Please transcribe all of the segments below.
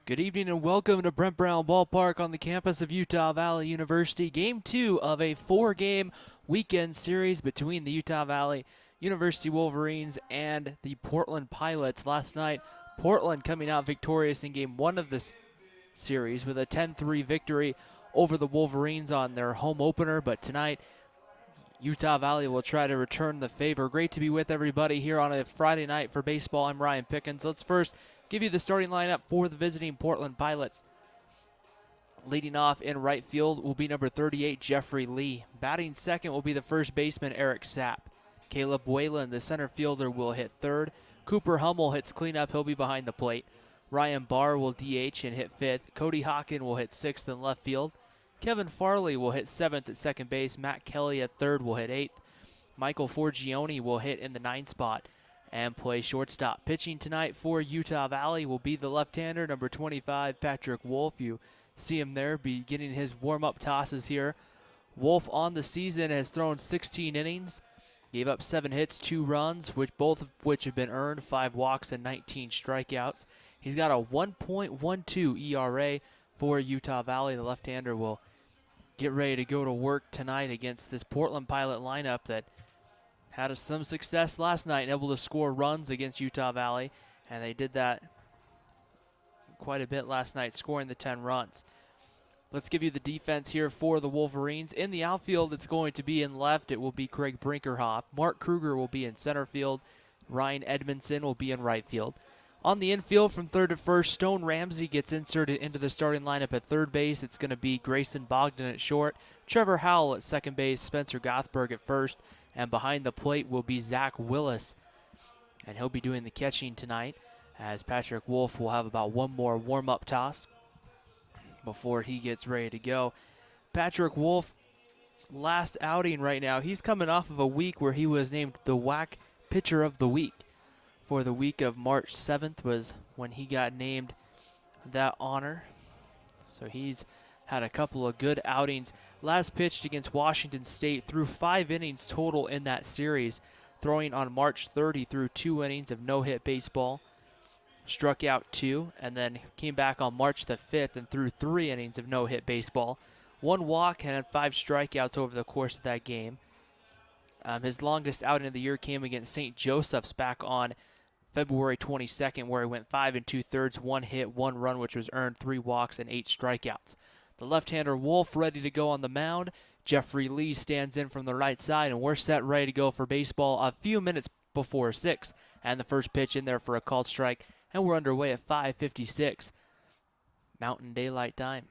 Good evening and welcome to Brent Brown Ballpark on the campus of Utah Valley University. Game 2 of a 4-game weekend series between the Utah Valley University Wolverines and the Portland Pilots. Last night, Portland coming out victorious in Game 1 of this series with a 10-3 victory over the Wolverines on their home opener. But tonight, Utah Valley will try to return the favor. Great to be with everybody here on a Friday night for baseball. I'm Ryan Pickens. Let's first give you the starting lineup for the visiting Portland Pilots. Leading off in right field will be number 38, Jeffrey Lee. Batting second will be the first baseman, Eric Sapp. Caleb Whalen, the center fielder, will hit third. Cooper Hummel hits cleanup. He'll be behind the plate. Ryan Barr will DH and hit fifth. Cody Hawken will hit sixth in left field. Kevin Farley will hit seventh at second base. Matt Kelly at third will hit eighth. Michael Forgione will hit in the ninth spot and play shortstop. Pitching tonight for Utah Valley will be the left-hander, number 25, Patrick Wolf. You see him there beginning his warm-up tosses here. Wolf on the season has thrown 16 innings, gave up 7 hits, 2 runs, both of which have been earned, 5 walks and 19 strikeouts. He's got a 1.12 ERA for Utah Valley. The left-hander will get ready to go to work tonight against this Portland Pilot lineup that had some success last night and able to score runs against Utah Valley, and they did that quite a bit last night, scoring the 10 runs. Let's give you the defense here for the Wolverines. In the outfield, it's going to be in left. It will be Craig Brinkerhoff. Mark Kruger will be in center field. Ryan Edmondson will be in right field. On the infield from third to first, Stone Ramsey gets inserted into the starting lineup at third base. It's going to be Grayson Bogdan at short, Trevor Howell at second base, Spencer Gothberg at first, and behind the plate will be Zach Willis. And he'll be doing the catching tonight, as Patrick Wolf will have about one more warm-up toss before he gets ready to go. Patrick Wolf's last outing right now, he's coming off of a week where he was named the WAC Pitcher of the Week. For the week of March 7th was when he got named that honor. So he's had a couple of good outings. Last pitched against Washington State, threw 5 innings total in that series. Throwing on March 3rd, he threw 2 innings of no-hit baseball, struck out 2, and then came back on March the 5th and threw 3 innings of no-hit baseball. 1 walk and had 5 strikeouts over the course of that game. His longest outing of the year came against St. Joseph's back on February 22nd, where he went 5 2/3, 1 hit, 1 run, which was earned, 3 walks, and 8 strikeouts. The left-hander Wolf ready to go on the mound. Jeffrey Lee stands in from the right side, and we're set ready to go for baseball a few minutes before 6. And the first pitch in there for a called strike, and we're underway at 5:56 Mountain Daylight Time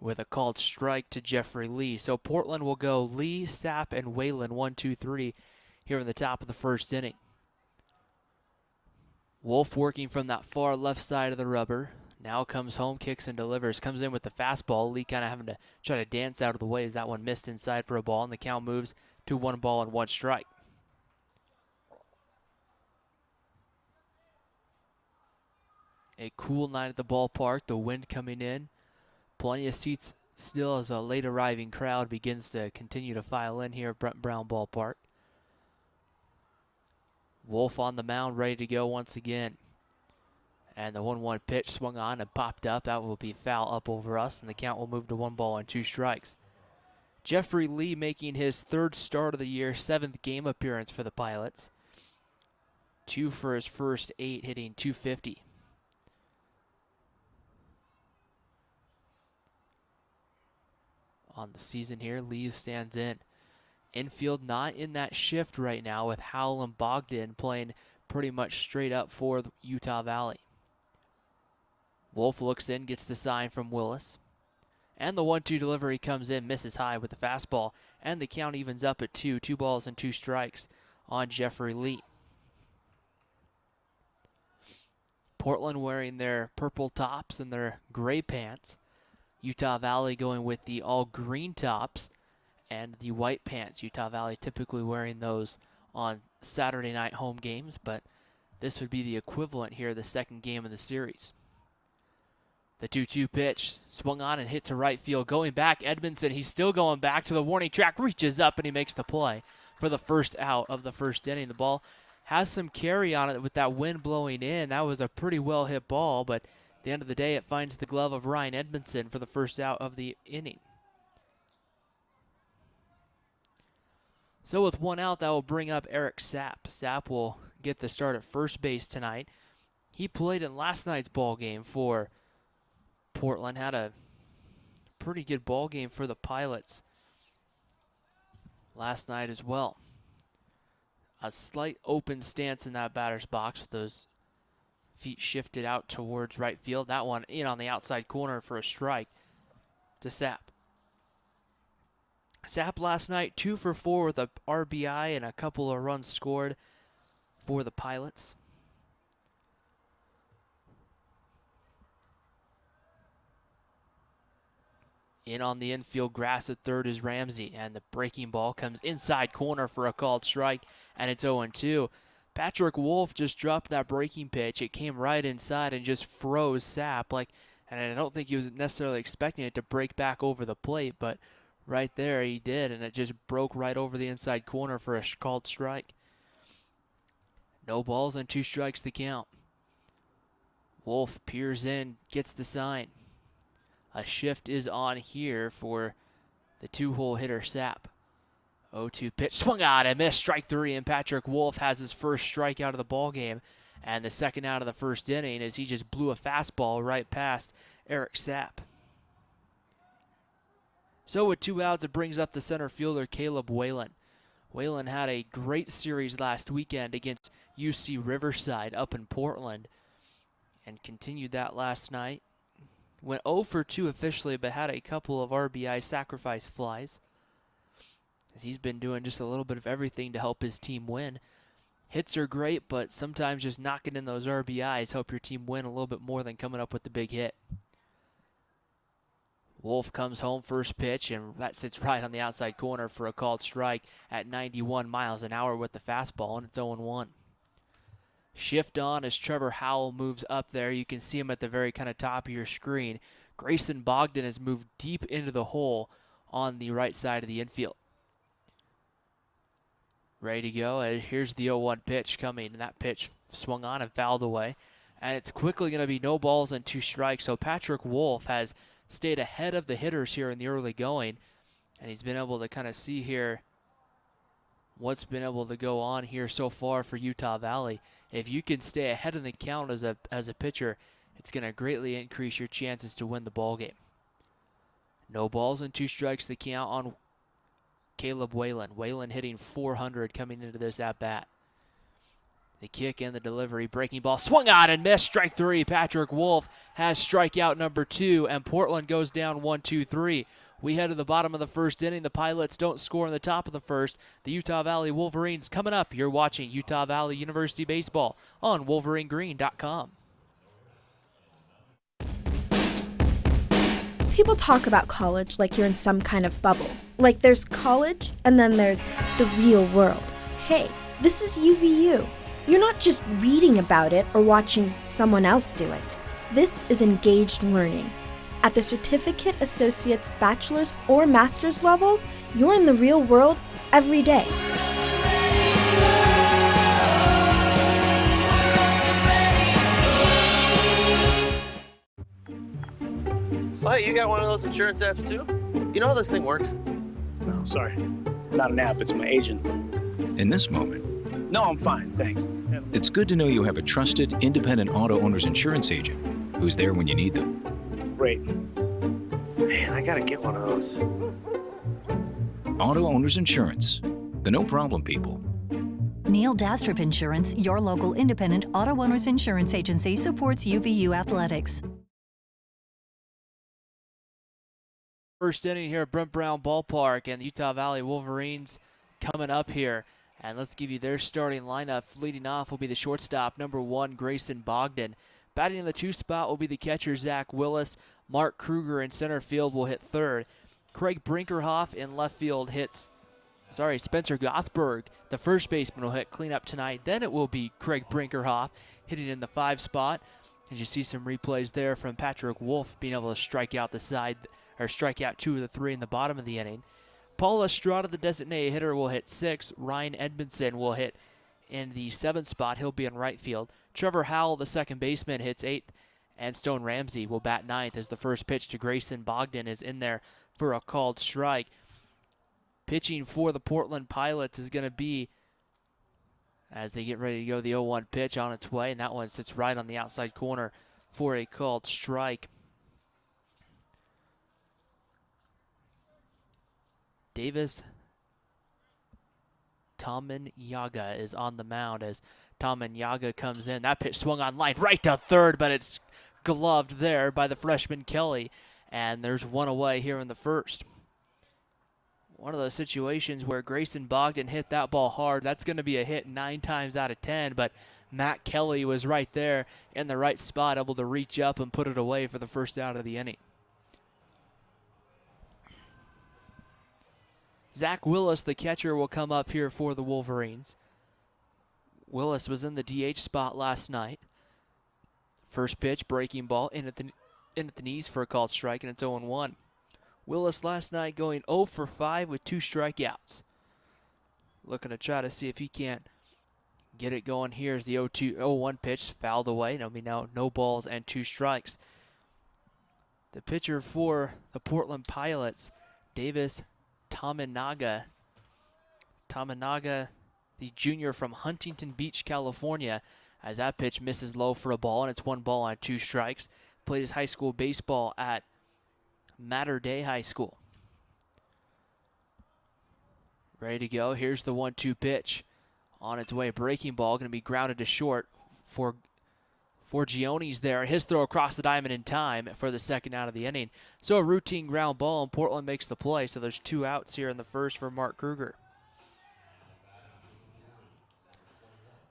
with a called strike to Jeffrey Lee. So Portland will go Lee, Sapp, and Whalen 1, 2, 3 here in the top of the first inning. Wolf working from that far left side of the rubber. Now comes home, kicks and delivers. Comes in with the fastball. Lee kind of having to try to dance out of the way as that one missed inside for a ball, and the count moves to 1 ball and 1 strike. A cool night at the ballpark, the wind coming in. Plenty of seats still as a late arriving crowd begins to continue to file in here at Brent Brown Ballpark. Wolf on the mound, ready to go once again. And the 1-1 pitch swung on and popped up. That will be foul up over us, and the count will move to 1 ball and 2 strikes. Jeffrey Lee making his 3rd start of the year, 7th game appearance for the Pilots. 2 for his first 8, hitting .250. On the season here, Lee stands in. Infield not in that shift right now, with Howell and Bogdan playing pretty much straight up for Utah Valley. Wolf looks in, gets the sign from Willis. And the 1-2 delivery comes in, misses high with the fastball. And the count evens up at 2 balls and 2 strikes on Jeffrey Lee. Portland wearing their purple tops and their gray pants. Utah Valley going with the all green tops and the white pants. Utah Valley typically wearing those on Saturday night home games, but this would be the equivalent here, the second game of the series. The 2-2 pitch swung on and hit to right field. Going back, Edmondson, he's still going back to the warning track, reaches up and he makes the play for the first out of the first inning. The ball has some carry on it with that wind blowing in. That was a pretty well hit ball, but at the end of the day, it finds the glove of Ryan Edmondson for the first out of the inning. So with one out, that will bring up Eric Sapp. Sapp will get the start at first base tonight. He played in last night's ball game for Portland, had a pretty good ball game for the Pilots last night as well. A slight open stance in that batter's box with those feet shifted out towards right field. That one in on the outside corner for a strike to Sapp. Sapp last night 2 for 4 with a RBI and a couple of runs scored for the Pilots. In on the infield grass at third is Ramsey, and the breaking ball comes inside corner for a called strike, and it's 0-2. Patrick Wolf just dropped that breaking pitch. It came right inside and just froze Sapp, and I don't think he was necessarily expecting it to break back over the plate, but right there he did, and it just broke right over the inside corner for a called strike. No balls and 2 strikes to count. Wolf peers in, gets the sign. A shift is on here for the 2-hole hitter Sapp. 0-2 pitch, swung out and missed, strike 3, and Patrick Wolf has his first strikeout of the ball game, and the second out of the first inning as he just blew a fastball right past Eric Sapp. So with 2 outs, it brings up the center fielder Caleb Whalen. Whalen had a great series last weekend against UC Riverside up in Portland and continued that last night. Went 0 for 2 officially, but had a couple of RBI sacrifice flies, as he's been doing just a little bit of everything to help his team win. Hits are great, but sometimes just knocking in those RBIs help your team win a little bit more than coming up with the big hit. Wolf comes home first pitch, and that sits right on the outside corner for a called strike at 91 miles an hour with the fastball, and it's 0-1. Shift on as Trevor Howell moves up there. You can see him at the very kind of top of your screen. Grayson Bogdan has moved deep into the hole on the right side of the infield. Ready to go. And here's the 0-1 pitch coming, and that pitch swung on and fouled away. And it's quickly going to be no balls and 2 strikes. So Patrick Wolf has stayed ahead of the hitters here in the early going, and he's been able to kind of see here what's been able to go on here so far for Utah Valley. If you can stay ahead of the count as a pitcher, it's going to greatly increase your chances to win the ball game. No balls and 2 strikes to count on Caleb Whalen. Whalen hitting .400 coming into this at-bat. The kick and the delivery, breaking ball, swung out and missed, strike 3. Patrick Wolf has strikeout number 2, and Portland goes down 1-2-3. We head to the bottom of the first inning. The Pilots don't score in the top of the first. The Utah Valley Wolverines coming up. You're watching Utah Valley University Baseball on WolverineGreen.com. People talk about college like you're in some kind of bubble. Like there's college, and then there's the real world. Hey, this is UVU. You're not just reading about it or watching someone else do it. This is engaged learning. At the certificate, associate's, bachelor's, or master's level, you're in the real world every day. Oh, hey, you got one of those insurance apps too? You know how this thing works? No, sorry. Not an app, it's my agent. In this moment, No, I'm fine, thanks. it's good to know you have a trusted, independent auto owner's insurance agent who's there when you need them. Great. Man, I gotta get one of those. Auto Owners Insurance, the no problem people. Neil Dastrup Insurance, your local independent auto owners insurance agency, supports UVU athletics. First inning here at Brent Brown Ballpark, and the Utah Valley Wolverines coming up here. And let's give you their starting lineup. Leading off will be the shortstop, number 1, Grayson Bogdan. Batting in the 2 spot will be the catcher, Zach Willis. Mark Kruger in center field will hit third. Craig Brinkerhoff in left field Spencer Gothberg, the first baseman, will hit cleanup tonight. Then it will be Craig Brinkerhoff hitting in the 5 spot. As you see some replays there from Patrick Wolf being able to strike out 2 of the 3 in the bottom of the inning. Paul Estrada, the designated hitter, will hit 6. Ryan Edmondson will hit in the 7th spot. He'll be in right field. Trevor Howell, the second baseman, hits 8th. And Stone Ramsey will bat 9th as the first pitch to Grayson Bogdan is in there for a called strike. Pitching for the Portland Pilots is going to be, as they get ready to go, the 0-1 pitch on its way, and that one sits right on the outside corner for a called strike. Davis Tamanyaga is on the mound as Tamanyaga comes in. That pitch swung on line right to third, but it's gloved there by the freshman Kelly, and there's one away here in the first. One of those situations where Grayson Bogdan hit that ball hard. That's going to be a hit 9 times out of 10, but Matt Kelly was right there in the right spot, able to reach up and put it away for the first out of the inning. Zach Willis, the catcher, will come up here for the Wolverines. Willis was in the DH spot last night. First pitch, breaking ball, in at the knees for a called strike, and it's 0-1. Willis last night going 0 for 5 with 2 strikeouts. Looking to try to see if he can't get it going here as the 0-1 pitch fouled away. It'll be now no balls and 2 strikes. The pitcher for the Portland Pilots, Davis Tamanyaga. Tamanyaga, the junior from Huntington Beach, California, as that pitch misses low for a ball, and it's 1 ball on 2 strikes. Played his high school baseball at Mater Dei High School. Ready to go. Here's the 1-2 pitch. On its way, breaking ball, going to be grounded to short for Gioni's there. His throw across the diamond in time for the second out of the inning. So a routine ground ball, and Portland makes the play. So there's 2 outs here in the first for Mark Kruger.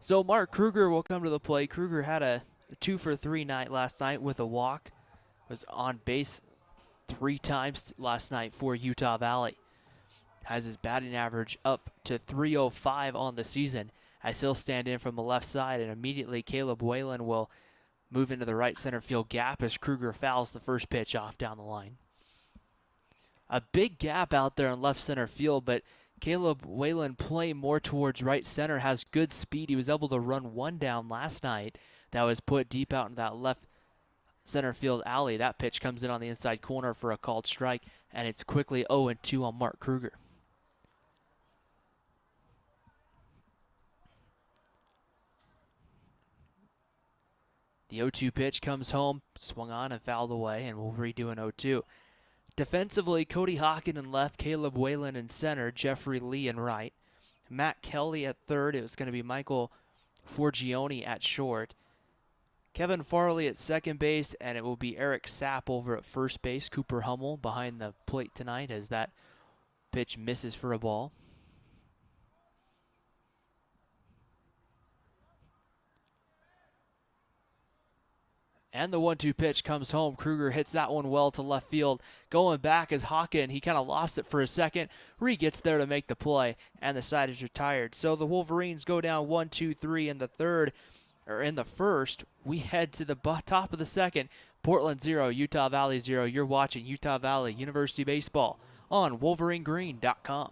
So Mark Kruger will come to the plate. Kruger had a 2 for 3 night last night with a walk. Was on base 3 times last night for Utah Valley. Has his batting average up to .305 on the season as he'll stand in from the left side, and immediately Caleb Whalen will move into the right center field gap as Kruger fouls the first pitch off down the line. A big gap out there in left center field, but Caleb Whalen playing more towards right center, has good speed. He was able to run one down last night that was put deep out in that left center field alley. That pitch comes in on the inside corner for a called strike, and it's quickly 0-2 on Mark Kruger. The 0-2 pitch comes home, swung on and fouled away, and we'll redo an 0-2. Defensively, Cody Hawken in left, Caleb Whalen in center, Jeffrey Lee in right. Matt Kelly at third. It was going to be Michael Forgione at short. Kevin Farley at second base, and it will be Eric Sapp over at first base. Cooper Hummel behind the plate tonight as that pitch misses for a ball. And the 1-2 pitch comes home. Kruger hits that one well to left field. Going back is Hawken. He kind of lost it for a second. Gets there to make the play, and the side is retired. So the Wolverines go down 1-2-3 in the third, or in the first. We head to the top of the second. Portland 0, Utah Valley 0. You're watching Utah Valley University Baseball on WolverineGreen.com.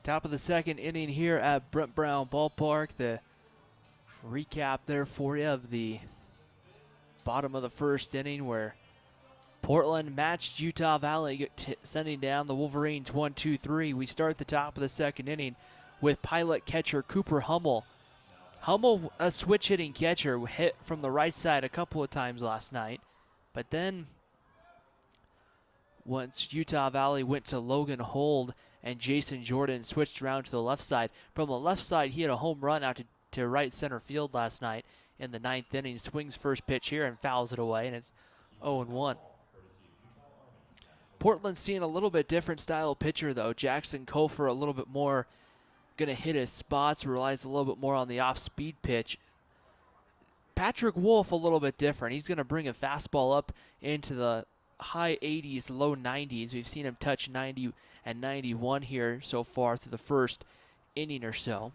Top of the second inning here at Brent Brown Ballpark. The recap there for you of the bottom of the first inning where Portland matched Utah Valley, sending down the Wolverines 1-2-3. We start the top of the second inning with pilot catcher Cooper Hummel. Hummel, a switch hitting catcher, hit from the right side a couple of times last night, but then once Utah Valley went to Logan Hold and Jason Jordan switched around to the left side. From the left side, he had a home run out to right center field last night in the ninth inning. Swings first pitch here and fouls it away, and it's 0-1. Portland's seeing a little bit different style pitcher, though. Jackson Kofor a little bit more going to hit his spots, relies a little bit more on the off-speed pitch. Patrick Wolf a little bit different. He's going to bring a fastball up into the high 80s, low 90s. We've seen him touch 90 and 91 here so far through the first inning or so.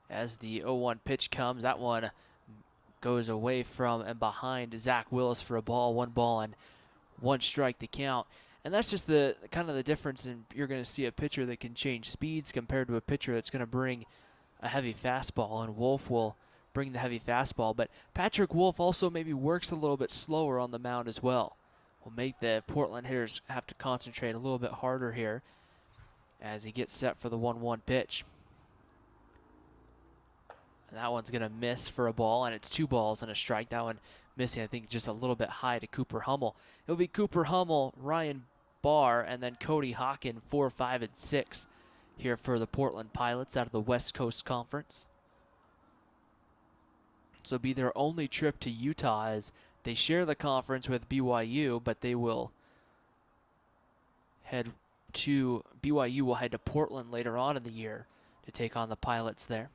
As the 0-1 pitch comes, that one goes away from and behind Zach Willis for a ball. 1 ball and 1 strike to count. And that's just the kind of the difference in you're going to see a pitcher that can change speeds compared to a pitcher that's going to bring a heavy fastball, and Wolf will bring the heavy fastball. But Patrick Wolf also maybe works a little bit slower on the mound as well. Will make the Portland hitters have to concentrate a little bit harder here as he gets set for the 1-1 pitch. And that one's going to miss for a ball, and it's 2 balls and a strike. That one missing, I think, just a little bit high to Cooper Hummel. It'll be Cooper Hummel, Ryan Barr, and then Cody Hawken, 4, 5, and 6 here for the Portland Pilots out of the West Coast Conference. So it'll be their only trip to Utah as they share the conference with BYU, but they will head to BYU will head to Portland later on in the year to take on the Pilots there.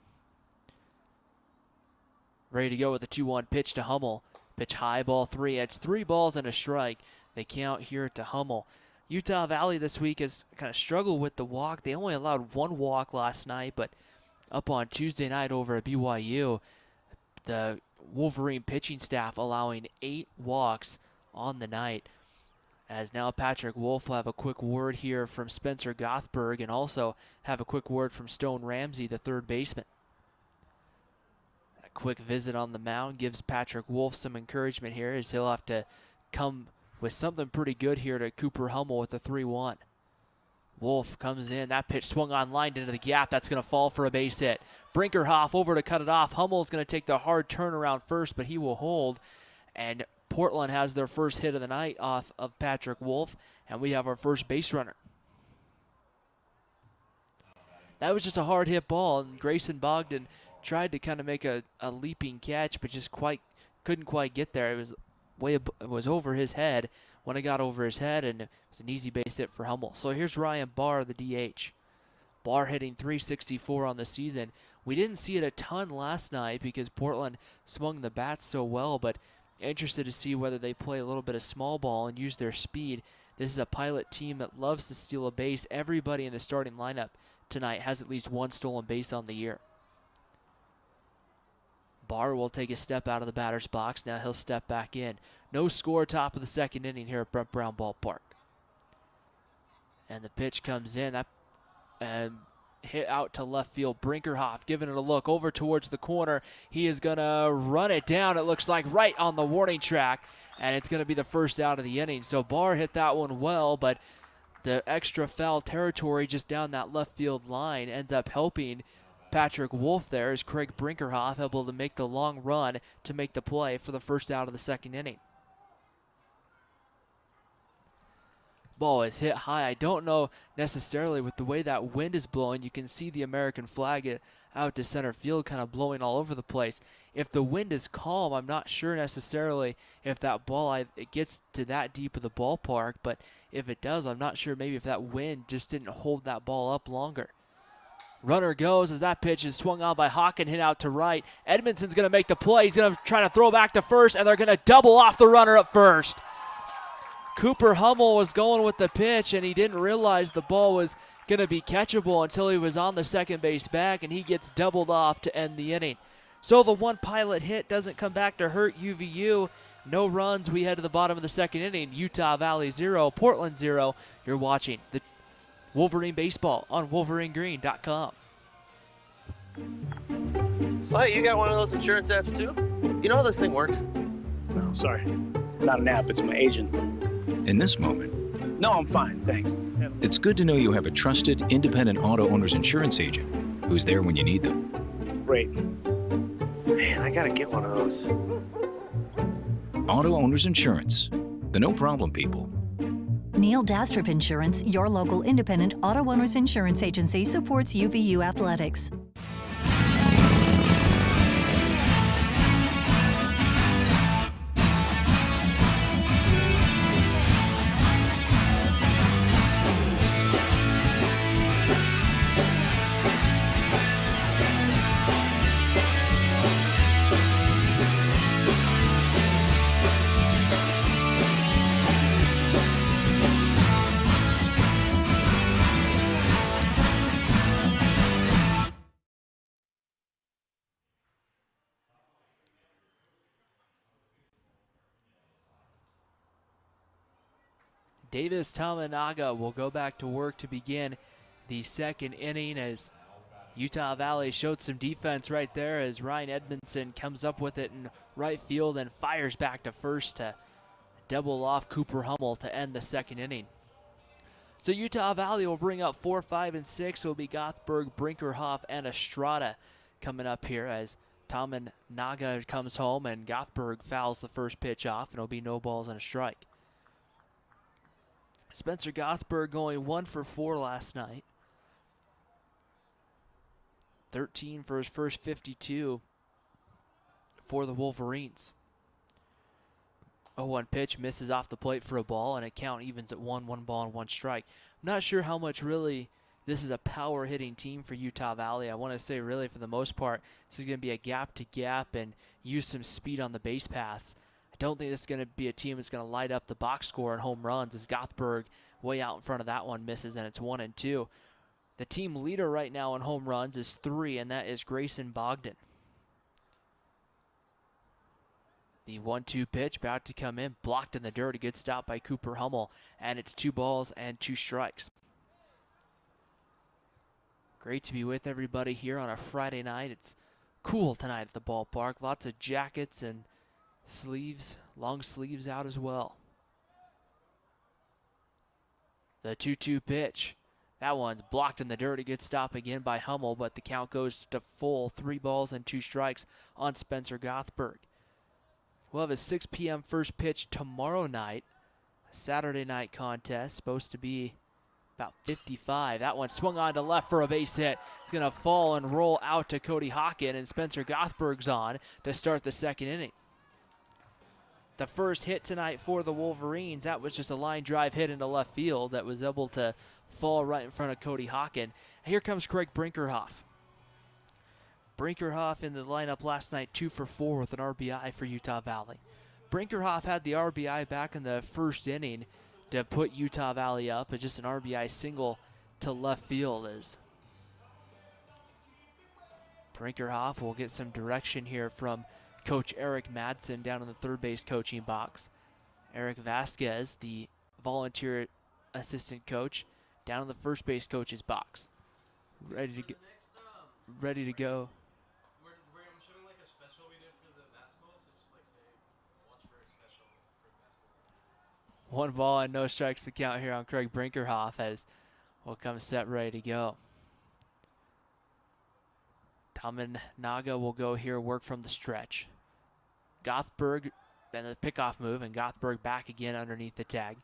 Ready to go with the 2-1 pitch to Hummel. Pitch high, ball 3. It's 3 balls and a strike. They count here to Hummel. Utah Valley this week has kind of struggled with the walk. They only allowed 1 walk last night, but up on Tuesday night over at BYU, the Wolverine pitching staff allowing 8 walks on the night. As now Patrick Wolf will have a quick word here from Spencer Gothberg and also have a quick word from Stone Ramsey, the third baseman. A quick visit on the mound gives Patrick Wolf some encouragement here as he'll have to come with something pretty good here to Cooper Hummel with a 3-1. Wolf comes in. That pitch swung on line into the gap. That's going to fall for a base hit. Brinkerhoff over to cut it off. Hummel's going to take the hard turnaround first, but he will hold. And Portland has their first hit of the night off of Patrick Wolf, and we have our first base runner. That was just a hard hit ball, and Grayson Bogdan tried to kind of make a leaping catch, but just couldn't quite get there. It was over his head when it got over his head, and it was an easy base hit for Hummel. So here's Ryan Barr, the DH. Barr hitting .364 on the season. We didn't see it a ton last night because Portland swung the bats so well, but interested to see whether they play a little bit of small ball and use their speed. This is a Pilot team that loves to steal a base. Everybody in the starting lineup tonight has at least 1 stolen base on the year. Barr will take a step out of the batter's box. Now he'll step back in. No score, top of the second inning here at Brent Brown Ballpark. And the pitch comes in. That hit out to left field. Brinkerhoff giving it a look over towards the corner. He is going to run it down, it looks like, right on the warning track. And it's going to be the first out of the inning. So Barr hit that one well, but the extra foul territory just down that left field line ends up helping Patrick Wolf there as Craig Brinkerhoff able to make the long run to make the play for the first out of the second inning. Ball is hit high. I don't know necessarily with the way that wind is blowing. You can see the American flag out to center field kind of blowing all over the place. If the wind is calm, I'm not sure necessarily if that ball it gets to that deep of the ballpark, but if it does, I'm not sure maybe if that wind just didn't hold that ball up longer. Runner goes as that pitch is swung on by Hawken, hit out to right. Edmondson's going to make the play. He's going to try to throw back to first, and they're going to double off the runner at first. Cooper Hummel was going with the pitch, and he didn't realize the ball was going to be catchable until he was on the second base bag, and he gets doubled off to end the inning. So the 1 Pilot hit doesn't come back to hurt UVU, No runs. We head to the bottom of the second inning. Utah Valley 0, Portland 0. You're watching the Wolverine Baseball on WolverineGreen.com. Oh, hey, you got one of those insurance apps too? You know how this thing works? No, sorry. Not an app, it's my agent. In this moment, No, I'm fine, thanks. it's good to know you have a trusted, independent auto owner's insurance agent who's there when you need them. Great. Man, I gotta get one of those. Auto Owners Insurance, the no problem people. Neil Dastrup Insurance, your local independent auto owners insurance agency, supports UVU athletics. Davis Tamanaga will go back to work to begin the second inning as Utah Valley showed some defense right there as Ryan Edmondson comes up with it in right field and fires back to first to double off Cooper Hummel to end the second inning. So Utah Valley will bring up 4, 5, and 6. It'll be Gothberg, Brinkerhoff, and Estrada coming up here as Tamanaga comes home and Gothberg fouls the first pitch off, and it'll be no balls and a strike. Spencer Gothberg going 1 for 4 last night. 13 for his first 52 for the Wolverines. 0-1 pitch misses off the plate for a ball, and a count evens at 1 ball and 1 strike. I'm not sure how much really this is a power hitting team for Utah Valley. I want to say really for the most part this is going to be a gap to gap and use some speed on the base paths. I don't think this is going to be a team that's going to light up the box score and home runs as Gothberg way out in front of that one misses, and it's 1-2. The team leader right now in home runs is 3, and that is Grayson Bogdan. The 1-2 pitch about to come in, blocked in the dirt. A good stop by Cooper Hummel, and it's 2 balls and 2 strikes. Great to be with everybody here on a Friday night. It's cool tonight at the ballpark. Lots of jackets and sleeves, long sleeves out as well. The 2-2 pitch. That one's blocked in the dirt. A good stop again by Hummel, but the count goes to full 3 balls and 2 strikes on Spencer Gothberg. We'll have a 6 p.m. first pitch tomorrow night. A Saturday night contest, supposed to be about 55. That one swung on to left for a base hit. It's going to fall and roll out to Cody Hawken, and Spencer Gothberg's on to start the second inning. The first hit tonight for the Wolverines, that was just a line drive hit into left field that was able to fall right in front of Cody Hawken. Here comes Craig Brinkerhoff. Brinkerhoff in the lineup last night, 2 for 4 with an RBI for Utah Valley. Brinkerhoff had the RBI back in the first inning to put Utah Valley up, but just an RBI single to left field as Brinkerhoff will get some direction here from Coach Eric Madsen down in the third base coaching box. Eric Vasquez, the volunteer assistant coach, down in the first base coach's box. Ready to go. Ready to go. I'm showing like a special we did for the basketball, so just like say, watch for a special for basketball. 1 ball and no strikes to count here on Craig Brinkerhoff as we'll come set ready to go. Tamanaga will go here, work from the stretch. Gothberg, then the pickoff move, and Gothberg back again underneath the tag.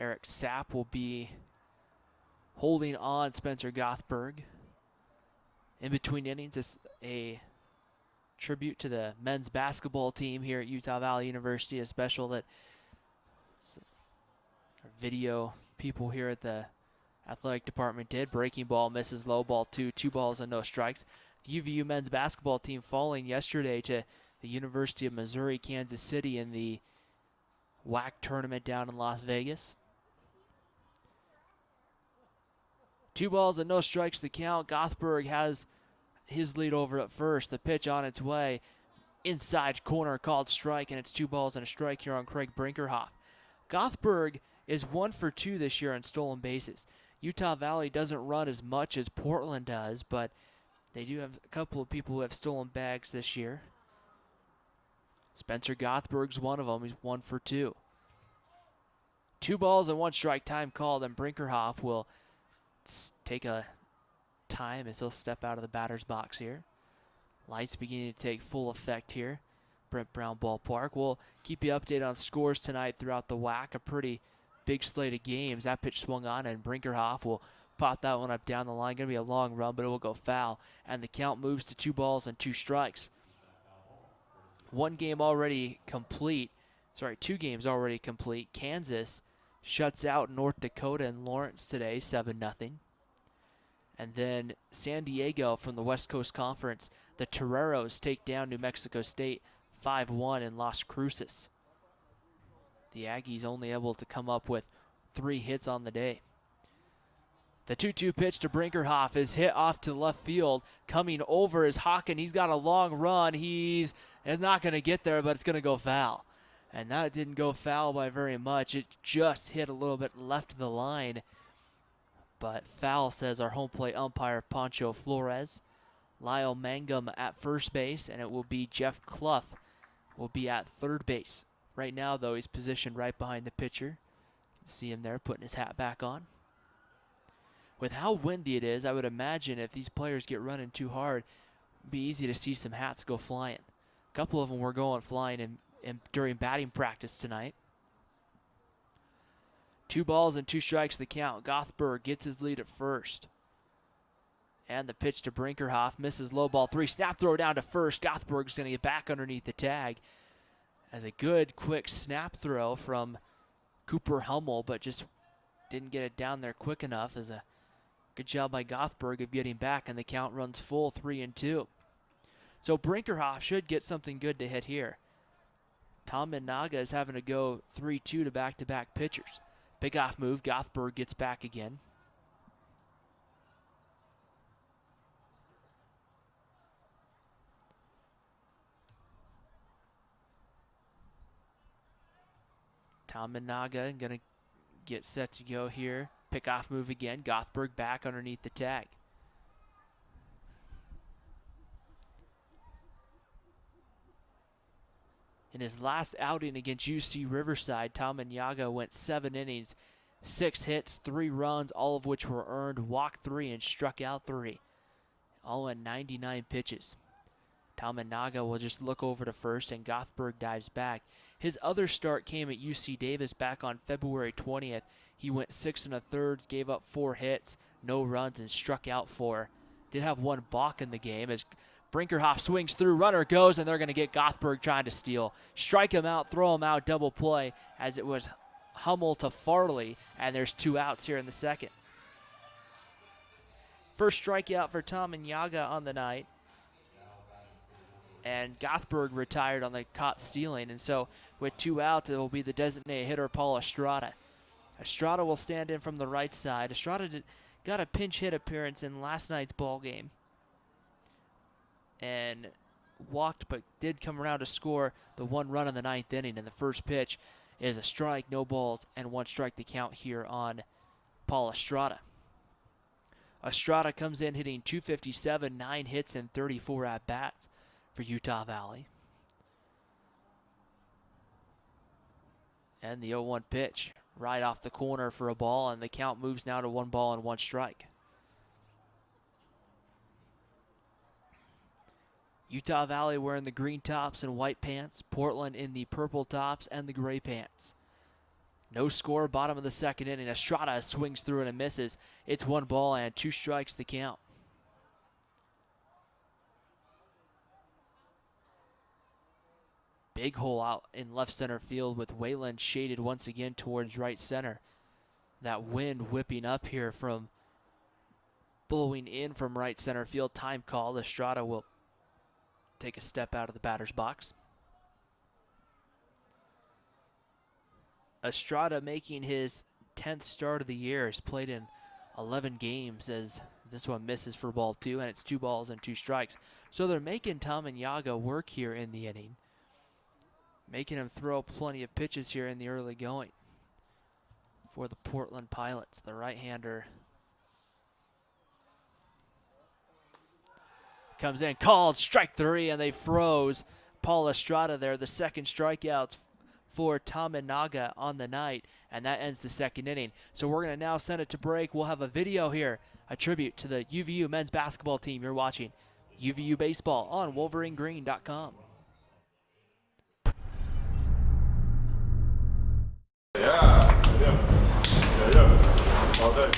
Eric Sapp will be holding on Spencer Gothberg. In between innings, is a tribute to the men's basketball team here at Utah Valley University, a special that our video people here at the athletic department did. Breaking ball misses, low ball 2 balls and no strikes. The UVU men's basketball team falling yesterday to the University of Missouri, Kansas City in the WAC tournament down in Las Vegas. 2 balls and no strikes the count. Gothberg has his lead over at first. The pitch on its way. inside corner called strike, and it's 2 balls and a strike here on Craig Brinkerhoff. Gothberg is 1 for 2 this year on stolen bases. Utah Valley doesn't run as much as Portland does, but they do have a couple of people who have stolen bags this year. Spencer Gothberg's one of them. He's 1 for 2. 2 balls and 1 strike, time called, and Brinkerhoff will take a time as he'll step out of the batter's box here. Lights beginning to take full effect here. Brent Brown Ballpark. We'll keep you updated on scores tonight throughout the WAC. A pretty big slate of games. That pitch swung on, and Brinkerhoff will pop that one up down the line. Going to be a long run, but it will go foul. And the count moves to 2 balls and 2 strikes. 1 game already complete. Sorry, 2 games already complete. Kansas shuts out North Dakota and Lawrence today, 7-0. And then San Diego from the West Coast Conference, the Toreros take down New Mexico State 5-1 in Las Cruces. The Aggies only able to come up with 3 hits on the day. The 2-2 pitch to Brinkerhoff is hit off to left field. Coming over is Hawken. He's got a long run. He's not going to get there, but it's going to go foul. And that didn't go foul by very much. It just hit a little bit left of the line. But foul, says our home plate umpire, Pancho Flores. Lyle Mangum at first base, and it will be Jeff Clough will be at third base. Right now, though, he's positioned right behind the pitcher. You can see him there putting his hat back on. With how windy it is, I would imagine if these players get running too hard, it'd be easy to see some hats go flying. A couple of them were going flying during batting practice tonight. 2 balls and 2 strikes the count. Gothberg gets his lead at first. And the pitch to Brinkerhoff misses low ball 3. Snap throw down to first. Gothberg's going to get back underneath the tag. As a good, quick snap throw from Cooper Hummel, but just didn't get it down there quick enough. As a good job by Gothberg of getting back, and the count runs full 3-2. So Brinkerhoff should get something good to hit here. Tom Minaga is having to go 3-2 to back-to-back pitchers. Big off move. Gothberg gets back again. Tom Minaga going to get set to go here. Pick off move again. Gothberg back underneath the tag. In his last outing against UC Riverside, Tom Minaga went 7 innings, 6 hits, 3 runs, all of which were earned, walked 3, and struck out 3. All in 99 pitches. Tom Minaga will just look over to first, and Gothberg dives back. His other start came at UC Davis back on February 20th. He went 6 1/3, gave up 4 hits, no runs, and struck out 4. Did have 1 balk in the game as Brinkerhoff swings through, runner goes, and they're going to get Gothberg trying to steal. Strike him out, throw him out, double play, as it was Hummel to Farley, and there's 2 outs here in the second. First strikeout for Tom Minaga on the night. And Gothberg retired on the caught stealing. And so with 2 outs, it will be the designated hitter, Paul Estrada. Estrada will stand in from the right side. Estrada got a pinch hit appearance in last night's ball game and walked, but did come around to score the 1 run in the 9th inning. And the first pitch is a strike, no balls, and 1 strike to count here on Paul Estrada. Estrada comes in hitting .257, 9 hits, and 34 at-bats for Utah Valley. And the 0-1 pitch right off the corner for a ball, and the count moves now to 1 ball and 1 strike. Utah Valley wearing the green tops and white pants. Portland in the purple tops and the gray pants. No score, bottom of the second inning. Estrada swings through and misses. It's 1 ball and 2 strikes to count. Big hole out in left center field with Wayland shaded once again towards right center. That wind whipping up here from blowing in from right center field. Time call. Estrada will take a step out of the batter's box. Estrada making his 10th start of the year. Has played in 11 games as this one misses for ball 2, and it's 2 balls and 2 strikes. So they're making Tom and Yaga work here in the inning, making him throw plenty of pitches here in the early going for the Portland Pilots. The right-hander comes in, called, strike 3, and they froze Paul Estrada there. The second strikeouts for Naga on the night, and that ends the second inning. So we're going to now send it to break. We'll have a video here, a tribute to the UVU men's basketball team. You're watching UVU Baseball on WolverineGreen.com. Yeah. All day.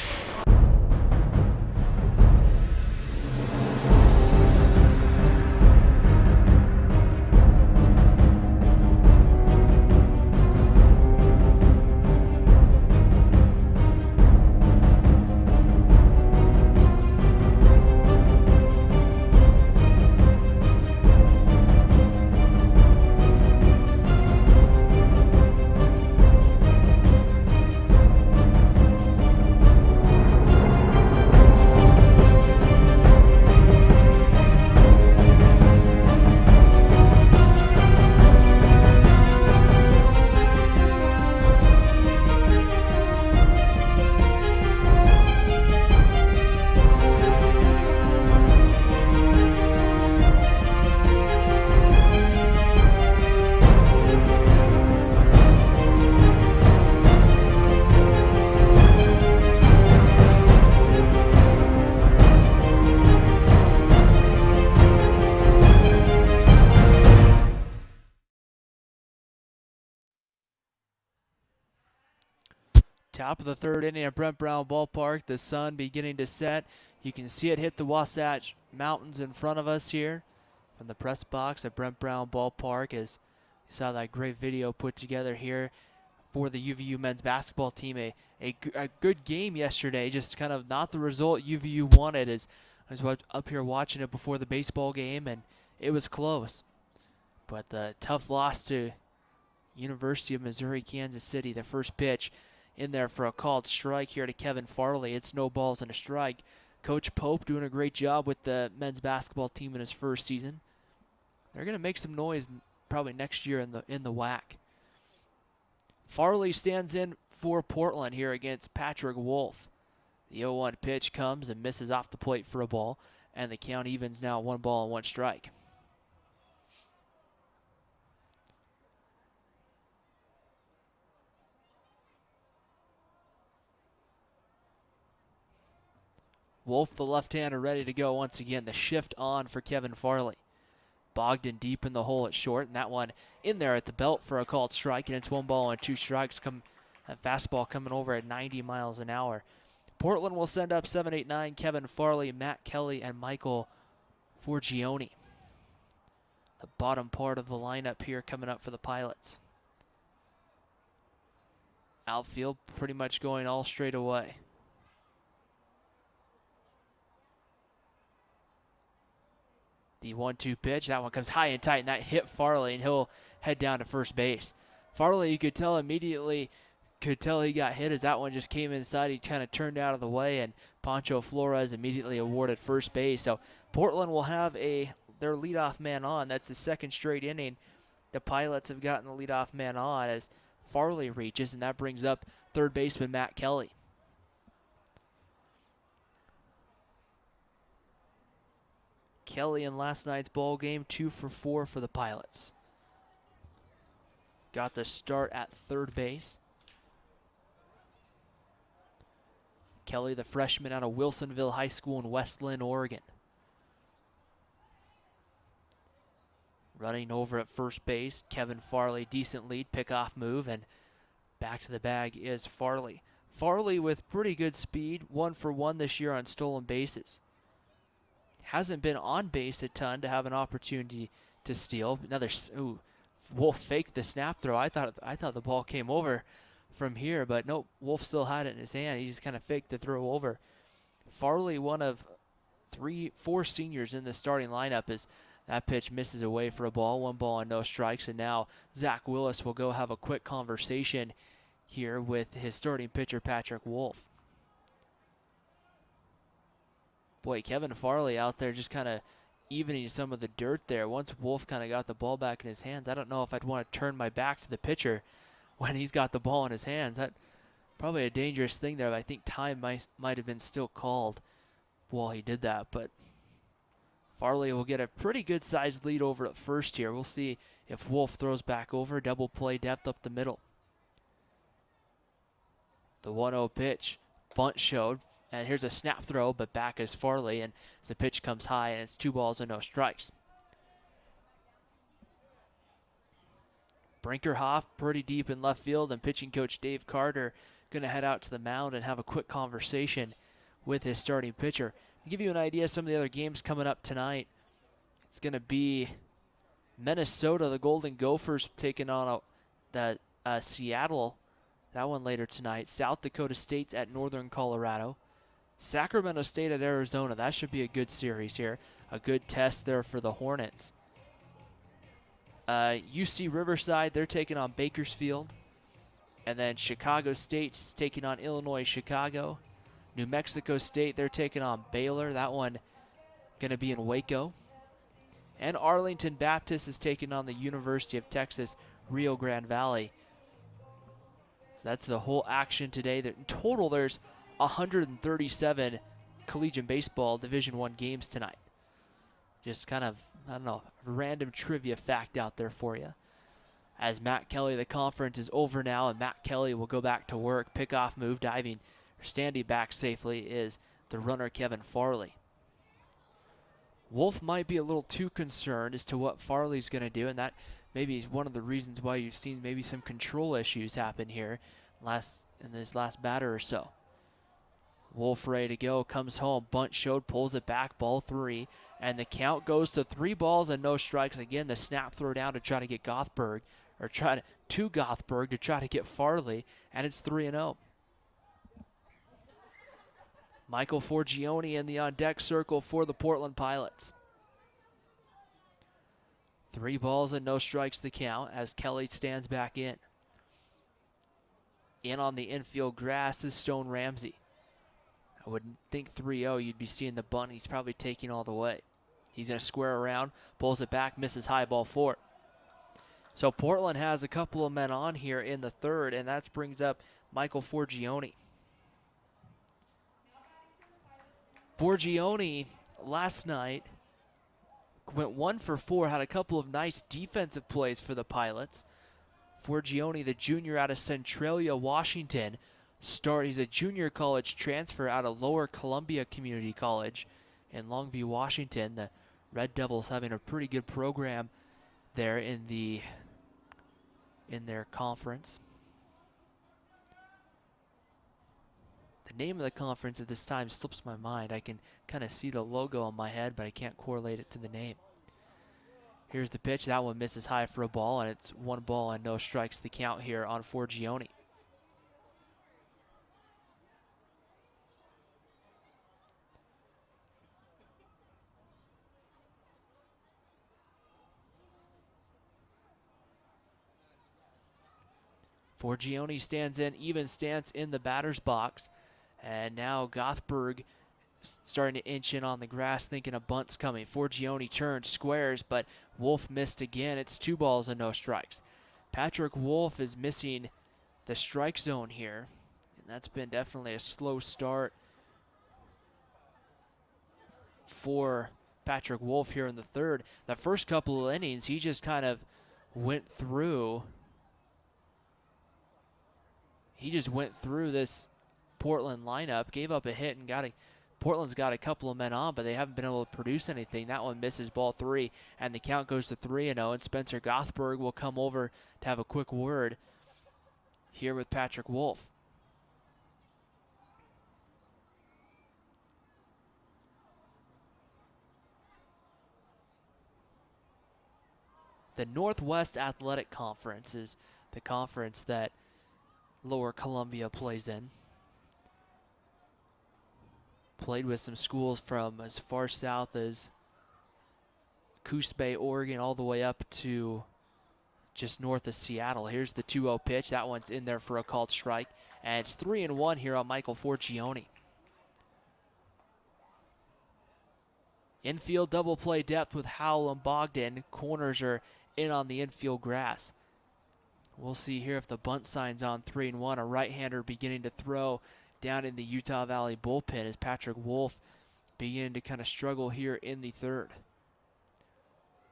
Top of the third inning at Brent Brown Ballpark. The sun beginning to set. You can see it hit the Wasatch Mountains in front of us here from the press box at Brent Brown Ballpark, as you saw that great video put together here for the UVU men's basketball team. A good game yesterday, just kind of not the result UVU wanted. As I was up here watching it before the baseball game, and it was close. But the tough loss to University of Missouri Kansas City. The first pitch in there for a called strike here to Kevin Farley. It's no balls and a strike. Coach Pope doing a great job with the men's basketball team in his first season. They're going to make some noise probably next year in the WAC. Farley stands in for Portland here against Patrick Wolf. The 0-1 pitch comes and misses off the plate for a ball, and the count evens now 1 ball and 1 strike. Wolf, the left-hander, ready to go once again. The shift on for Kevin Farley. Bogdan deep in the hole at short, and that one in there at the belt for a called strike, and it's 1 ball and 2 strikes. That fastball coming over at 90 miles an hour. Portland will send up 7, 8, 9. Kevin Farley, Matt Kelly, and Michael Forgione. The bottom part of the lineup here coming up for the Pilots. Outfield pretty much going all straight away. The 1-2 pitch, that one comes high and tight, and that hit Farley, and he'll head down to first base. Farley, you could tell immediately, he got hit as that one just came inside. He kind of turned out of the way, and Pancho Flores immediately awarded first base. So Portland will have their leadoff man on. That's the second straight inning the Pilots have gotten the leadoff man on as Farley reaches, and that brings up third baseman Matt Kelly. Kelly in last night's ball game, 2 for 4 for the Pilots. Got the start at third base. Kelly, the freshman out of Wilsonville High School in West Lynn, Oregon. Running over at first base, Kevin Farley, decent lead, pickoff move, and back to the bag is Farley. Farley with pretty good speed, 1 for 1 this year on stolen bases. Hasn't been on base a ton to have an opportunity to steal. Wolf faked the snap throw. I thought the ball came over from here, but nope, Wolf still had it in his hand. He just kind of faked the throw over. Farley, one of 4 seniors in the starting lineup, as that pitch misses away for a ball, 1 ball and no strikes. And now Zach Willis will go have a quick conversation here with his starting pitcher, Patrick Wolf. Boy, Kevin Farley out there just kind of evening some of the dirt there. Once Wolf kind of got the ball back in his hands, I don't know if I'd want to turn my back to the pitcher when he's got the ball in his hands. That probably a dangerous thing there. But I think time might have been still called while he did that. But Farley will get a pretty good sized lead over at first here. We'll see if Wolf throws back over. Double play depth up the middle. The 1-0 pitch. Bunt showed. And here's a snap throw, but back is Farley. And as the pitch comes high, and it's 2 balls and no strikes. Brinkerhoff pretty deep in left field, and pitching coach Dave Carter going to head out to the mound and have a quick conversation with his starting pitcher. To give you an idea of some of the other games coming up tonight, it's going to be Minnesota, the Golden Gophers taking on Seattle. That one later tonight. South Dakota State's at Northern Colorado. Sacramento State at Arizona. That should be a good series here. A good test there for the Hornets. UC Riverside, they're taking on Bakersfield. And then Chicago State's taking on Illinois Chicago. New Mexico State, they're taking on Baylor. That one going to be in Waco. And Arlington Baptist is taking on the University of Texas, Rio Grande Valley. So that's the whole action today. In total, there's 137 collegiate baseball Division I games tonight. Just kind of, I don't know, random trivia fact out there for you. As Matt Kelly, the conference is over now, and Matt Kelly will go back to work. Pickoff move, diving, standing back safely is the runner Kevin Farley. Wolf might be a little too concerned as to what Farley's going to do, and that maybe is one of the reasons why you've seen maybe some control issues happen here in this last batter or so. Wolf ready to go, comes home, bunt showed, pulls it back, ball 3, and the count goes to 3 balls and no strikes. Again, the snap throw down to try to get Gothberg, or to Gothberg to try to get Farley, and it's 3-0. Michael Forgione in the on-deck circle for the Portland Pilots. 3 balls and no strikes the count as Kelly stands back in. In on the infield grass is Stone Ramsey. I wouldn't think 3-0, you'd be seeing the bunt. He's probably taking all the way. He's going to square around, pulls it back, misses high, ball 4. So Portland has a couple of men on here in the third, and that brings up Michael Forgione. Forgione last night went 1 for 4, had a couple of nice defensive plays for the Pilots. Forgione, the junior out of Centralia, Washington, he's a junior college transfer out of Lower Columbia Community College in Longview, Washington. The Red Devils having a pretty good program there in their conference. The name of the conference at this time slips my mind. I can kind of see the logo on my head, but I can't correlate it to the name. Here's the pitch. That one misses high for a ball, and it's 1 ball and no strikes the count here on Forgione. Forgione stands in, even stance in the batter's box. And now Gothberg starting to inch in on the grass, thinking a bunt's coming. Forgione turns, squares, but Wolf missed again. It's 2 balls and no strikes. Patrick Wolf is missing the strike zone here. And that's been definitely a slow start for Patrick Wolf here in the third. The first couple of innings, he just kind of went through. He just went through this Portland lineup, gave up a hit, and Portland's got a couple of men on, but they haven't been able to produce anything. That one misses, ball 3, and the count goes to 3-0, and Spencer Gothberg will come over to have a quick word here with Patrick Wolf. The Northwest Athletic Conference is the conference that Lower Columbia plays in. Played with some schools from as far south as Coos Bay, Oregon, all the way up to just north of Seattle. Here's the 2-0 pitch. That one's in there for a called strike. And it's 3-1 here on Michael Forgione. Infield double play depth with Howell and Bogdan. Corners are in on the infield grass. We'll see here if the bunt sign's on 3-1. A right-hander beginning to throw down in the Utah Valley bullpen as Patrick Wolf beginning to kind of struggle here in the third.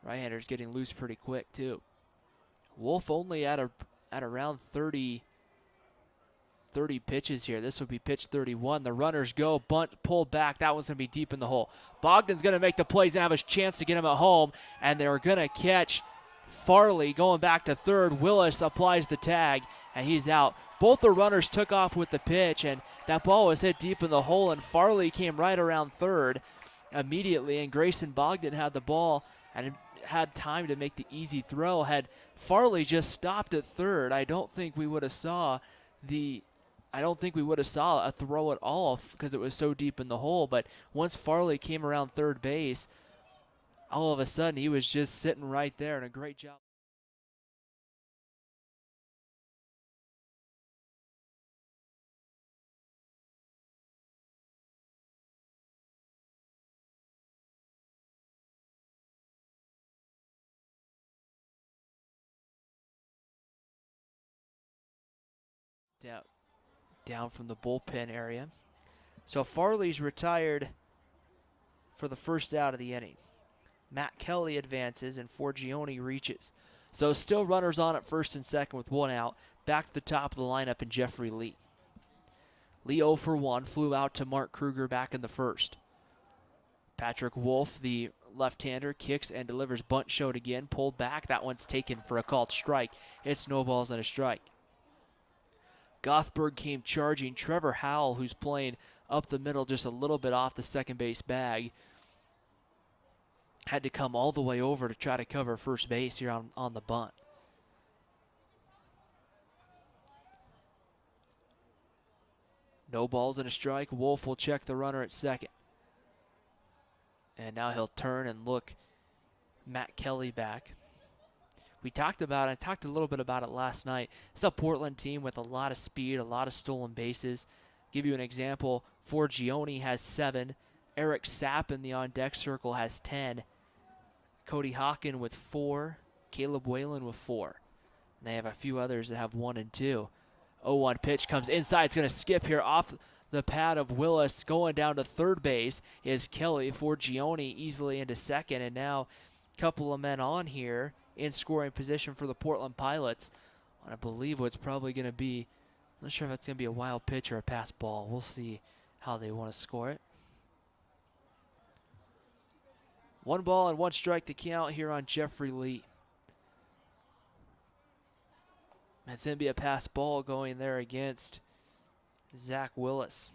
Right-hander's getting loose pretty quick too. Wolf only at around 30 pitches here. This will be pitch 31. The runners go, bunt, pull back. That one's going to be deep in the hole. Bogdan's going to make the plays and have a chance to get him at home, and they're going to catch Farley going back to third. Willis applies the tag, and he's out. Both the runners took off with the pitch, and that ball was hit deep in the hole, and Farley came right around third immediately, and Grayson Bogdan had the ball and had time to make the easy throw. Had Farley just stopped at third, I don't think we would have saw a throw at all because it was so deep in the hole. But once Farley came around third base, all of a sudden he was just sitting right there, and a great job. Down from the bullpen area. So Farley's retired for the first out of the inning. Matt Kelly advances and Forgione reaches. So still runners on at first and second with one out. Back to the top of the lineup in Jeffrey Lee. Lee 0 for 1, flew out to Mark Kruger back in the first. Patrick Wolf, the left-hander, kicks and delivers bunt showed again. Pulled back. That one's taken for a called strike. It's no balls and a strike. Gothberg came charging. Trevor Howell, who's playing up the middle just a little bit off the second base bag, had to come all the way over to try to cover first base here on the bunt. No balls and a strike. Wolf will check the runner at second. And now he'll turn and look Matt Kelly back. I talked a little bit about it last night. It's a Portland team with a lot of speed, a lot of stolen bases. Give you an example, Forgione has 7. Eric Sapp in the on-deck circle has 10. Cody Hawkin with 4. Caleb Whalen with 4. And they have a few others that have 1 and 2. 0-1 pitch comes inside. It's going to skip here off the pad of Willis. Going down to third base is Kelly. Forgione easily into second. And now a couple of men on here in scoring position for the Portland Pilots. I believe what's probably going to be, I'm not sure if it's going to be a wild pitch or a pass ball. We'll see how they want to score it. 1 ball and 1 strike to count here on Jeffrey Lee. It's going to be a pass ball going there against Zach Willis.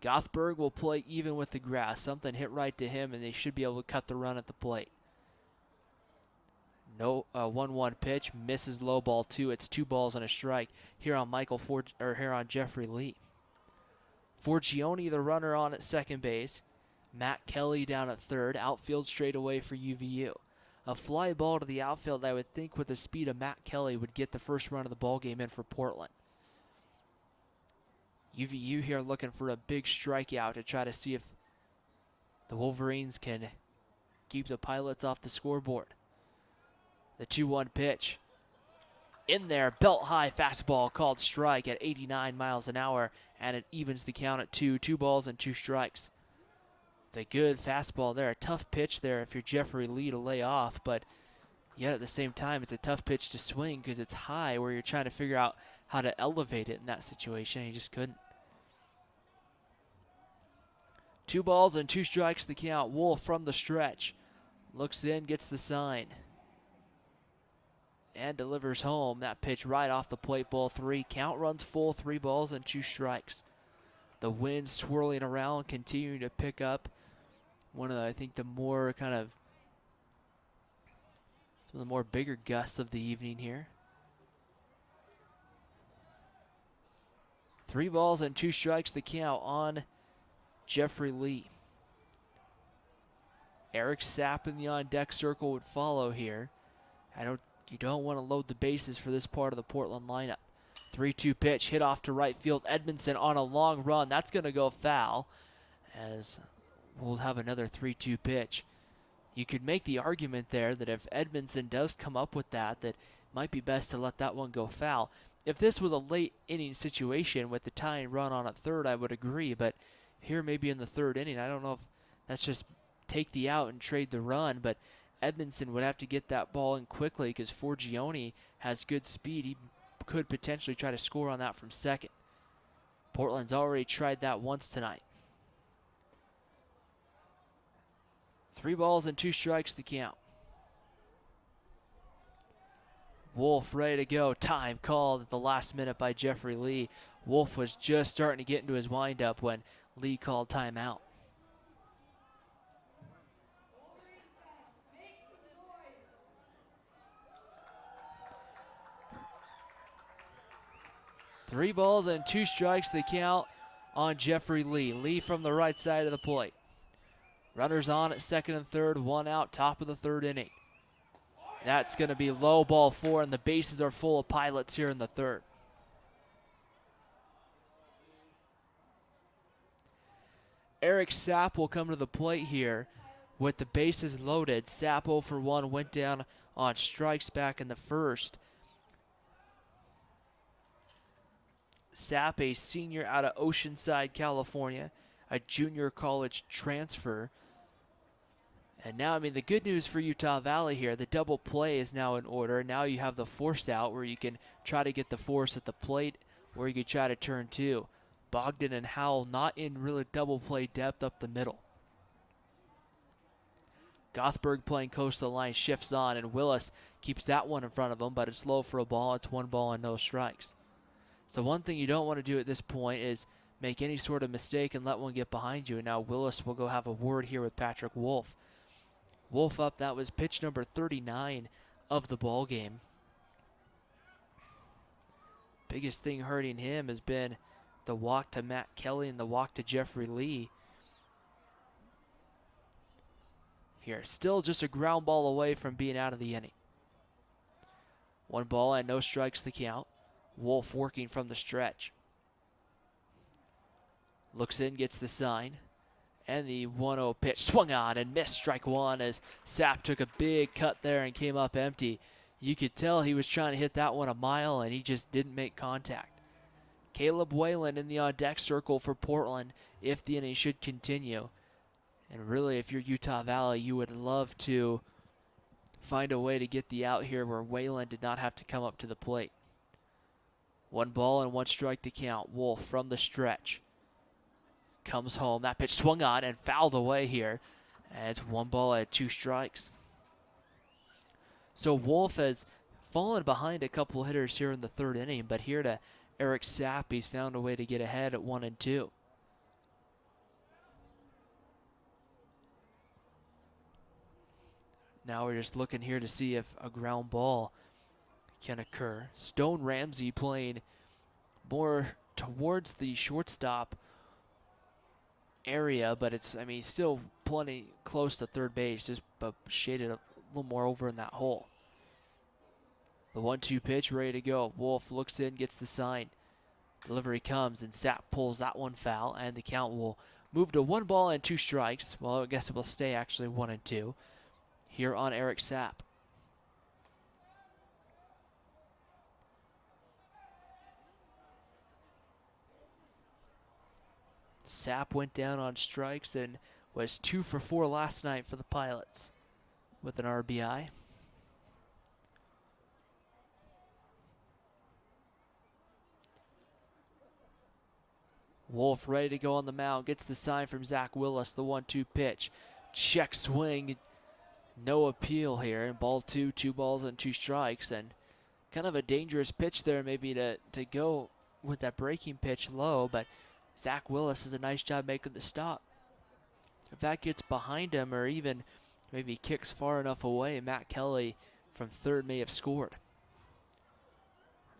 Gothberg will play even with the grass. Something hit right to him, and they should be able to cut the run at the plate. No 1-1 pitch, misses low ball 2. It's 2 balls and a strike here on here on Jeffrey Lee. Forgione, the runner, on at second base. Matt Kelly down at third. Outfield straight away for UVU. A fly ball to the outfield, I would think, with the speed of Matt Kelly, would get the first run of the ball game in for Portland. UVU here looking for a big strikeout to try to see if the Wolverines can keep the Pilots off the scoreboard. The 2-1 pitch. In there, belt high fastball called strike at 89 miles an hour, and it evens the count at 2. 2 balls and 2 strikes. It's a good fastball there. A tough pitch there if you're Jeffrey Lee to lay off, but yet at the same time, it's a tough pitch to swing because it's high where you're trying to figure out how to elevate it in that situation. He just couldn't. 2 balls and 2 strikes the count. Wolf from the stretch. Looks in, gets the sign. And delivers home. That pitch right off the plate, ball 3. Count runs full, 3 balls and 2 strikes. The wind swirling around, continuing to pick up. One of the, I think, the more kind of, some of the more bigger gusts of the evening here. 3 balls and 2 strikes the count on Jeffrey Lee. Eric Sapp in the on-deck circle would follow here. You don't want to load the bases for this part of the Portland lineup. 3-2 pitch hit off to right field. Edmondson on a long run. That's going to go foul, as we'll have another 3-2 pitch. You could make the argument there that if Edmondson does come up with that, that might be best to let that one go foul. If this was a late inning situation with the tying run on at third, I would agree, but here maybe in the third inning, I don't know if that's just take the out and trade the run, but Edmondson would have to get that ball in quickly because Forgione has good speed. He could potentially try to score on that from second. Portland's already tried that once tonight. 3 balls and 2 strikes the count. Wolf ready to go. Time called at the last minute by Jeffrey Lee. Wolf was just starting to get into his windup when Lee called timeout. Three balls and 2 strikes the count on Jeffrey Lee. Lee from the right side of the plate. Runners on at second and third, 1 out, top of the third inning. That's going to be low, ball 4, and the bases are full of Pilots here in the third. Eric Sapp will come to the plate here with the bases loaded. Sapp 0 for 1, went down on strikes back in the first. Sapp, a senior out of Oceanside, California, a junior college transfer. And now, I mean, the good news for Utah Valley here, the double play is now in order. Now you have the force out where you can try to get the force at the plate, or you can try to turn 2. Bogdan and Howell not in really double play depth up the middle. Gothberg playing close to the line, shifts on, and Willis keeps that one in front of him, but it's low for a ball. It's 1 ball and no strikes. So one thing you don't want to do at this point is make any sort of mistake and let one get behind you. And now Willis will go have a word here with Patrick Wolf. Wolf up, that was pitch number 39 of the ball game. Biggest thing hurting him has been the walk to Matt Kelly and the walk to Jeffrey Lee. Here, still just a ground ball away from being out of the inning. 1 ball and no strikes the count. Wolf working from the stretch. Looks in, gets the sign. And the 1-0 pitch swung on and missed, strike 1, as Sapp took a big cut there and came up empty. You could tell he was trying to hit that one a mile and he just didn't make contact. Caleb Whalen in the on-deck circle for Portland if the inning should continue. And really, if you're Utah Valley, you would love to find a way to get the out here where Whalen did not have to come up to the plate. 1 ball and 1 strike the count. Wolf from the stretch. Comes home. That pitch swung on and fouled away here. And it's 1 ball and 2 strikes. So Wolf has fallen behind a couple hitters here in the third inning, but here to Eric Sapp, he's found a way to get ahead at 1 and 2. Now we're just looking here to see if a ground ball can occur. Stone Ramsey playing more towards the shortstop area, but it's, I mean, still plenty close to third base, just shaded a little more over in that hole. The 1-2 pitch ready to go. Wolf looks in, gets the sign. Delivery comes, and Sapp pulls that one foul, and the count will move to 1 ball and 2 strikes. Well, I guess it will stay actually 1 and 2 here on Eric Sapp. Sapp went down on strikes and was 2 for 4 last night for the Pilots with an RBI. Wolf ready to go on the mound, gets the sign from Zach Willis, the 1-2 pitch. Check swing, no appeal here, and ball 2, 2 balls and 2 strikes, and kind of a dangerous pitch there maybe to go with that breaking pitch low, but Zach Willis does a nice job making the stop. If that gets behind him or even maybe kicks far enough away, Matt Kelly from third may have scored.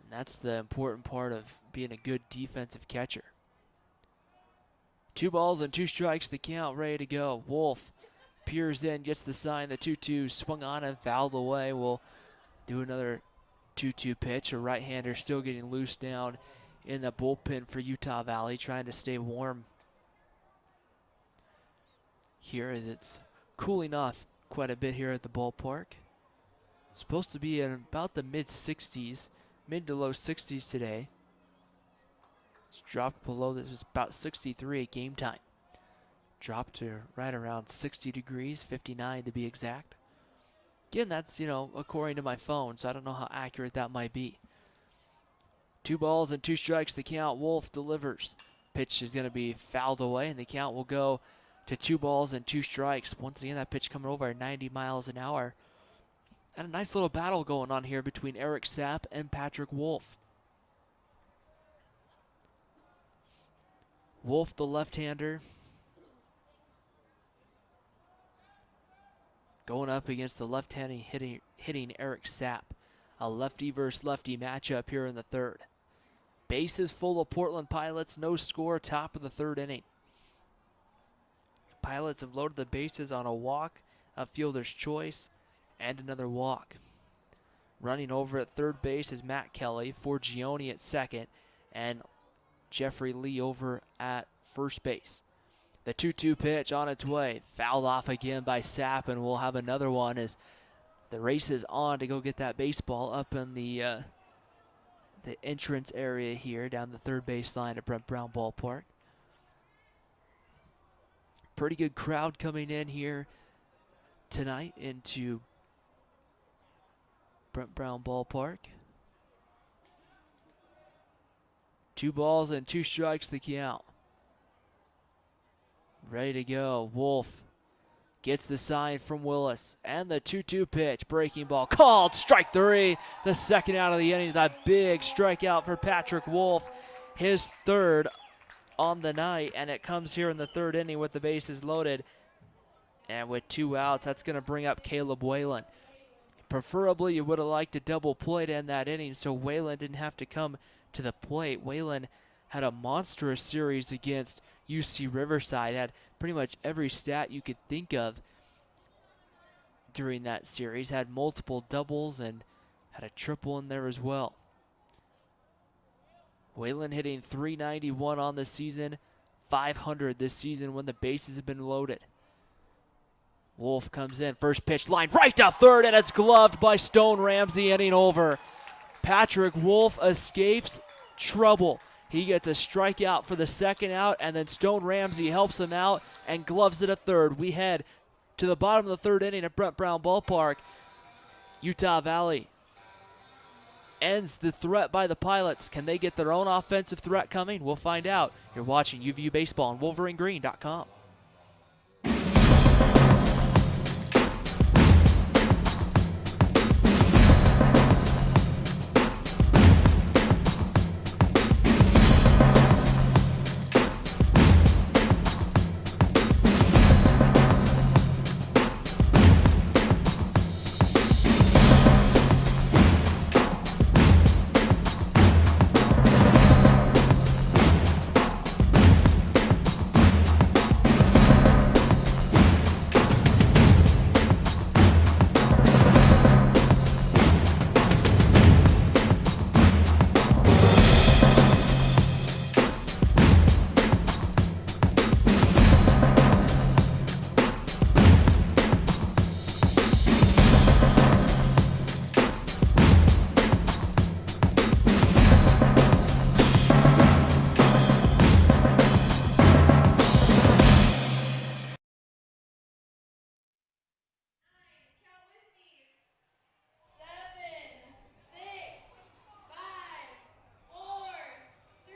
And that's the important part of being a good defensive catcher. 2 balls and 2 strikes, the count, ready to go. Wolf peers in, gets the sign, the 2-2 swung on and fouled away. We'll do another 2-2 pitch. A right-hander still getting loose down in the bullpen for Utah Valley, trying to stay warm here as it's cooling off quite a bit here at the ballpark. Supposed to be in about the mid-60s, mid to low 60s today. It's dropped below this. It was about 63 at game time. Dropped to right around 60 degrees, 59 to be exact. Again, that's, according to my phone, so I don't know how accurate that might be. 2 balls and 2 strikes, the count. Wolf delivers. Pitch is going to be fouled away, and the count will go to 2 balls and 2 strikes. Once again, that pitch coming over at 90 miles an hour. And a nice little battle going on here between Eric Sapp and Patrick Wolf. Wolf, the left-hander, going up against the left-handed hitting Eric Sapp. A lefty versus lefty matchup here in the third. Bases full of Portland Pilots, no score, top of the third inning. Pilots have loaded the bases on a walk, a fielder's choice, and another walk. Running over at third base is Matt Kelly, Forgione at second, and Jeffrey Lee over at first base. The 2-2 pitch on its way, fouled off again by Sapp, and we'll have another one as the race is on to go get that baseball up in the entrance area here down the third base line at Brent Brown Ballpark. Pretty good crowd coming in here tonight into Brent Brown Ballpark. 2 balls and 2 strikes the count. Ready to go. Wolf gets the sign from Willis. And the 2-2 pitch. Breaking ball called. Strike 3. The second out of the inning. A big strikeout for Patrick Wolf. His third on the night. And it comes here in the third inning with the bases loaded. And with 2 outs, that's going to bring up Caleb Whalen. Preferably, you would have liked a double play to end that inning so Whalen didn't have to come to the plate. Whalen had a monstrous series against UC Riverside, had pretty much every stat you could think of during that series, had multiple doubles and had a triple in there as well. Whalen hitting .391 on the season, .500 this season when the bases have been loaded. Wolf comes in, first pitch line right to third, and it's gloved by Stone Ramsey, inning over. Patrick Wolf escapes trouble. He gets a strikeout for the second out, and then Stone Ramsey helps him out and gloves it at third. We head to the bottom of the third inning at Brent Brown Ballpark. Utah Valley ends the threat by the Pilots. Can they get their own offensive threat coming? We'll find out. You're watching UVU Baseball on WolverineGreen.com.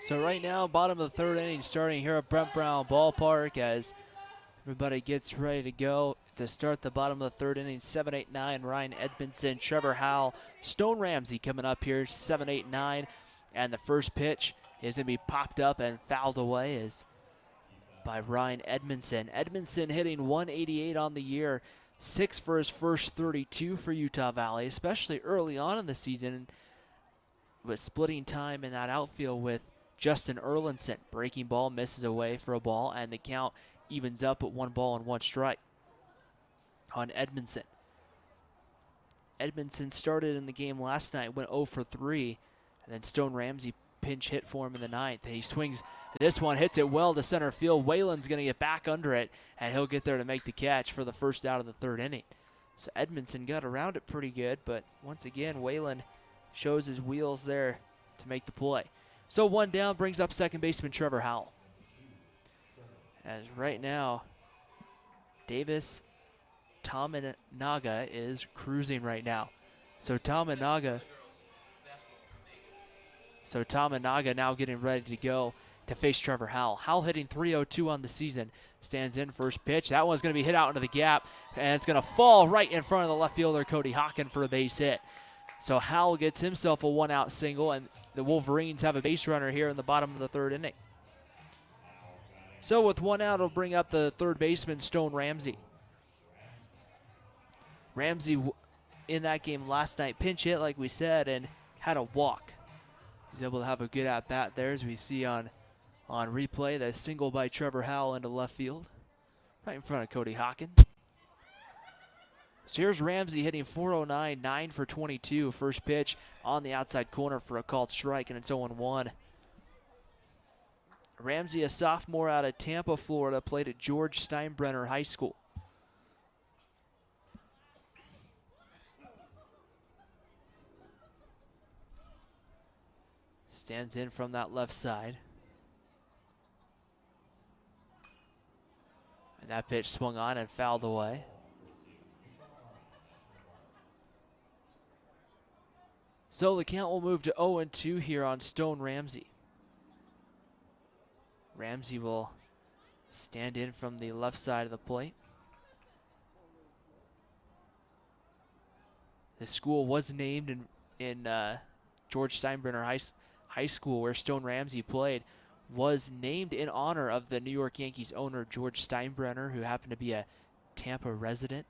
So right now, bottom of the third inning, starting here at Brent Brown Ballpark as everybody gets ready to go to start the bottom of the third inning. 7-8-9, Ryan Edmondson, Trevor Howell, Stone Ramsey coming up here, 7-8-9. And the first pitch is going to be popped up and fouled away as by Ryan Edmondson. Edmondson hitting 188 on the year, 6 for his first 32 for Utah Valley, especially early on in the season with splitting time in that outfield with Justin Erlinson. Breaking ball misses away for a ball, and the count evens up at 1 ball and 1 strike on Edmondson. Edmondson started in the game last night, went 0 for 3, and then Stone Ramsey pinch hit for him in the ninth. And he swings this one, hits it well to center field. Whalen's going to get back under it, and he'll get there to make the catch for the first out of the third inning. So Edmondson got around it pretty good, but once again, Whalen shows his wheels there to make the play. So one down brings up second baseman Trevor Howell. As right now, Davis Tominaga is cruising right now. So Tominaga now getting ready to go to face Trevor Howell. Howell hitting .302 on the season. Stands in first pitch. That one's going to be hit out into the gap, and it's going to fall right in front of the left fielder, Cody Hawken, for a base hit. So Howell gets himself a one-out single, and the Wolverines have a base runner here in the bottom of the third inning. So with one out, it'll bring up the third baseman, Stone Ramsey. Ramsey in that game last night pinch hit, like we said, and had a walk. He's able to have a good at-bat there, as we see on replay. That single by Trevor Howell into left field, right in front of Cody Hawken. So here's Ramsey hitting .409, 9 for 22. First pitch on the outside corner for a called strike, and it's 0-1. Ramsey, a sophomore out of Tampa, Florida, played at George Steinbrenner High School. Stands in from that left side. And that pitch swung on and fouled away. So the count will move to 0-2 here on Stone Ramsey. Ramsey will stand in from the left side of the plate. The school was named in George Steinbrenner High School, where Stone Ramsey played, was named in honor of the New York Yankees owner George Steinbrenner, who happened to be a Tampa resident.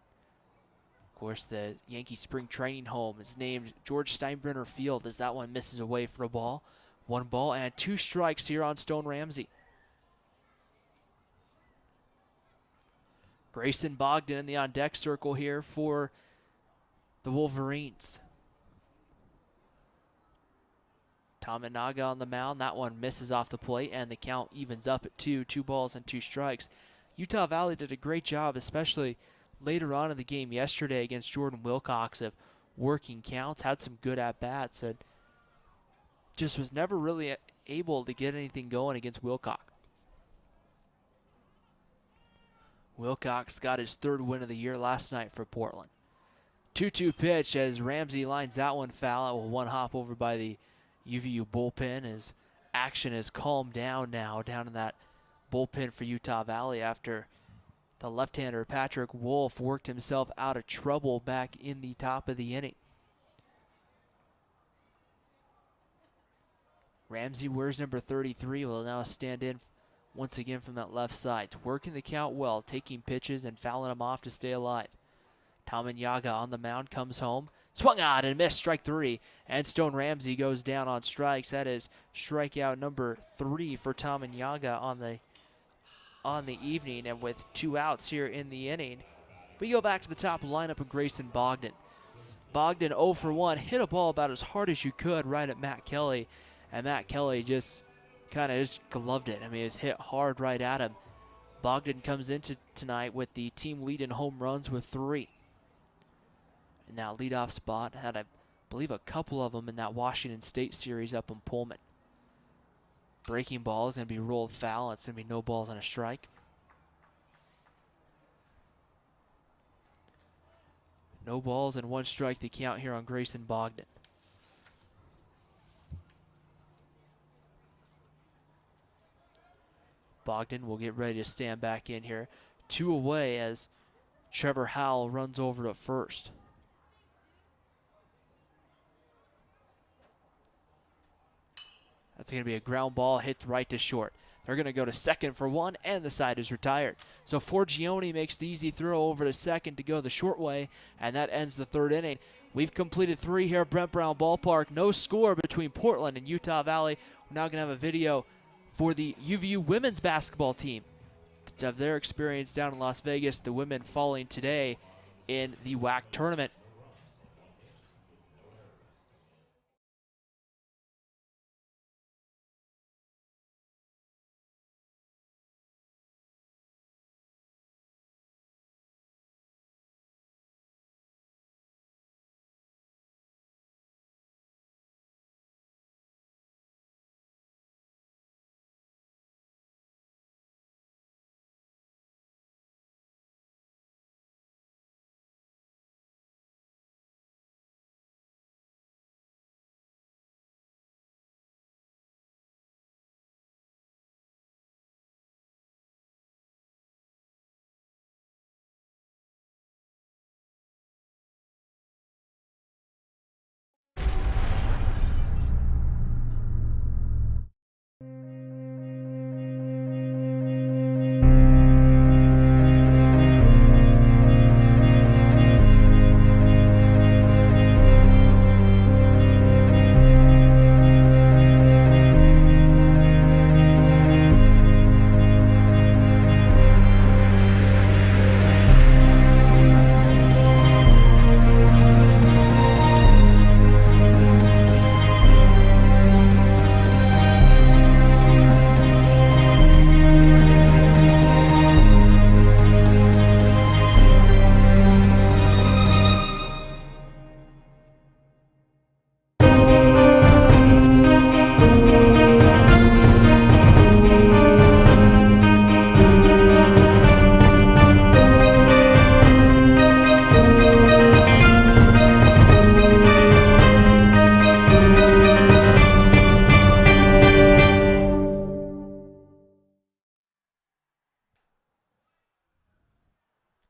Of course, the Yankee spring training home is named George Steinbrenner Field, as that one misses away for a ball. 1 ball and 2 strikes here on Stone Ramsey. Grayson Bogdan in the on-deck circle here for the Wolverines. Tominaga on the mound. That one misses off the plate, and the count evens up at 2 balls and 2 strikes. Utah Valley did a great job, especially later on in the game yesterday against Jordan Wilcox, of working counts, had some good at-bats, and just was never really able to get anything going against Wilcox. Wilcox got his 3rd win of the year last night for Portland. 2-2 pitch as Ramsey lines that one foul. It will one hop over by the UVU bullpen, as action has calmed down now down in that bullpen for Utah Valley after the left-hander Patrick Wolf worked himself out of trouble back in the top of the inning. Ramsey wears number 33, will now stand in once again from that left side, working the count well, taking pitches and fouling them off to stay alive. Tominaga on the mound, comes home, swung on and missed, strike 3, and Stone Ramsey goes down on strikes. That is strikeout number 3 for Tominaga on the evening, and with 2 outs here in the inning, we go back to the top lineup of Grayson Bogdan. Bogdan 0 for 1, hit a ball about as hard as you could right at Matt Kelly, and Matt Kelly just kind of just gloved it. I mean, it's hit hard right at him. Bogdan comes into tonight with the team lead in home runs with 3. In that leadoff spot, had, I believe, a couple of them in that Washington State series up in Pullman. Breaking ball is going to be rolled foul. It's going to be no balls and a strike. No balls and 1 strike to count here on Grayson Bogdan. Bogdan will get ready to stand back in here. 2 away as Trevor Howell runs over to first. That's going to be a ground ball hit right to short. They're going to go to second for 1, and the side is retired. So Forgione makes the easy throw over to second to go the short way, and that ends the 3rd inning. We've completed 3 here at Brent Brown Ballpark. No score between Portland and Utah Valley. We're now going to have a video for the UVU women's basketball team of their experience down in Las Vegas, the women falling today in the WAC tournament.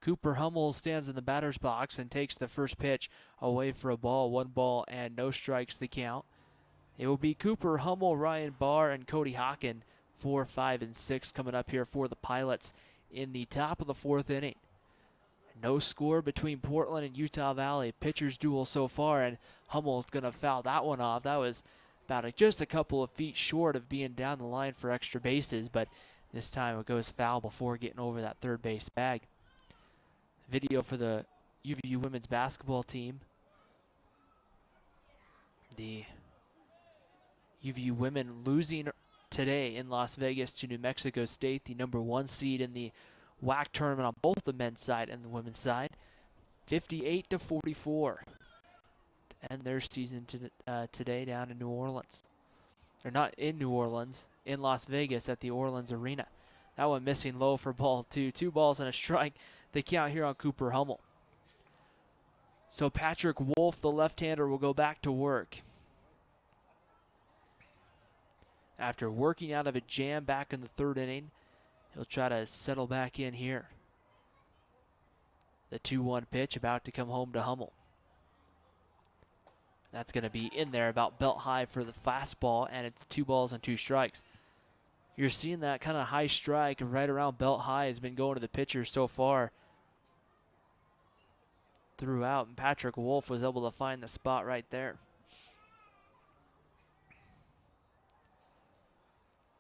Cooper Hummel stands in the batter's box and takes the first pitch away for a ball. 1 ball and no strikes the count. It will be Cooper Hummel, Ryan Barr, and Cody Hocken, 4, 5, and 6 coming up here for the Pilots in the top of the 4th inning. No score between Portland and Utah Valley. Pitchers duel so far, and Hummel's going to foul that one off. That was about just a couple of feet short of being down the line for extra bases, but this time it goes foul before getting over that third base bag. Video for the UVU women's basketball team. The UVU women losing today in Las Vegas to New Mexico State, the number 1 seed in the WAC tournament on both the men's side and the women's side, 58-44. To end their season today down in New Orleans. They're not in New Orleans, in Las Vegas at the Orleans Arena. That one missing low for ball 2. 2 balls and a strike. The count here on Cooper Hummel. So Patrick Wolf, the left-hander, will go back to work. After working out of a jam back in the 3rd inning, he'll try to settle back in here. The 2-1 pitch about to come home to Hummel. That's going to be in there about belt high for the fastball, and it's 2 balls and 2 strikes. You're seeing that kind of high strike right around belt high has been going to the pitcher so far throughout, and Patrick Wolf was able to find the spot right there.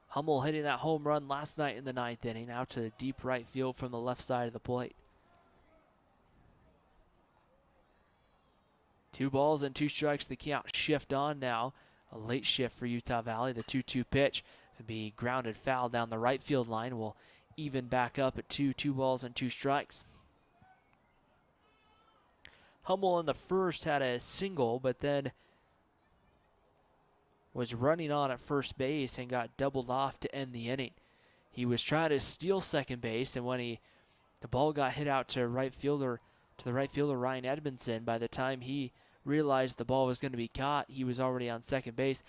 Hummel hitting that home run last night in the 9th inning out to deep right field from the left side of the plate. 2 balls and 2 strikes the count. Shift on now. A late shift for Utah Valley. The 2-2 pitch to be grounded foul down the right field line will even back up at 2 balls and 2 strikes. Hummel in the first had a single, but then was running on at first base and got doubled off to end the inning. He was trying to steal second base, and when the ball got hit out to the right fielder Ryan Edmondson, by the time he realized the ball was going to be caught, he was already on second base.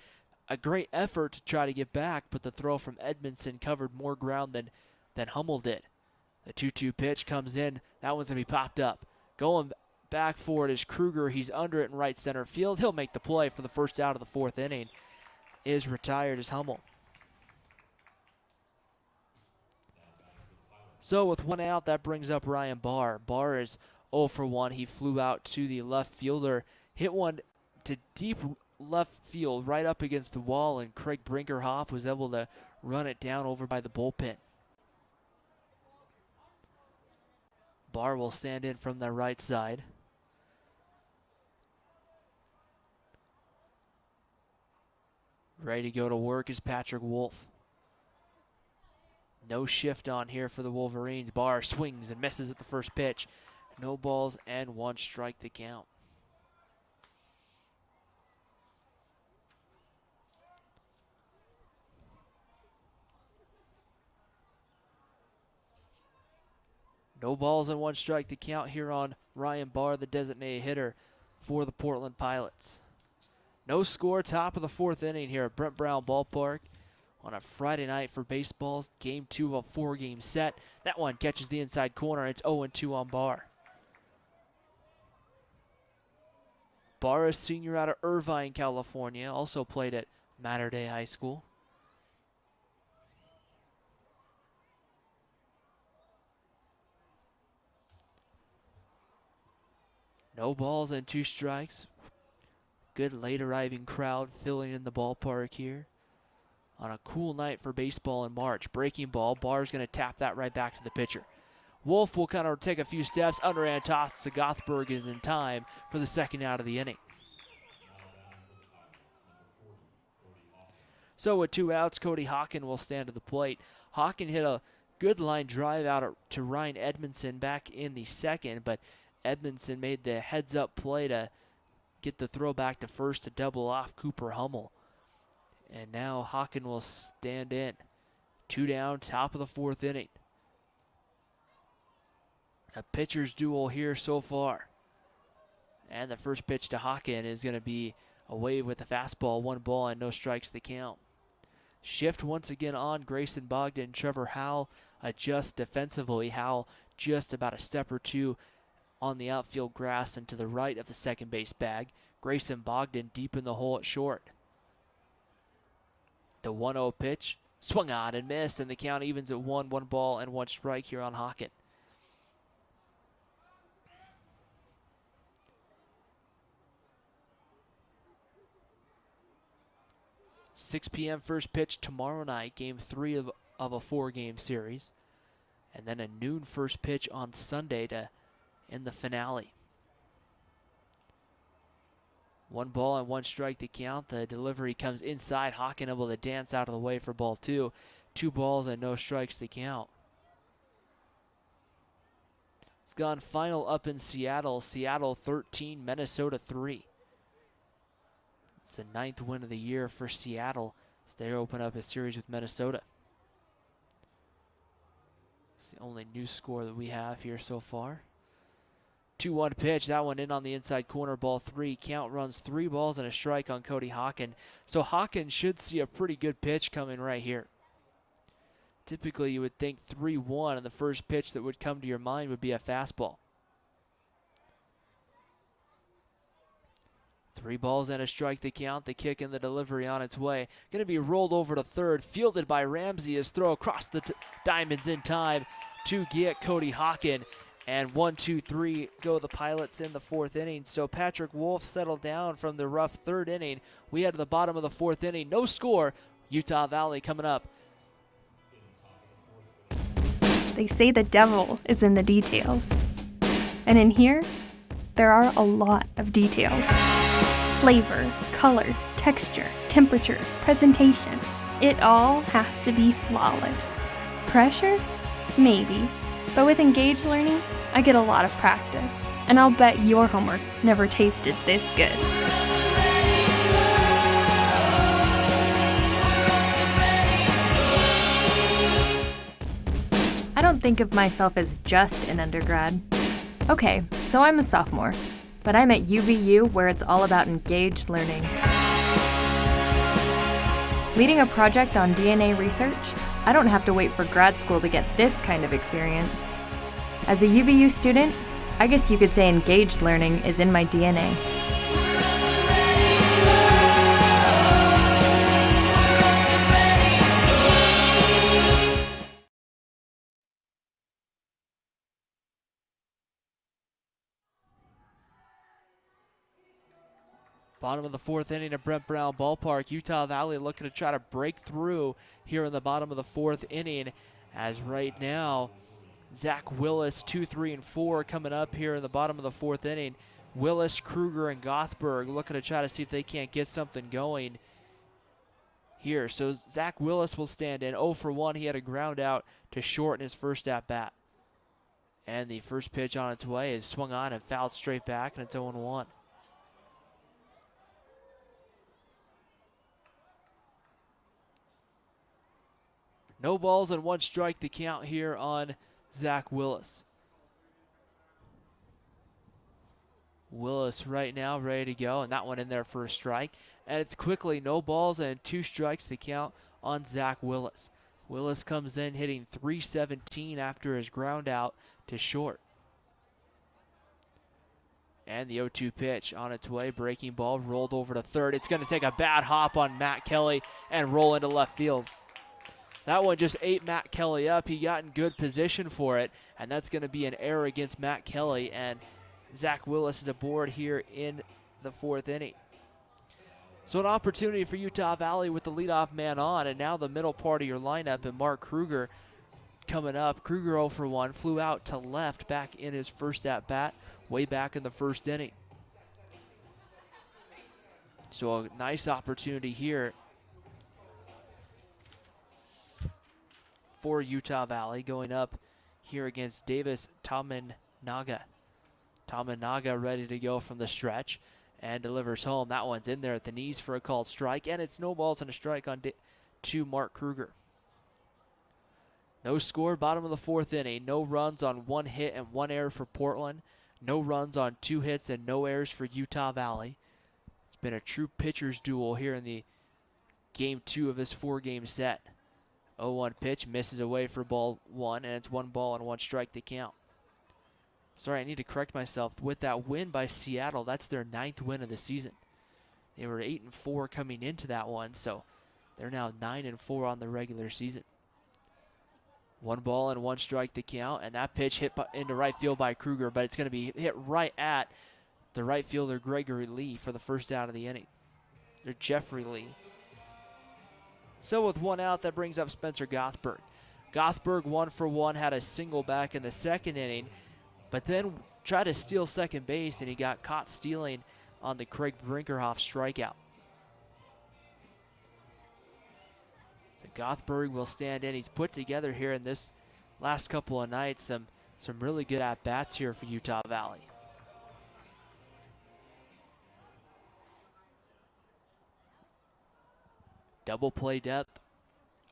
A great effort to try to get back, but the throw from Edmondson covered more ground than Hummel did. The 2-2 pitch comes in. That one's going to be popped up. Going back for it is Kruger. He's under it in right center field. He'll make the play for the first out of the 4th inning. Is retired as Hummel. So with 1 out, that brings up Ryan Barr. Barr is 0 for 1. He flew out to the left fielder, hit one to deep left field right up against the wall, and Craig Brinkerhoff was able to run it down over by the bullpen. Barr will stand in from the right side. Ready to go to work is Patrick Wolf. No shift on here for the Wolverines. Barr swings and misses at the first pitch. No balls and 1 strike the count. No balls and 1 strike the count here on Ryan Barr, the designated hitter for the Portland Pilots. No score, top of the 4th inning here at Brent Brown Ballpark on a Friday night for baseball. Game 2 of a 4-game set. That one catches the inside corner. It's 0-2 on Barr. Barr, a senior out of Irvine, California, also played at Mater Dei High School. No balls and 2 strikes. Good late arriving crowd filling in the ballpark here on a cool night for baseball in March. Breaking ball. Barr's going to tap that right back to the pitcher. Wolf will kind of take a few steps. Underhand toss to Gothberg is in time for the 2nd out of the inning. So with 2 outs, Cody Hocken will stand to the plate. Hocken hit a good line drive out to Ryan Edmondson back in the 2nd, but Edmondson made the heads-up play to get the throw back to first to double off Cooper Hummel. And now Hocken will stand in. 2 down, top of the 4th inning. A pitcher's duel here so far. And the first pitch to Hocken is going to be a wave with the fastball. 1 ball and no strikes to count. Shift once again on Grayson Bogdan. Trevor Howell adjusts defensively. Howell just about a step or two on the outfield grass and to the right of the second base bag. Grayson Bogdan deep in the hole at short. The 1-0 pitch swung on and missed, and the count evens at 1 ball and 1 strike here on Hawken. $6 p.m. first pitch tomorrow night, game 3 of a 4-game series. And then a noon first pitch on Sunday to end the finale. 1 ball and 1 strike the count. The delivery comes inside. Hawken able to dance out of the way for ball 2. 2 balls and no strikes the count. It's gone final up in Seattle. Seattle 13, Minnesota 3. It's the 9th win of the year for Seattle as they open up a series with Minnesota. It's the only new score that we have here so far. 2-1 pitch, that one in on the inside corner, ball 3. Count runs 3 balls and a strike on Cody Hawken. So Hawken should see a pretty good pitch coming right here. Typically you would think 3-1, and the first pitch that would come to your mind would be a fastball. 3 balls and a strike the count. The kick and the delivery on its way. Going to be rolled over to third. Fielded by Ramsey. His throw across the diamonds in time to get Cody Hawken. And 1, 2, 3 go the Pilots in the 4th inning. So Patrick Wolf settled down from the rough 3rd inning. We head to the bottom of the 4th inning. No score. Utah Valley coming up. They say the devil is in the details. And in here, there are a lot of details. Flavor, color, texture, temperature, presentation. It all has to be flawless. Pressure? Maybe. But with Engaged Learning, I get a lot of practice. And I'll bet your homework never tasted this good. I don't think of myself as just an undergrad. Okay, so I'm a sophomore, but I'm at UVU where it's all about engaged learning. Leading a project on DNA research, I don't have to wait for grad school to get this kind of experience. As a UVU student, I guess you could say engaged learning is in my DNA. Bottom of the 4th inning at Brent Brown Ballpark. Utah Valley looking to try to break through here in the bottom of the 4th inning, as right now Zach Willis 2, 3, and 4 coming up here in the bottom of the 4th inning. Willis, Kruger, and Gothberg looking to try to see if they can't get something going here. So Zach Willis will stand in. 0 for 1. He had a ground out to short in his first at bat. And the first pitch on its way is swung on and fouled straight back, and it's 0-1. No balls and 1 strike the count here on Zach Willis. Willis right now ready to go, and that one in there for a strike. And it's quickly no balls and 2 strikes the count on Zach Willis. Willis comes in hitting .317 after his ground out to short. And the 0-2 pitch on its way, breaking ball, rolled over to third. It's going to take a bad hop on Matt Kelly and roll into left field. That one just ate Matt Kelly up. He got in good position for it, and that's going to be an error against Matt Kelly, and Zach Willis is aboard here in the 4th inning. So an opportunity for Utah Valley with the leadoff man on, and now the middle part of your lineup, and Mark Kruger coming up. Kruger 0 for 1, flew out to left back in his first at-bat, way back in the 1st inning. So a nice opportunity here for Utah Valley going up here against Davis Tamanaga. Tamanaga ready to go from the stretch and delivers home. That one's in there at the knees for a called strike, and it's no balls and a strike on to Mark Kruger. No score, bottom of the 4th inning. No runs on 1 hit and 1 error for Portland. No runs on 2 hits and no errors for Utah Valley. It's been a true pitcher's duel here in the game 2 of this 4-game set. 0-1 pitch, misses away for ball 1, and it's 1 ball and 1 strike to count. Sorry, I need to correct myself. With that win by Seattle, that's their 9th win of the season. They were 8-4 coming into that one, so they're now 9-4 on the regular season. 1 ball and 1 strike to count, and that pitch hit into right field by Kruger, but it's going to be hit right at the right fielder Gregory Lee for the first out of the inning. Or Jeffrey Lee. So with 1 out, that brings up Spencer Gothberg. Gothberg 1 for 1, had a single back in the 2nd inning, but then tried to steal second base, and he got caught stealing on the Craig Brinkerhoff strikeout. So Gothberg will stand in. He's put together here in this last couple of nights some really good at-bats here for Utah Valley. Double play depth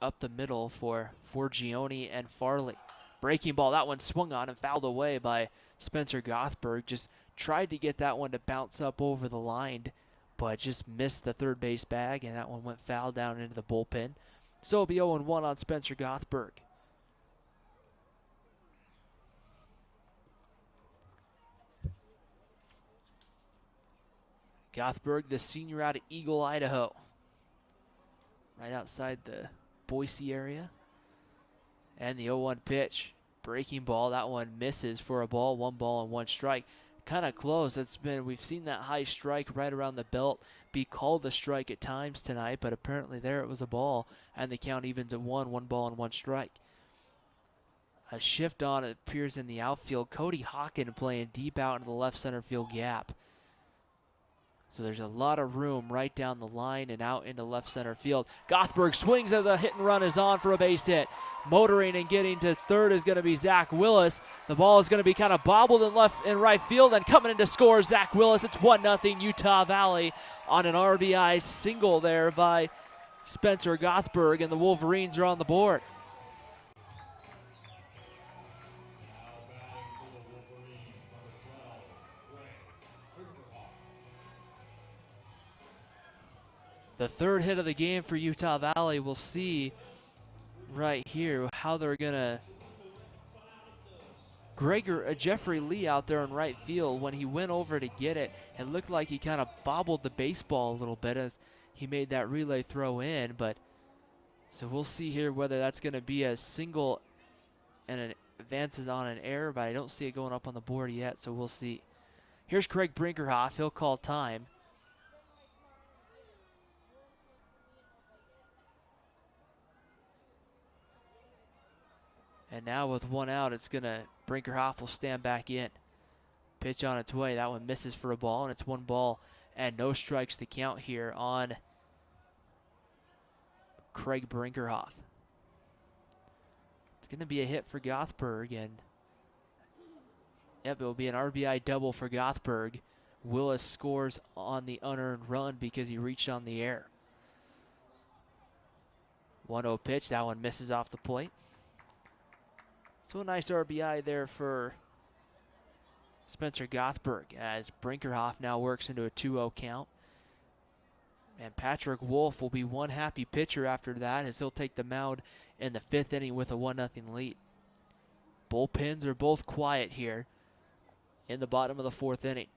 up the middle for Gioni and Farley. Breaking ball, that one swung on and fouled away by Spencer Gothberg. Just tried to get that one to bounce up over the line, but just missed the third base bag, and that one went foul down into the bullpen. So it'll be 0-1 on Spencer Gothberg. Gothberg, the senior out of Eagle, Idaho. Right outside the Boise area. And the 0-1 pitch. Breaking ball, that one misses for a ball, 1 ball and 1 strike. Kind of close. We've seen that high strike right around the belt be called a strike at times tonight, but apparently there it was a ball, and the count evens at 1 ball and 1 strike. A shift on, it appears in the outfield. Cody Hawken playing deep out into the left center field gap. So there's a lot of room right down the line and out into left center field. Gothberg swings at the hit and run is on for a base hit. Motoring and getting to third is going to be Zach Willis. The ball is going to be kind of bobbled in left and right field, and coming in to score Zach Willis. It's 1-0 Utah Valley on an RBI single there by Spencer Gothberg, and the Wolverines are on the board. The 3rd hit of the game for Utah Valley. We'll see right here how they're going to. Jeffrey Lee out there in right field, when he went over to get it, it looked like he kind of bobbled the baseball a little bit as he made that relay throw in. But so we'll see here whether that's going to be a single and it advances on an error, but I don't see it going up on the board yet, so we'll see. Here's Craig Brinkerhoff. He'll call time. And now with 1 out, Brinkerhoff will stand back in. Pitch on its way. That one misses for a ball, and it's 1 ball and no strikes to count here on Craig Brinkerhoff. It's going to be a hit for Gothberg, and yep, it will be an RBI double for Gothberg. Willis scores on the unearned run because he reached on the air. 1-0 pitch. That one misses off the plate. So a nice RBI there for Spencer Gothberg as Brinkerhoff now works into a 2-0 count. And Patrick Wolf will be one happy pitcher after that as he'll take the mound in the 5th inning with a 1-0 lead. Bullpens are both quiet here in the bottom of the 4th inning.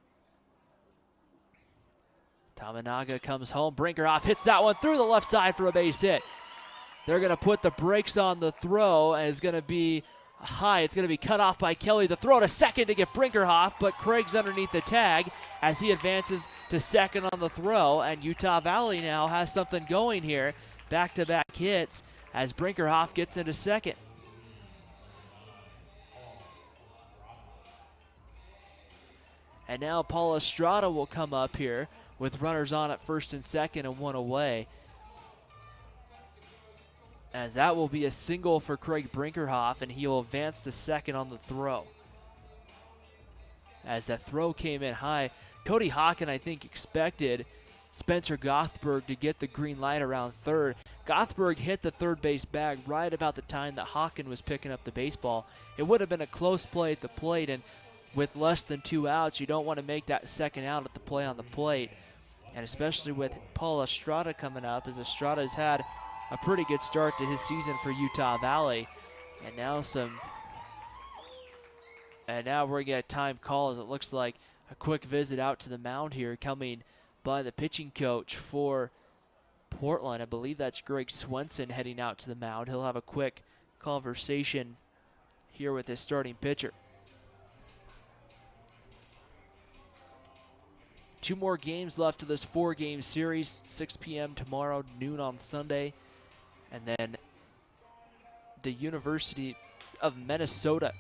Tamanaga comes home. Brinkerhoff hits that one through the left side for a base hit. They're going to put the brakes on the throw, and it's going to be high. It's going to be cut off by Kelly. The throw to second to get Brinkerhoff, but Craig's underneath the tag as he advances to second on the throw, and Utah Valley now has something going here. Back-to-back hits as Brinkerhoff gets into second. And now Paul Estrada will come up here with runners on at first and second and 1 away, as that will be a single for Craig Brinkerhoff, and he will advance to second on the throw. As that throw came in high, Cody Hawken, I think, expected Spencer Gothberg to get the green light around third. Gothberg hit the third base bag right about the time that Hawken was picking up the baseball. It would have been a close play at the plate, and with less than 2 outs, you don't want to make that second out at the play on the plate. And especially with Paul Estrada coming up, as Estrada's had a pretty good start to his season for Utah Valley. And now some And now we're getting a time call as it looks like a quick visit out to the mound here coming by the pitching coach for Portland. I believe that's Greg Swenson heading out to the mound. He'll have a quick conversation here with his starting pitcher. 2 more games left to this 4-game series, 6 p.m. tomorrow, noon on Sunday. And then the University of Minnesota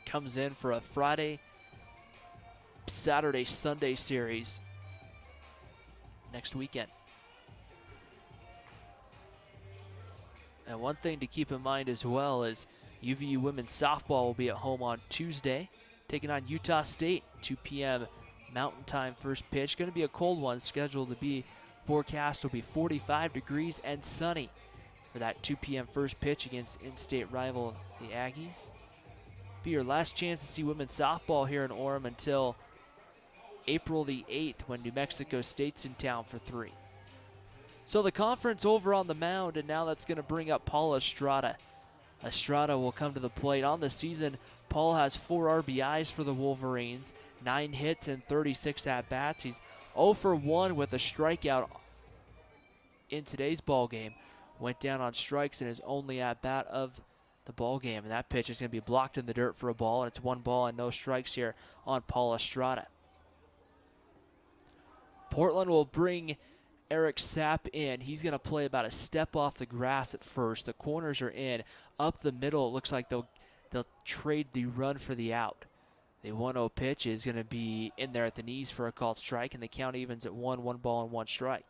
comes in for a Friday, Saturday, Sunday series next weekend. And one thing to keep in mind as well is UVU women's softball will be at home on Tuesday, taking on Utah State, 2 p.m. Mountain Time first pitch. Going to be a cold one, scheduled to be, forecast will be 45 degrees and sunny for that 2 p.m. first pitch against in-state rival the Aggies. Be your last chance to see women's softball here in Orem until April the 8th when New Mexico State's in town for 3. So the conference over on the mound, and now that's going to bring up Paul Estrada. Estrada will come to the plate. On the season, Paul has 4 RBIs for the Wolverines, 9 hits and 36 at-bats. He's 0 for 1 with a strikeout in today's ball game. Went down on strikes in his only at-bat of the ball game, and that pitch is going to be blocked in the dirt for a ball, and it's 1 ball and no strikes here on Paul Estrada. Portland will bring Eric Sapp in. He's going to play about a step off the grass at first. The corners are in. Up the middle, it looks like they'll trade the run for the out. The 1-0 pitch is going to be in there at the knees for a called strike, and the count evens at 1 ball and 1 strike.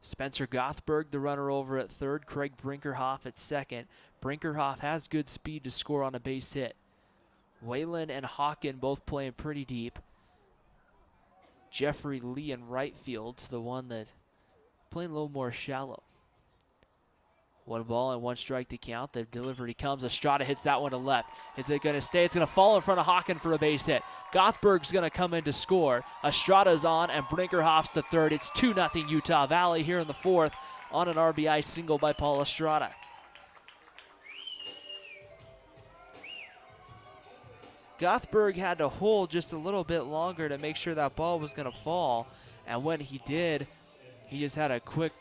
Spencer Gothberg, the runner over at third. Craig Brinkerhoff at second. Brinkerhoff has good speed to score on a base hit. Whalen and Hawken both playing pretty deep. Jeffrey Lee in right field's the one that playing a little more shallow. 1 ball and 1 strike to count. The delivery comes. Estrada hits that one to left. Is it going to stay? It's going to fall in front of Hawken for a base hit. Gothberg's going to come in to score. Estrada's on, and Brinkerhoff's to third. It's 2-0 Utah Valley here in the 4th on an RBI single by Paul Estrada. Gothberg had to hold just a little bit longer to make sure that ball was going to fall, and when he did, he just had a quick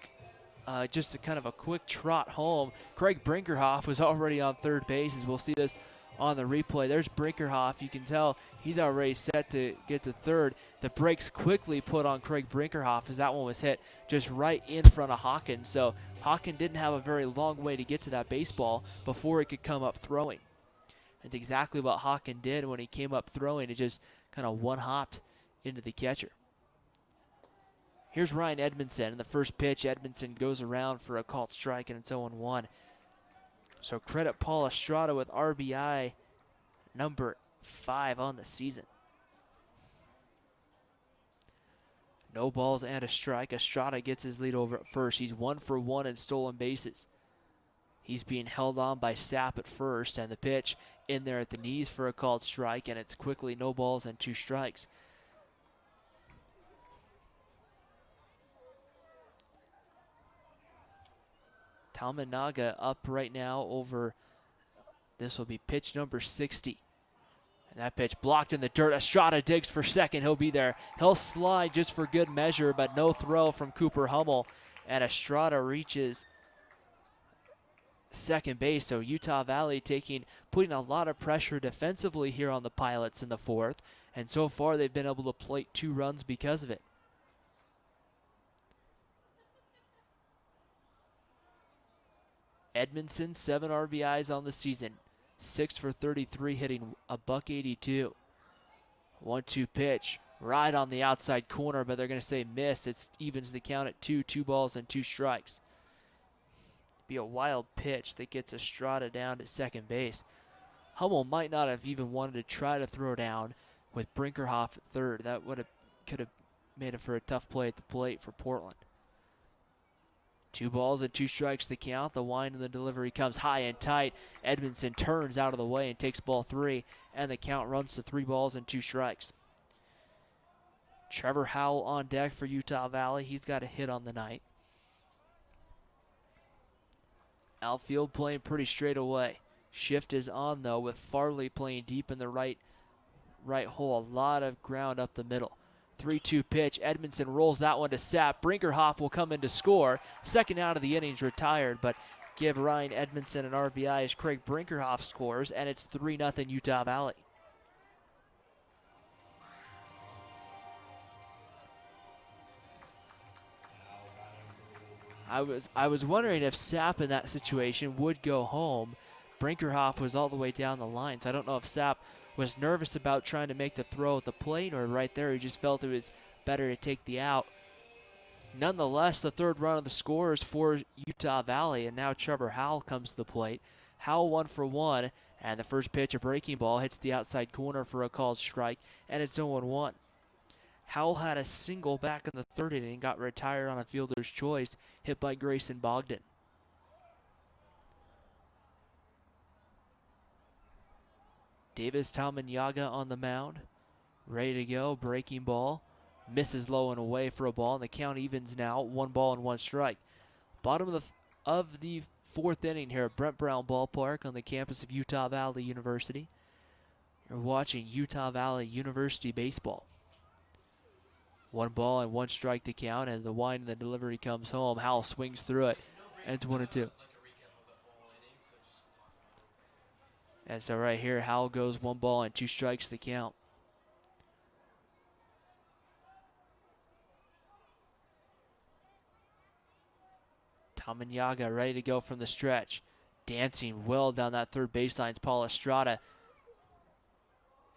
just a kind of a quick trot home. Craig Brinkerhoff was already on third base, as we'll see this on the replay. There's Brinkerhoff. You can tell he's already set to get to third. The brakes quickly put on Craig Brinkerhoff as that one was hit just right in front of Hawkins. So Hawkins didn't have a very long way to get to that baseball before he could come up throwing. That's exactly what Hawkins did when he came up throwing. It just kind of one-hopped into the catcher. Here's Ryan Edmondson. In the first pitch, Edmondson goes around for a called strike, and it's 0-1. So credit Paul Estrada with RBI number 5 on the season. No balls and a strike. Estrada gets his lead over at first. He's 1 for 1 in stolen bases. He's being held on by Sapp at first, and the pitch in there at the knees for a called strike, and it's quickly no balls and 2 strikes. Talmanaga up right now over, this will be pitch number 60. And that pitch blocked in the dirt. Estrada digs for second. He'll be there. He'll slide just for good measure, but no throw from Cooper Hummel. And Estrada reaches second base. So Utah Valley putting a lot of pressure defensively here on the Pilots in the 4th. And so far they've been able to plate 2 runs because of it. Edmondson, 7 RBIs on the season, 6 for 33, hitting a .182. 1-2 pitch, right on the outside corner, but they're going to say missed. It evens the count at 2 balls and 2 strikes. Be a wild pitch that gets Estrada down to second base. Hummel might not have even wanted to try to throw down with Brinkerhoff at third. That could have made it for a tough play at the plate for Portland. 2 balls and 2 strikes to count. The wind and the delivery comes high and tight. Edmondson turns out of the way and takes ball 3, and the count runs to 3 balls and 2 strikes. Trevor Howell on deck for Utah Valley. He's got a hit on the night. Outfield playing pretty straight away. Shift is on though, with Farley playing deep in the right hole. A lot of ground up the middle. 3-2 pitch. Edmondson rolls that one to Sapp. Brinkerhoff will come in to score. Second out of the innings retired, but give Ryan Edmondson an RBI as Craig Brinkerhoff scores, and it's 3-0 Utah Valley. I was wondering if Sapp in that situation would go home. Brinkerhoff was all the way down the line, so I don't know if Sapp was nervous about trying to make the throw at the plate, or right there he just felt it was better to take the out. Nonetheless, the third run of the score is for Utah Valley, and now Trevor Howell comes to the plate. Howell 1 for 1, and the first pitch, a breaking ball, hits the outside corner for a called strike, and it's 0-1. Howell had a single back in the third inning, got retired on a fielder's choice, hit by Grayson Bogdan. Davis Tamanyaga on the mound, ready to go, breaking ball, misses low and away for a ball, and the count evens now, 1 ball and 1 strike. Bottom of the fourth inning here at Brent Brown Ballpark on the campus of Utah Valley University. You're watching Utah Valley University baseball. 1 ball and 1 strike to count, and the wind and the delivery comes home. Howell swings through it, and it's 1-2. And so right here, Howell goes 1 ball and 2 strikes to count. Tamanyaga ready to go from the stretch. Dancing well down that third baseline is Paul Estrada.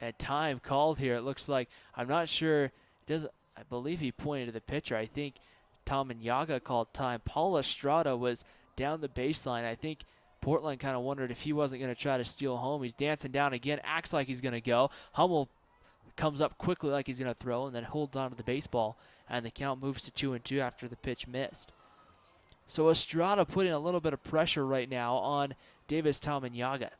At time called here, it looks like, I'm not sure, I believe he pointed to the pitcher. I think Tamanyaga called time. Paul Estrada was down the baseline. I think Portland kind of wondered if he wasn't going to try to steal home. He's dancing down again, acts like he's going to go. Hummel comes up quickly like he's going to throw and then holds on to the baseball, and the count moves to 2-2 after the pitch missed. So Estrada putting a little bit of pressure right now on Davis Tamanyaga.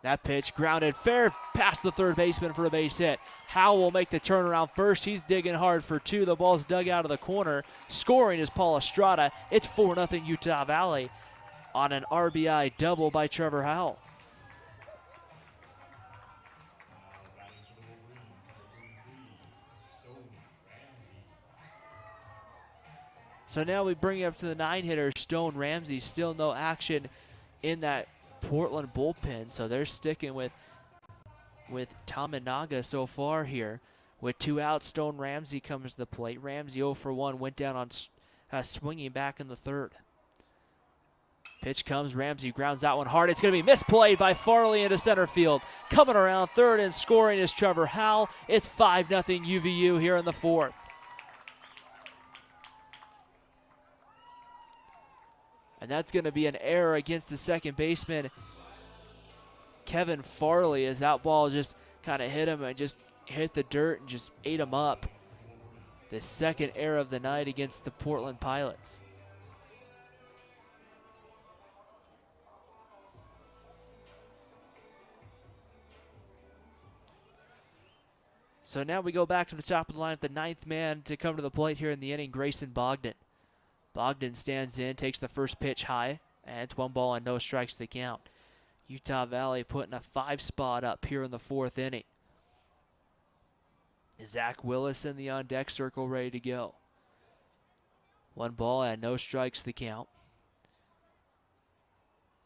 That pitch grounded fair past the third baseman for a base hit. Howell will make the turnaround first. He's digging hard for 2. The ball's dug out of the corner. Scoring is Paul Estrada. It's 4-0 Utah Valley on an RBI double by Trevor Howell. So now we bring it up to the 9-hitter, Stone Ramsey. Still no action in that Portland bullpen, so they're sticking with Tamanyaga so far here. With 2 outs, Stone Ramsey comes to the plate. Ramsey 0 for 1, went down on swinging back in the third. Pitch comes, Ramsey grounds that one hard. It's going to be misplayed by Farley into center field. Coming around third and scoring is Trevor Howell. It's 5-0 UVU here in the fourth. And that's going to be an error against the second baseman, Kevin Farley, as that ball just kind of hit him and just hit the dirt and just ate him up. The second error of the night against the Portland Pilots. So now we go back to the top of the lineup, the 9th man to come to the plate here in the inning, Grayson Bogdan. Bogdan stands in, takes the first pitch high, and it's 1 ball and no strikes to the count. Utah Valley putting a 5 spot up here in the 4th inning. Zach Willis in the on-deck circle ready to go. 1 ball and no strikes to the count.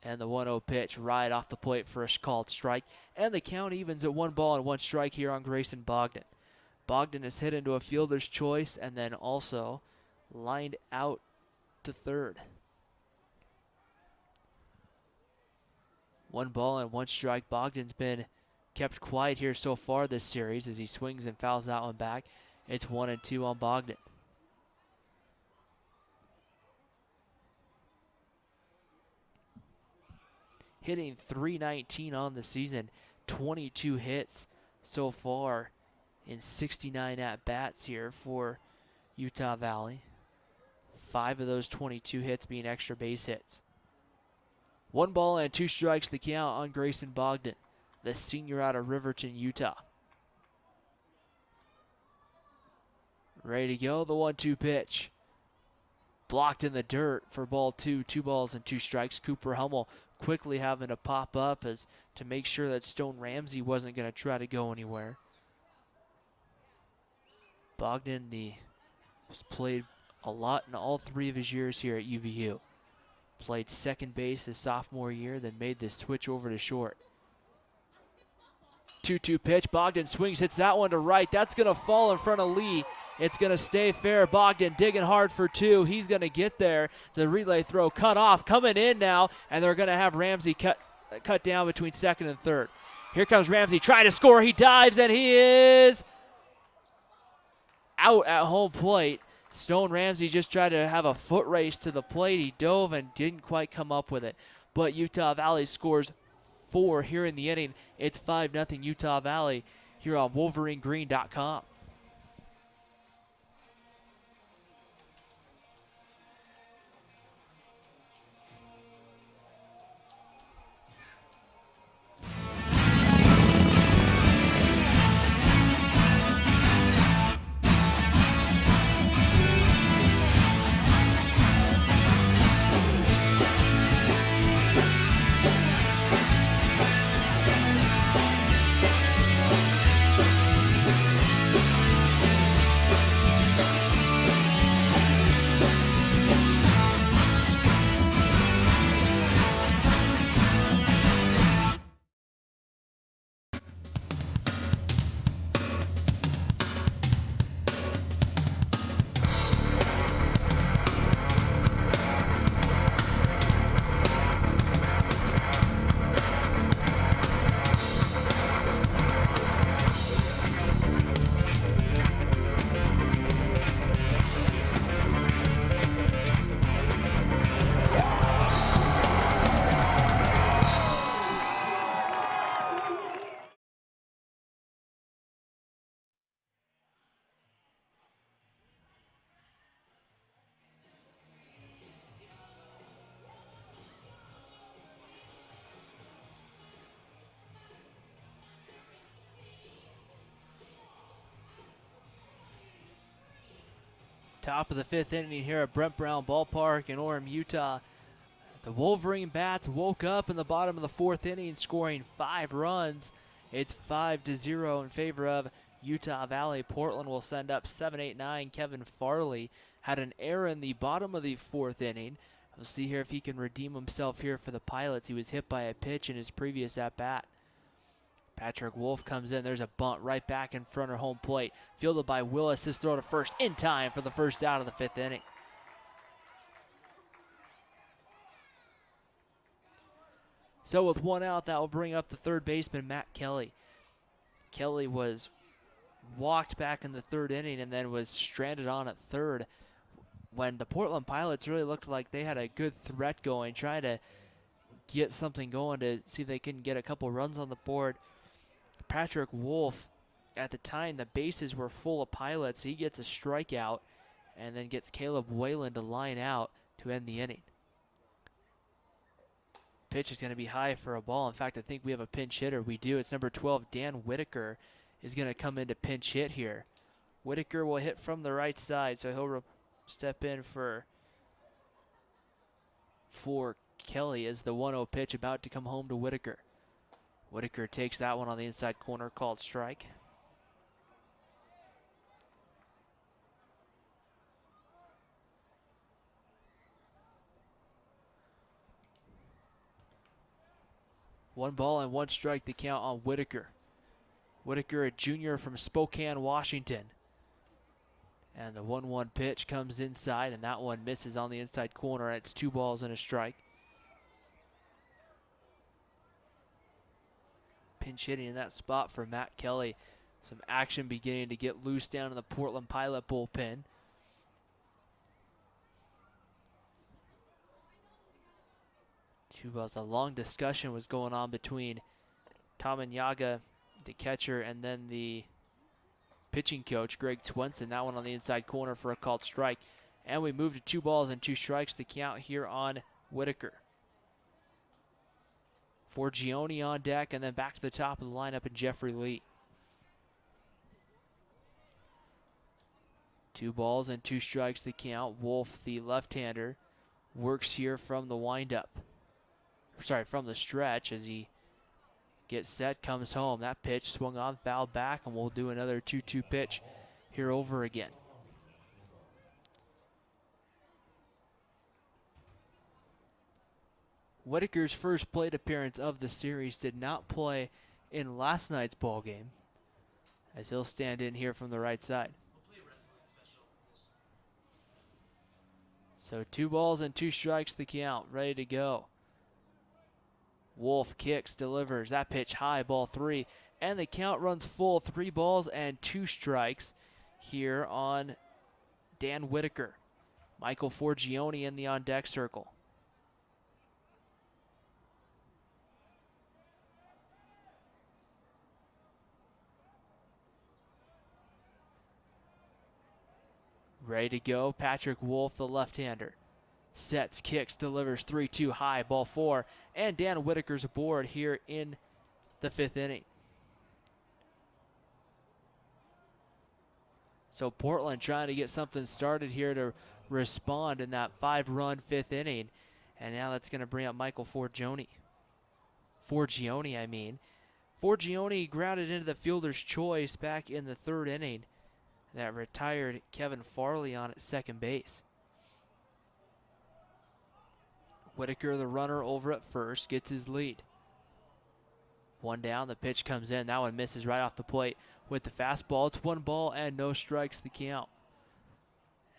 And the 1-0 pitch right off the plate for a called strike. And the count evens at 1 ball and 1 strike here on Grayson Bogdan. Bogdan is hit into a fielder's choice and then also lined out to third. 1 ball and 1 strike. Bogdan's been kept quiet here so far this series as he swings and fouls that one back. It's 1-2 on Bogdan. Hitting .319 on the season, 22 hits so far in 69 at-bats here for Utah Valley. 5 of those 22 hits being extra base hits. 1 ball and 2 strikes to count on Grayson Bogdan, the senior out of Riverton, Utah. Ready to go. The 1-2 pitch. Blocked in the dirt for ball two. 2 balls and 2 strikes. Cooper Hummel quickly having to pop up as to make sure that Stone Ramsey wasn't going to try to go anywhere. Bogdan has played a lot in all 3 of his years here at UVU. Played second base his sophomore year, then made the switch over to short. 2-2 pitch. Bogdan swings, hits that one to right. That's going to fall in front of Lee. It's going to stay fair. Bogdan digging hard for 2. He's going to get there. It's a relay throw cut off. Coming in now, and they're going to have Ramsey cut down between second and third. Here comes Ramsey trying to score. He dives, and he is out at home plate. Stone Ramsey just tried to have a foot race to the plate. He dove and didn't quite come up with it. But Utah Valley scores 4 here in the inning. It's 5-0 Utah Valley here on WolverineGreen.com. Top of the 5th inning here at Brent Brown Ballpark in Orem, Utah. The Wolverine Bats woke up in the bottom of the 4th inning, scoring 5 runs. It's 5-0 in favor of Utah Valley. Portland will send up 7-8-9. Kevin Farley had an error in the bottom of the 4th inning. We'll see here if he can redeem himself here for the Pilots. He was hit by a pitch in his previous at-bat. Patrick Wolf comes in. There's a bunt right back in front of home plate. Fielded by Willis. His throw to first in time for the first out of the 5th inning. So with 1 out, that will bring up the third baseman, Matt Kelly. Kelly was walked back in the 3rd inning and then was stranded on at 3rd when the Portland Pilots really looked like they had a good threat going, trying to get something going to see if they can get a couple runs on the board. Patrick Wolf, at the time, the bases were full of Pilots. He gets a strikeout and then gets Caleb Whalen to line out to end the inning. Pitch is going to be high for a ball. In fact, I think we have a pinch hitter. We do. It's number 12, Dan Whitaker, is going to come in to pinch hit here. Whitaker will hit from the right side, so he'll step in for Kelly as the 1-0 pitch about to come home to Whitaker. Whitaker takes that one on the inside corner, called strike. One ball and 1 strike the count on Whitaker. Whitaker, a junior from Spokane, Washington. And the 1-1 pitch comes inside, and that one misses on the inside corner. It's 2 balls and a strike. Pinch hitting in that spot for Matt Kelly. Some action beginning to get loose down in the Portland Pilot bullpen. Two balls. A long discussion was going on between Tom and Yaga, the catcher, and then the pitching coach, Greg Swenson. That one on the inside corner for a called strike. And we move to 2 balls and 2 strikes the count here on Whitaker. Forgione on deck, and then back to the top of the lineup and Jeffrey Lee. 2 balls and 2 strikes to count. Wolf, the left-hander, works here from the windup. Sorry, from the stretch as he gets set, comes home. That pitch swung on, fouled back, and we'll do another 2-2 pitch here over again. Whitaker's first plate appearance of the series did not play in last night's ball game, as he'll stand in here from the right side. So 2 balls and 2 strikes the count, ready to go. Wolf kicks, delivers. That pitch high, ball 3. And the count runs full, 3 balls and 2 strikes here on Dan Whitaker. Michael Forgione in the on-deck circle. Ready to go, Patrick Wolf, the left-hander. Sets, kicks, delivers 3-2 high, ball 4. And Dan Whitaker's aboard here in the 5th inning. So Portland trying to get something started here to respond in that 5-run 5th inning. And now that's going to bring up Michael Forgione. Forgione grounded into the fielder's choice back in the 3rd inning. That retired Kevin Farley on at second base. Whitaker, the runner, over at first, gets his lead. 1 down, the pitch comes in. That one misses right off the plate with the fastball. It's 1 ball and no strikes the count.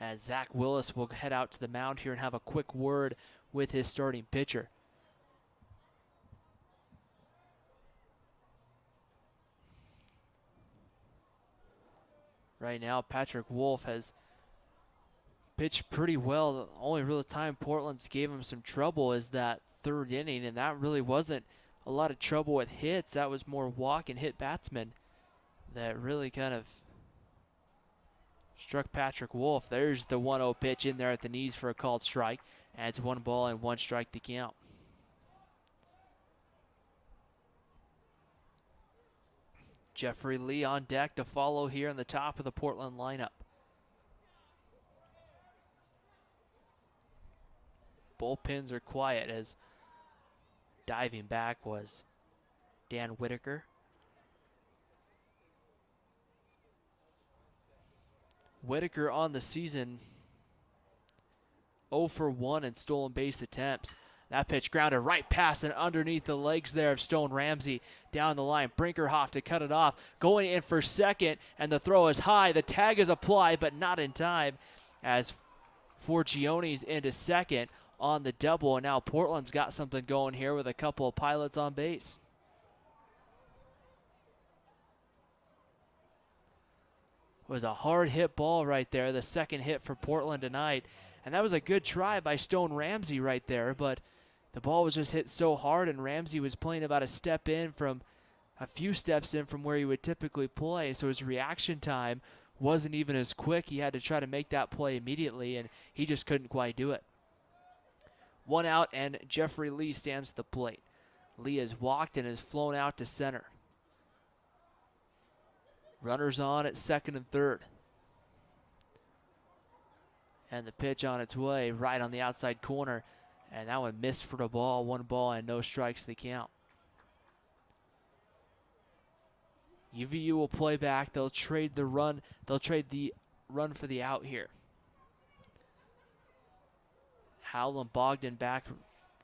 As Zach Willis will head out to the mound here and have a quick word with his starting pitcher. Right now, Patrick Wolf has pitched pretty well. The only real time Portland's gave him some trouble is that 3rd inning, and that really wasn't a lot of trouble with hits. That was more walk and hit batsmen that really kind of struck Patrick Wolf. There's the 1-0 pitch in there at the knees for a called strike, and it's 1 ball and 1 strike to count. Jeffrey Lee on deck to follow here in the top of the Portland lineup. Bullpens are quiet as diving back was Dan Whitaker. Whitaker on the season 0 for 1 in stolen base attempts. That pitch grounded right past and underneath the legs there of Stone Ramsey down the line. Brinkerhoff to cut it off, going in for second, and the throw is high. The tag is applied, but not in time as Forgione's into second on the double, and now Portland's got something going here with a couple of pilots on base. It was a hard hit ball right there, the second hit for Portland tonight, and that was a good try by Stone Ramsey right there, but the ball was just hit so hard, and Ramsey was playing about a few steps in from where he would typically play, so his reaction time wasn't even as quick. He had to try to make that play immediately, and he just couldn't quite do it. 1 out, and Jeffrey Lee stands to the plate. Lee has walked and has flown out to center. Runners on at 2nd and 3rd. And the pitch on its way right on the outside corner. And that one missed for the ball. 1 ball and no strikes to count. UVU will play back. They'll trade the run. They'll trade the run for the out here. Howell and Bogdan back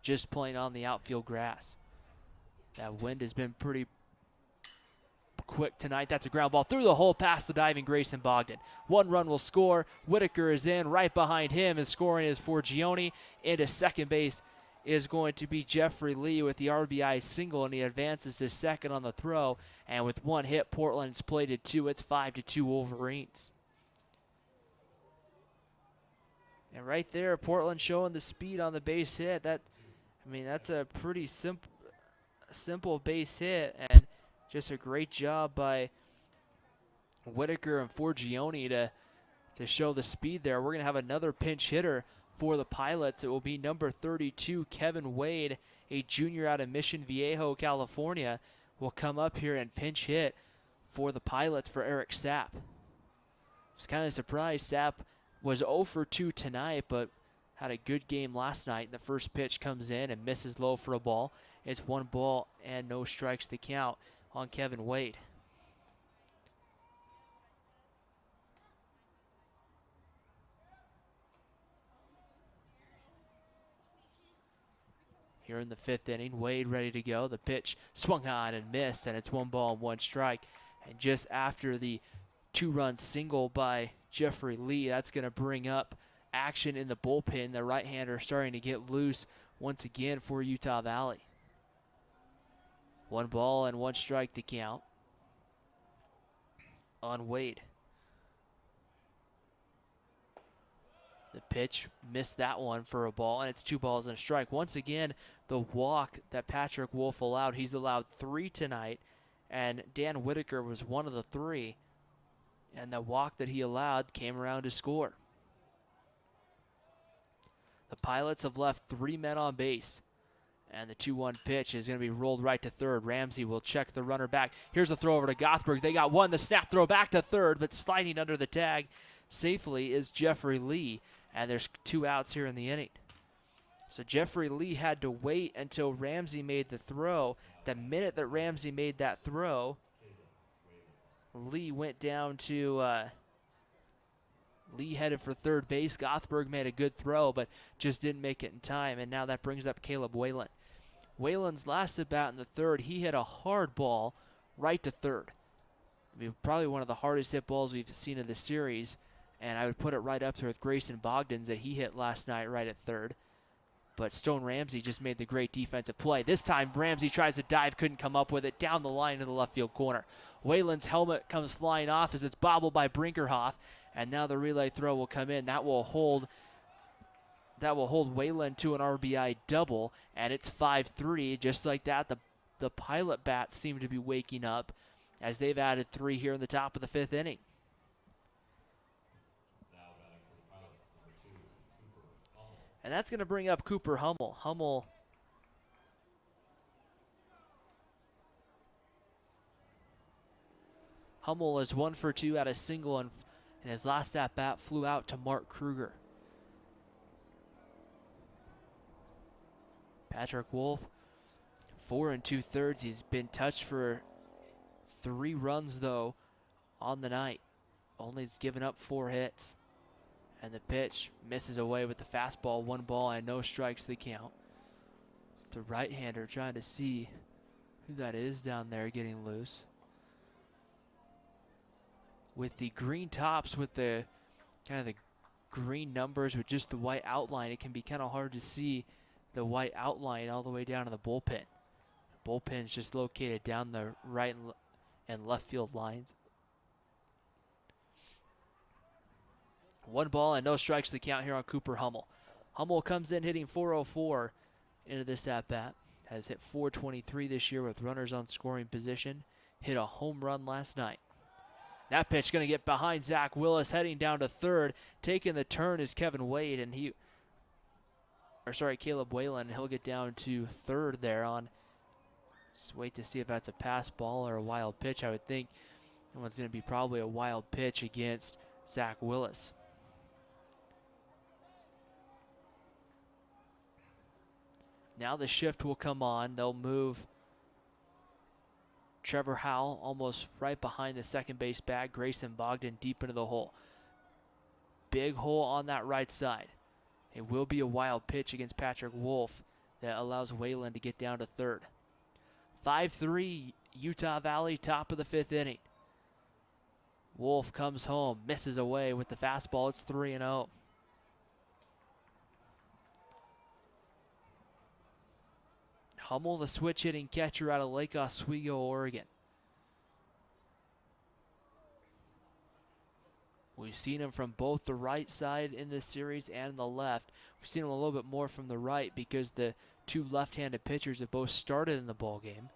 just playing on the outfield grass. That wind has been pretty quick tonight. That's a ground ball through the hole past the diving Grayson Bogdan. 1 run will score. Whitaker is in. Right behind him is scoring is Forgione. Into second base is going to be Jeffrey Lee with the RBI single, and he advances to second on the throw. And with 1 hit, Portland's plated 2. It's 5-2 Wolverines. And right there, Portland showing the speed on the base hit. That's a pretty simple base hit, and just a great job by Whitaker and Forgione to show the speed there. We're going to have another pinch hitter for the Pilots. It will be number 32, Kevin Wade, a junior out of Mission Viejo, California, will come up here and pinch hit for the Pilots for Eric Sapp. was kind of surprised. Sapp was 0 for 2 tonight, but had a good game last night. The first pitch comes in and misses low for a ball. It's 1 ball and no strikes to count on Kevin Wade. Here in the 5th inning, Wade ready to go. The pitch swung on and missed, and it's 1 ball and 1 strike. And just after the 2-run single by Jeffrey Lee, that's going to bring up action in the bullpen. The right-hander starting to get loose once again for Utah Valley. 1 ball and 1 strike to count on Wade. The pitch missed that one for a ball, and it's 2 balls and a strike. Once again, the walk that Patrick Wolf allowed, he's allowed 3 tonight, and Dan Whitaker was one of the 3. And the walk that he allowed came around to score. The Pilots have left 3 men on base. And the 2-1 pitch is going to be rolled right to third. Ramsey will check the runner back. Here's a throw over to Gothberg. They got 1. The snap throw back to third, but sliding under the tag safely is Jeffrey Lee. And there's 2 outs here in the inning. So Jeffrey Lee had to wait until Ramsey made the throw. The minute that Ramsey made that throw, Lee went down to Lee headed for third base. Gothberg made a good throw, but just didn't make it in time. And now that brings up Caleb Whalen. Whalen's last at bat in the 3rd, he hit a hard ball right to third. I mean, probably one of the hardest hit balls we've seen in the series. And I would put it right up there with Grayson Bogdan's that he hit last night right at third. But Stone Ramsey just made the great defensive play. This time, Ramsey tries to dive, couldn't come up with it, down the line to the left field corner. Whalen's helmet comes flying off as it's bobbled by Brinkerhoff, and now the relay throw will come in. That will hold Whalen to an RBI double, and it's 5-3. Just like that, the Pilot bats seem to be waking up as they've added 3 here in the top of the 5th inning. And that's going to bring up Cooper Hummel. Hummel is 1 for 2 at a single, and his last at bat flew out to Mark Kruger. Patrick Wolf, 4 2/3. He's been touched for 3 runs though on the night. Only has given up 4 hits. And the pitch misses away with the fastball. 1 ball and no strikes to the count. The right-hander trying to see who that is down there getting loose. With the green tops, with the kind of the green numbers with just the white outline, it can be kind of hard to see the white outline all the way down to the bullpen. The bullpen's just located down the right and left field lines. 1 ball and no strikes to the count here on Cooper Hummel. Hummel comes in hitting .404 into this at-bat. Has hit .423 this year with runners on scoring position. Hit a home run last night. That pitch going to get behind Zach Willis, heading down to third. Taking the turn is Kevin Wade, and Caleb Whalen. He'll get down to third there on. Just wait to see if that's a pass ball or a wild pitch. I would think that one's going to be probably a wild pitch against Zach Willis. Now the shift will come on. They'll move Trevor Howell almost right behind the second base bag. Grayson Bogdan deep into the hole. Big hole on that right side. It will be a wild pitch against Patrick Wolf that allows Whalen to get down to third. 5-3 Utah Valley, top of the 5th inning. Wolf comes home, misses away with the fastball. It's 3-0. Hummel, the switch hitting catcher out of Lake Oswego, Oregon. We've seen him from both the right side in this series and the left. We've seen him a little bit more from the right because the 2 left-handed pitchers have both started in the ball game.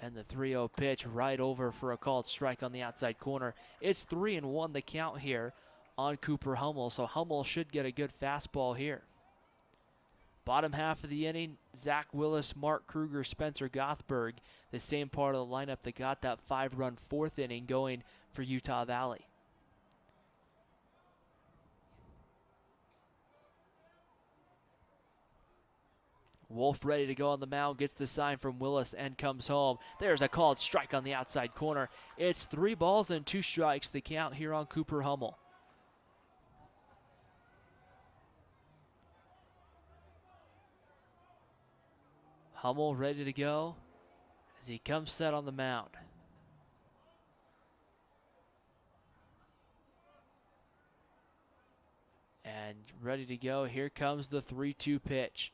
And the 3-0 pitch right over for a called strike on the outside corner. It's 3-1 the count here on Cooper Hummel, so Hummel should get a good fastball here. Bottom half of the inning, Zach Willis, Mark Kruger, Spencer Gothberg, the same part of the lineup that got that 5-run 4th inning going for Utah Valley. Wolf ready to go on the mound, gets the sign from Willis and comes home. There's a called strike on the outside corner. It's 3 balls and 2 strikes, the count here on Cooper Hummel. Hummel ready to go as he comes set on the mound. And ready to go, here comes the 3-2 pitch.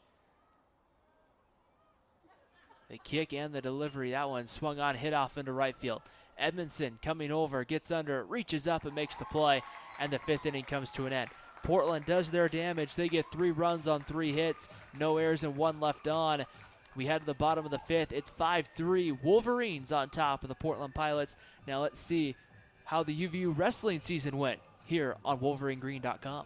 The kick and the delivery, that one swung on, hit off into right field. Edmondson coming over, gets under, reaches up and makes the play, and the 5th inning comes to an end. Portland does their damage. They get 3 runs on 3 hits, no errors and 1 left on. We head to the bottom of the 5th. It's 5-3. Wolverines on top of the Portland Pilots. Now let's see how the UVU wrestling season went here on WolverineGreen.com.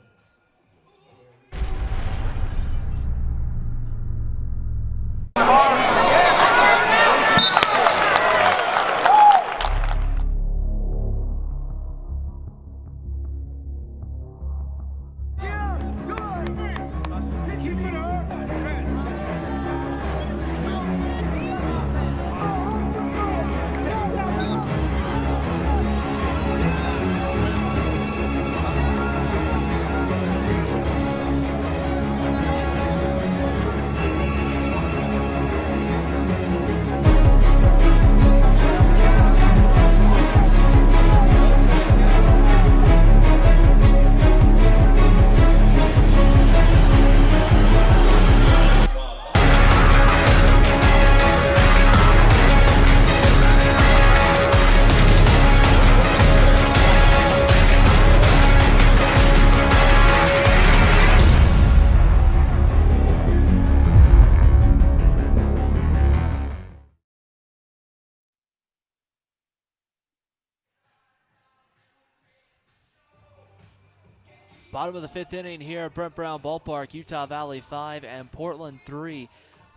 Bottom of the 5th inning here at Brent Brown Ballpark, Utah Valley 5 and Portland 3.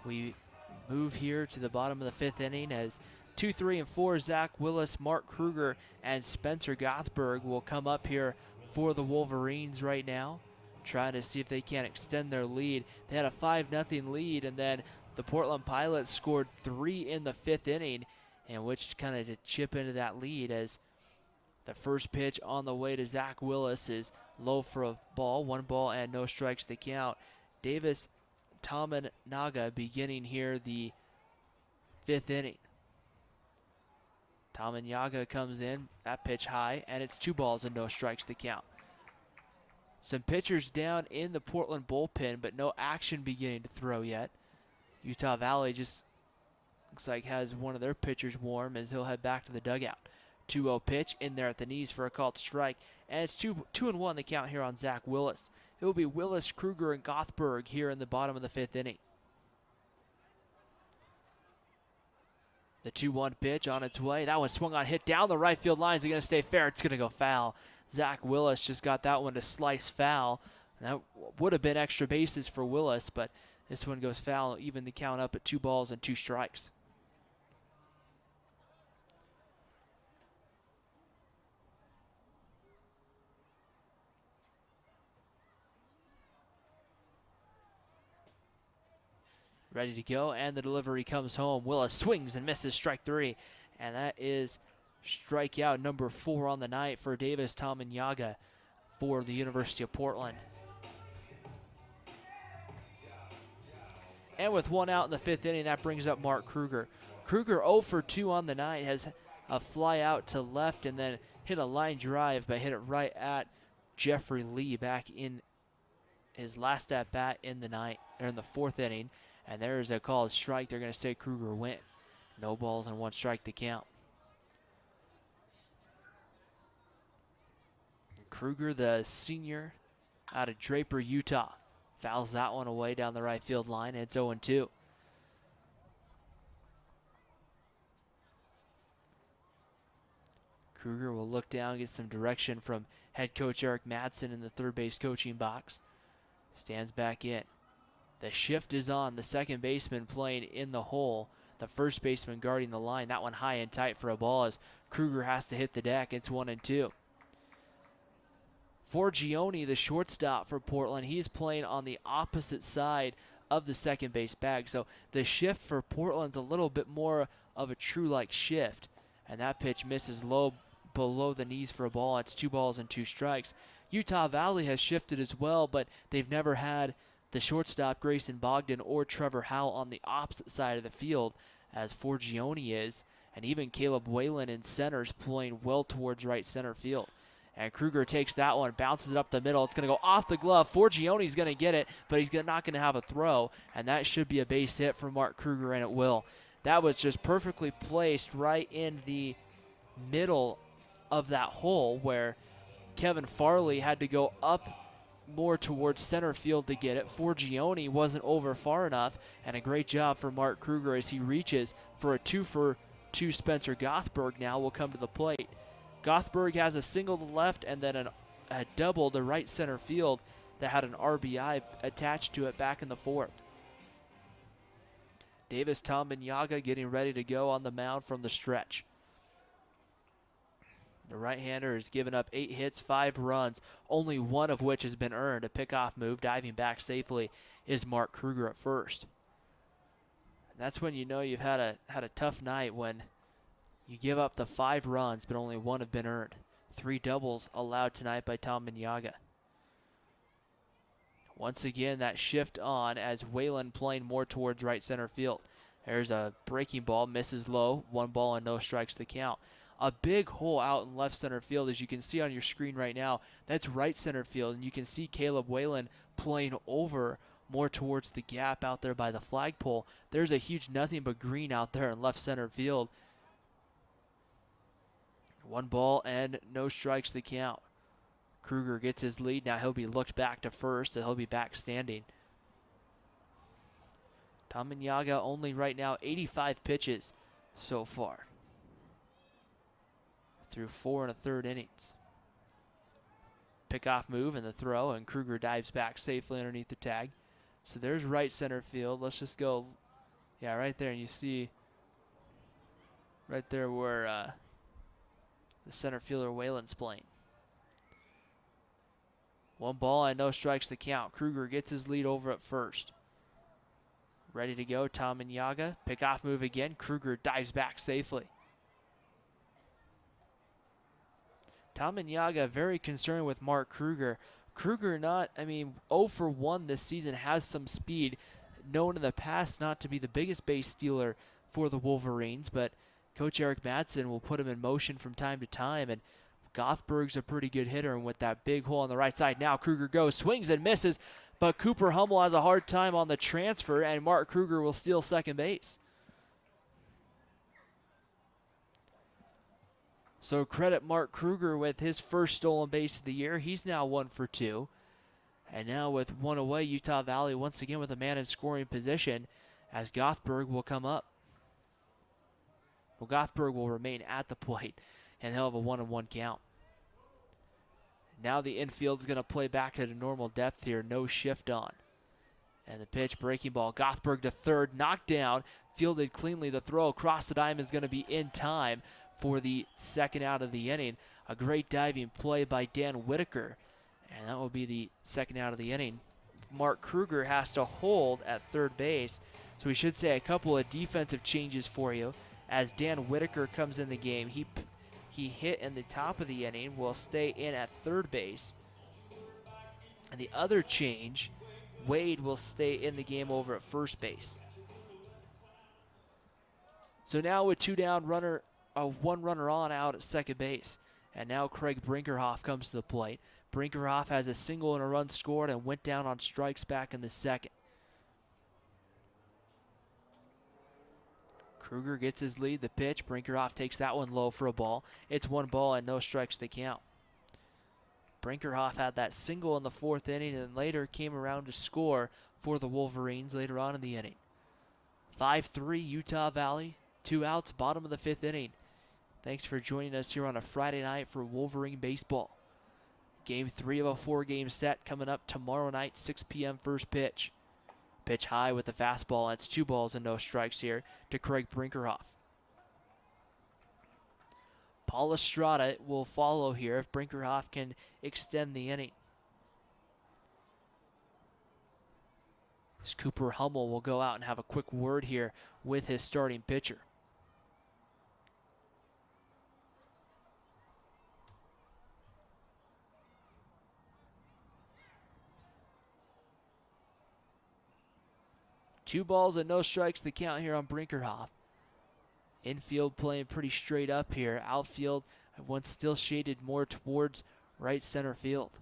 We move here to the bottom of the 5th inning as 2, 3, and 4, Zach Willis, Mark Kruger, and Spencer Gothberg will come up here for the Wolverines right now, trying to see if they can extend their lead. They had a 5-0 lead, and then the Portland Pilots scored 3 in the 5th inning, and which kind of to chip into that lead as the first pitch on the way to Zach Willis is low for a ball, 1 ball and no strikes to count. Davis Tamanaga beginning here the 5th inning. Tamanaga comes in, that pitch high, and it's 2 balls and no strikes to count. Some pitchers down in the Portland bullpen, but no action beginning to throw yet. Utah Valley just looks like has one of their pitchers warm as he'll head back to the dugout. 2-0 pitch in there at the knees for a called strike, and it's 2-1 the count here on Zach Willis. It will be Willis, Kruger, and Gothberg here in the bottom of the 5th inning. The 2-1 pitch on its way. That one swung on, hit down the right field line. Is it going to stay fair? It's going to go foul. Zach Willis just got that one to slice foul. That would have been extra bases for Willis, but this one goes foul, even the count up at 2 balls and 2 strikes. Ready to go, and the delivery comes home. Willis swings and misses, strike 3, and that is strikeout number 4 on the night for Davis Tamanaga for the University of Portland. And with 1 out in the 5th inning, that brings up Mark Kruger. Kruger 0 for 2 on the night, has a fly out to left and then hit a line drive, but hit it right at Jeffrey Lee back in his last at bat in the night, or in the 4th inning. And there's a called strike. They're going to say Kruger went. No balls and 1 strike to count. Kruger, the senior out of Draper, Utah, fouls that one away down the right field line. It's 0-2. Kruger will look down, get some direction from head coach Eric Madsen in the third base coaching box. Stands back in. The shift is on. The second baseman playing in the hole. The first baseman guarding the line. That one high and tight for a ball as Kruger has to hit the deck. It's 1-2. For Gioni, the shortstop for Portland, he's playing on the opposite side of the second base bag. So the shift for Portland's a little bit more of a true-like shift. And that pitch misses low below the knees for a ball. It's 2 balls and 2 strikes. Utah Valley has shifted as well, but they've never had the shortstop Grayson Bogdan or Trevor Howell on the opposite side of the field as Forgione is, and even Caleb Whalen in center is playing well towards right center field. And Kruger takes that one, bounces it up the middle. It's going to go off the glove. Forgione's going to get it, but he's not going to have a throw, and that should be a base hit for Mark Kruger, and it will. That was just perfectly placed right in the middle of that hole where Kevin Farley had to go up more towards center field to get it. Forgione wasn't over far enough, and a great job for Mark Kruger as he reaches for a 2-for-2. Spencer Gothberg now will come to the plate. Gothberg has a single to left and then a double to right center field that had an RBI attached to it back in the 4th. Davis Tominyaga getting ready to go on the mound from the stretch. The right-hander has given up 8 hits, 5 runs, only 1 of which has been earned. A pickoff move, diving back safely, is Mark Kruger at first. And that's when you know you've had a tough night, when you give up the 5 runs, but only 1 have been earned. 3 doubles allowed tonight by Tominyaga. Once again, that shift on as Whalen playing more towards right center field. There's a breaking ball, misses low, 1 ball and no strikes the count. A big hole out in left center field, as you can see on your screen right now. That's right center field, and you can see Caleb Whalen playing over more towards the gap out there by the flagpole. There's a huge nothing but green out there in left center field. 1 ball and no strikes the count. Kruger gets his lead. Now he'll be looked back to first, and he'll be back standing. Tominyaga only right now 85 pitches so far, through 4 1/3 innings. Pickoff move and the throw, and Kruger dives back safely underneath the tag. So there's right center field. Let's just go, yeah, right there, and you see right there where the center fielder Whalen's playing. 1 ball and no strikes the count. Kruger gets his lead over at first. Ready to go, Tominyaga. Pickoff move again. Kruger dives back safely. Tominyaga very concerned with Mark Kruger. Kruger 0 for 1 this season, has some speed. Known in the past not to be the biggest base stealer for the Wolverines, but Coach Eric Madsen will put him in motion from time to time, and Gothberg's a pretty good hitter, and with that big hole on the right side, now Kruger goes, swings and misses, but Cooper Hummel has a hard time on the transfer, and Mark Kruger will steal second base. So credit Mark Kruger with his first stolen base of the year. He's now 1 for 2. And now with 1 away, Utah Valley once again with a man in scoring position as Gothberg will come up. Well, Gothberg will remain at the plate, and he'll have a 1-1 count. Now the infield is going to play back at a normal depth here, no shift on. And the pitch, breaking ball, Gothberg to third, knocked down, fielded cleanly. The throw across the diamond is going to be in time for the second out of the inning. A great diving play by Dan Whitaker, and that will be the second out of the inning. Mark Kruger has to hold at third base, so we should say a couple of defensive changes for you as Dan Whitaker comes in the game. He hit in the top of the inning, will stay in at third base. And the other change, Wade will stay in the game over at first base. So now with 2 down, 1 runner on out at second base. And now Craig Brinkerhoff comes to the plate. Brinkerhoff has a single and a run scored and went down on strikes back in the second. Kruger gets his lead, the pitch. Brinkerhoff takes that one low for a ball. It's 1 ball and no strikes to count. Brinkerhoff had that single in the 4th inning and later came around to score for the Wolverines later on in the inning. 5-3 Utah Valley, 2 outs, bottom of the 5th inning. Thanks for joining us here on a Friday night for Wolverine baseball. Game 3 of a 4-game set coming up tomorrow night, 6 p.m. first pitch. Pitch high with the fastball. It's 2 balls and no strikes here to Craig Brinkerhoff. Paul Estrada will follow here if Brinkerhoff can extend the inning. As Cooper Hummel will go out and have a quick word here with his starting pitcher. Two balls and no strikes the count here on Brinkerhoff. Infield playing pretty straight up here. Outfield, one still shaded more towards right center field.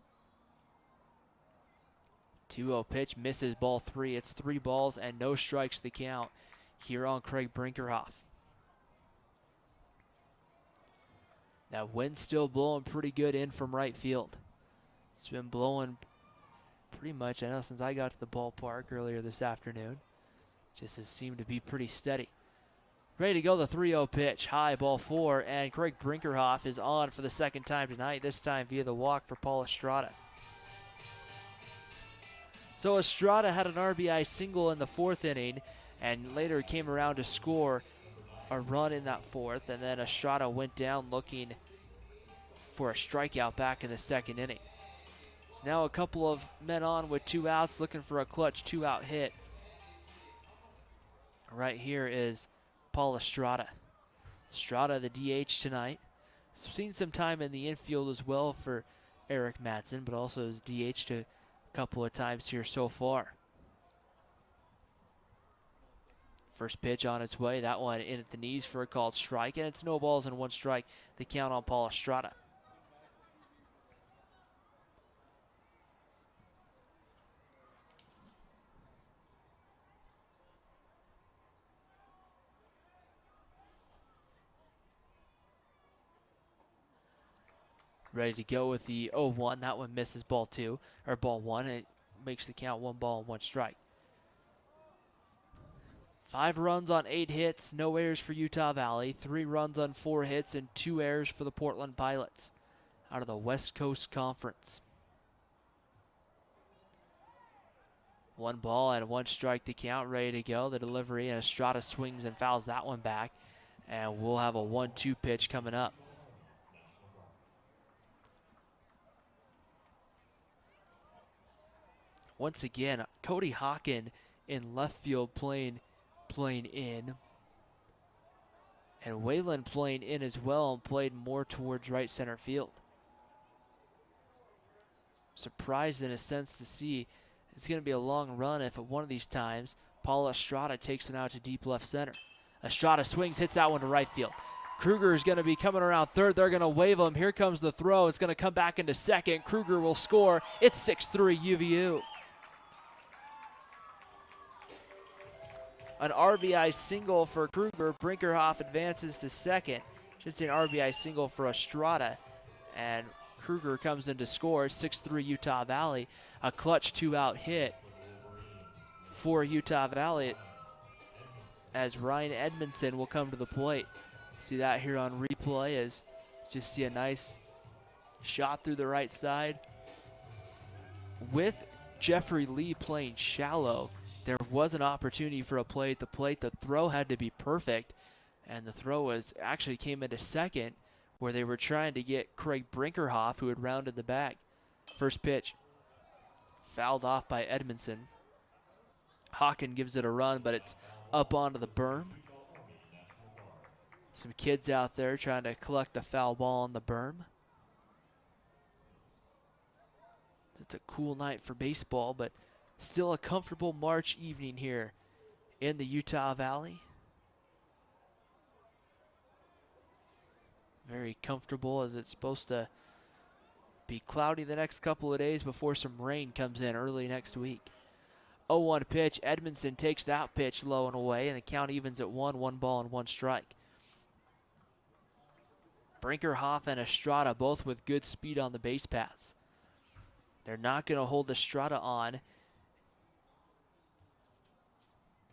2-0 pitch, misses ball 3. It's 3 balls and no strikes the count here on Craig Brinkerhoff. That wind still blowing pretty good in from right field. It's been blowing pretty much, I know, since I got to the ballpark earlier this afternoon. Just has seemed to be pretty steady. Ready to go, the 3-0 pitch. High, ball 4, and Craig Brinkerhoff is on for the second time tonight, this time via the walk for Paul Estrada. So Estrada had an RBI single in the 4th inning, and later came around to score a run in that 4th, and then Estrada went down looking for a strikeout back in the 2nd inning. So now a couple of men on with 2 outs, looking for a clutch 2-out hit. Right here is Paul Estrada. Estrada, the DH tonight. Seen some time in the infield as well for Eric Madsen, but also has DH'd a couple of times here so far. First pitch on its way. That one in at the knees for a called strike, and it's no balls and 1 strike. The count on Paul Estrada. Ready to go with the 0-1. That one misses ball 2, or ball 1. It makes the count 1 ball and 1 strike. 5 runs on 8 hits, no errors for Utah Valley. 3 runs on 4 hits and 2 errors for the Portland Pilots out of the West Coast Conference. 1 ball and 1 strike to count, ready to go. The delivery, and Estrada swings and fouls that one back. And we'll have a 1-2 pitch coming up. Once again, Cody Hawken in left field playing in. And Waylon playing in as well and played more towards right center field. Surprised in a sense to see it's going to be a long run if at one of these times Paul Estrada takes it out to deep left center. Estrada swings, hits that one to right field. Kruger is going to be coming around third. They're going to wave him. Here comes the throw. It's going to come back into second. Kruger will score. It's 6-3 UVU. An RBI single for Kruger. Brinkerhoff advances to second. Should say an RBI single for Estrada. And Kruger comes in to score. 6-3 Utah Valley. A clutch 2-out hit for Utah Valley as Ryan Edmondson will come to the plate. See that here on replay as just see a nice shot through the right side. With Jeffrey Lee playing shallow, there was an opportunity for a play at the plate. The throw had to be perfect, and the throw actually came into second where they were trying to get Craig Brinkerhoff, who had rounded the bag. First pitch fouled off by Edmondson. Hawken gives it a run, but it's up onto the berm. Some kids out there trying to collect the foul ball on the berm. It's a cool night for baseball, but still a comfortable March evening here in the Utah Valley. Very comfortable, as it's supposed to be cloudy the next couple of days before some rain comes in early next week. 0-1 pitch. Edmondson takes that pitch low and away, and the count evens at 1 ball and 1 strike. Brinkerhoff and Estrada both with good speed on the base paths. They're not going to hold Estrada on.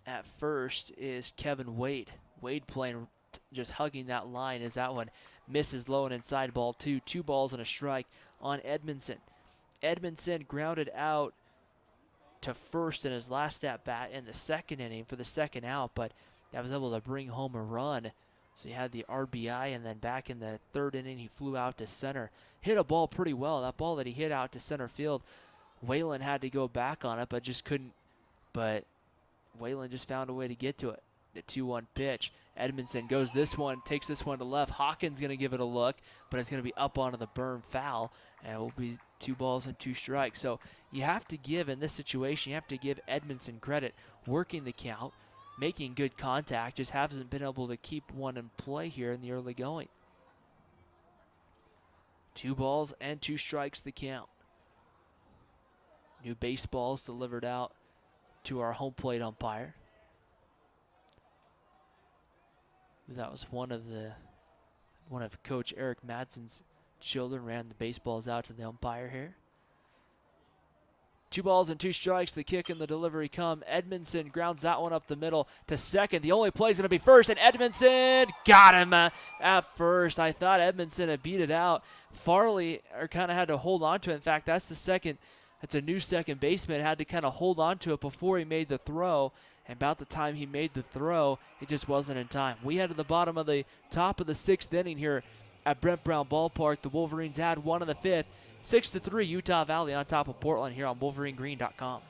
At first is Kevin Wade. Wade playing, just hugging that line as that one misses low and inside, ball 2. 2 balls and a strike on Edmondson. Edmondson grounded out to first in his last at bat in the 2nd inning for the 2nd out, but that was able to bring home a run. So he had the RBI, and then back in the 3rd inning, he flew out to center. Hit a ball pretty well. That ball that he hit out to center field, Waylon had to go back on it, but just couldn't but Wayland just found a way to get to it. The 2-1 pitch. Edmondson goes this one, takes this one to left. Hawkins going to give it a look, but it's going to be up onto the berm, foul, and it will be 2 balls and 2 strikes. So you have to give, in this situation, you have to give Edmondson credit, working the count, making good contact, just hasn't been able to keep one in play here in the early going. 2 balls and 2 strikes the count. New baseballs delivered out to our home plate umpire. That was one of Coach Eric Madsen's children, ran the baseballs out to the umpire here. 2 balls and 2 strikes. The kick and the delivery come. Edmondson grounds that one up the middle to second. The only play is going to be first, and Edmondson got him at first. I thought Edmondson had beat it out. Farley kind of had to hold on to it. In fact, that's a new second baseman. Had to kind of hold on to it before he made the throw. And about the time he made the throw, it just wasn't in time. We head to the top of the 6th inning here at Brent Brown Ballpark. The Wolverines had one in the 5th. 6-3, Utah Valley on top of Portland here on WolverineGreen.com.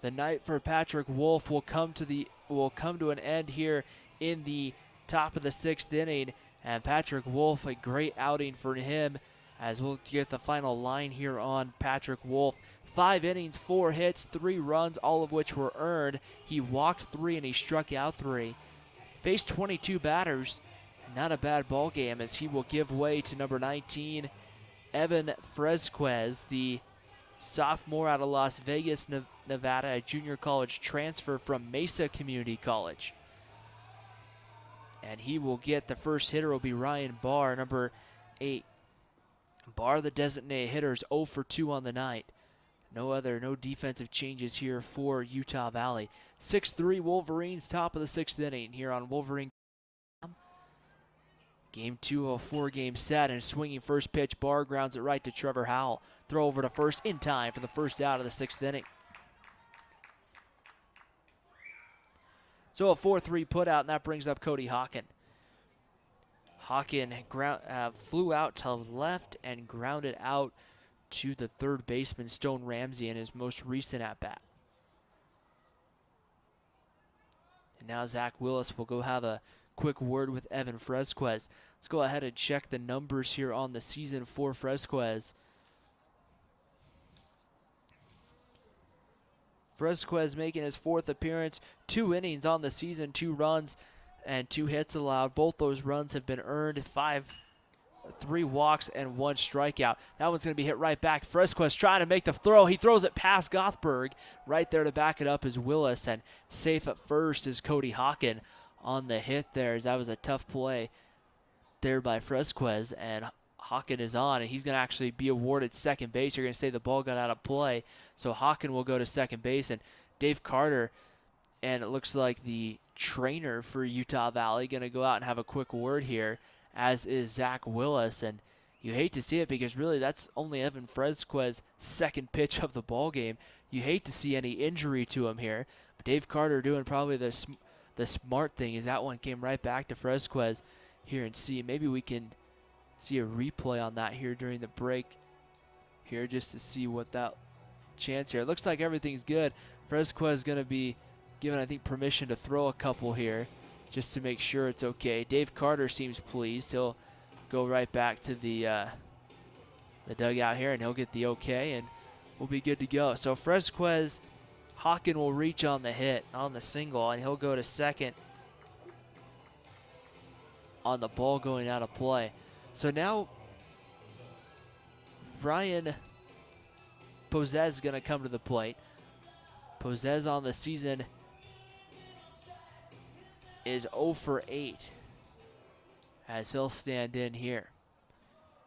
The night for Patrick Wolf will come to an end here in the top of the 6th inning. And Patrick Wolf, a great outing for him, as we'll get the final line here on Patrick Wolf. 5 innings, 4 hits, 3 runs, all of which were earned. He walked 3 and he struck out 3. Faced 22 batters. Not a bad ball game, as he will give way to number 19, Evan Fresquez, the sophomore out of Las Vegas, Nevada, a junior college transfer from Mesa Community College. And he will get the first hitter will be Ryan Barr, number 8. Barr, the designated hitter, is 0 for 2 on the night. No defensive changes here for Utah Valley. 6-3 Wolverines, top of the 6th inning here on Wolverine. Game 2 of a 4-game set, and swinging first pitch, Barr grounds it right to Trevor Howell. Throw over to first in time for the first out of the 6th inning. So a 4-3 put out, and that brings up Cody Hawken. Hawken flew out to left and grounded out to the third baseman, Stone Ramsey, in his most recent at-bat. And now Zach Willis will go have a quick word with Evan Fresquez. Let's go ahead and check the numbers here on the season for Fresquez. Fresquez making his 4th appearance, 2 innings on the season, 2 runs and 2 hits allowed. Both those runs have been earned. 3 walks and 1 strikeout. That one's going to be hit right back. Fresquez trying to make the throw. He throws it past Gothberg. Right there to back it up is Willis, and safe at first is Cody Hawken on the hit there, as that was a tough play there by Fresquez, and Hawken is on, and he's going to actually be awarded second base. You're going to say the ball got out of play, so Hawken will go to second base, and Dave Carter, and it looks like the trainer for Utah Valley, going to go out and have a quick word here, as is Zach Willis, and you hate to see it because really that's only Evan Fresquez's second pitch of the ball game. You hate to see any injury to him here, but Dave Carter doing probably the smart thing, is that one came right back to Fresquez here, and see, maybe we can see a replay on that here during the break here, just to see what that chance here. It looks like everything's good. Fresquez is going to be given, I think, permission to throw a couple here just to make sure it's okay. Dave Carter seems pleased. He'll go right back to the dugout here, and he'll get the okay, and we'll be good to go. So Fresquez, Hawken will reach on the hit, on the single, and he'll go to second on the ball going out of play. So now Ryan Posez is going to come to the plate. Posez on the season is 0 for 8 as he'll stand in here.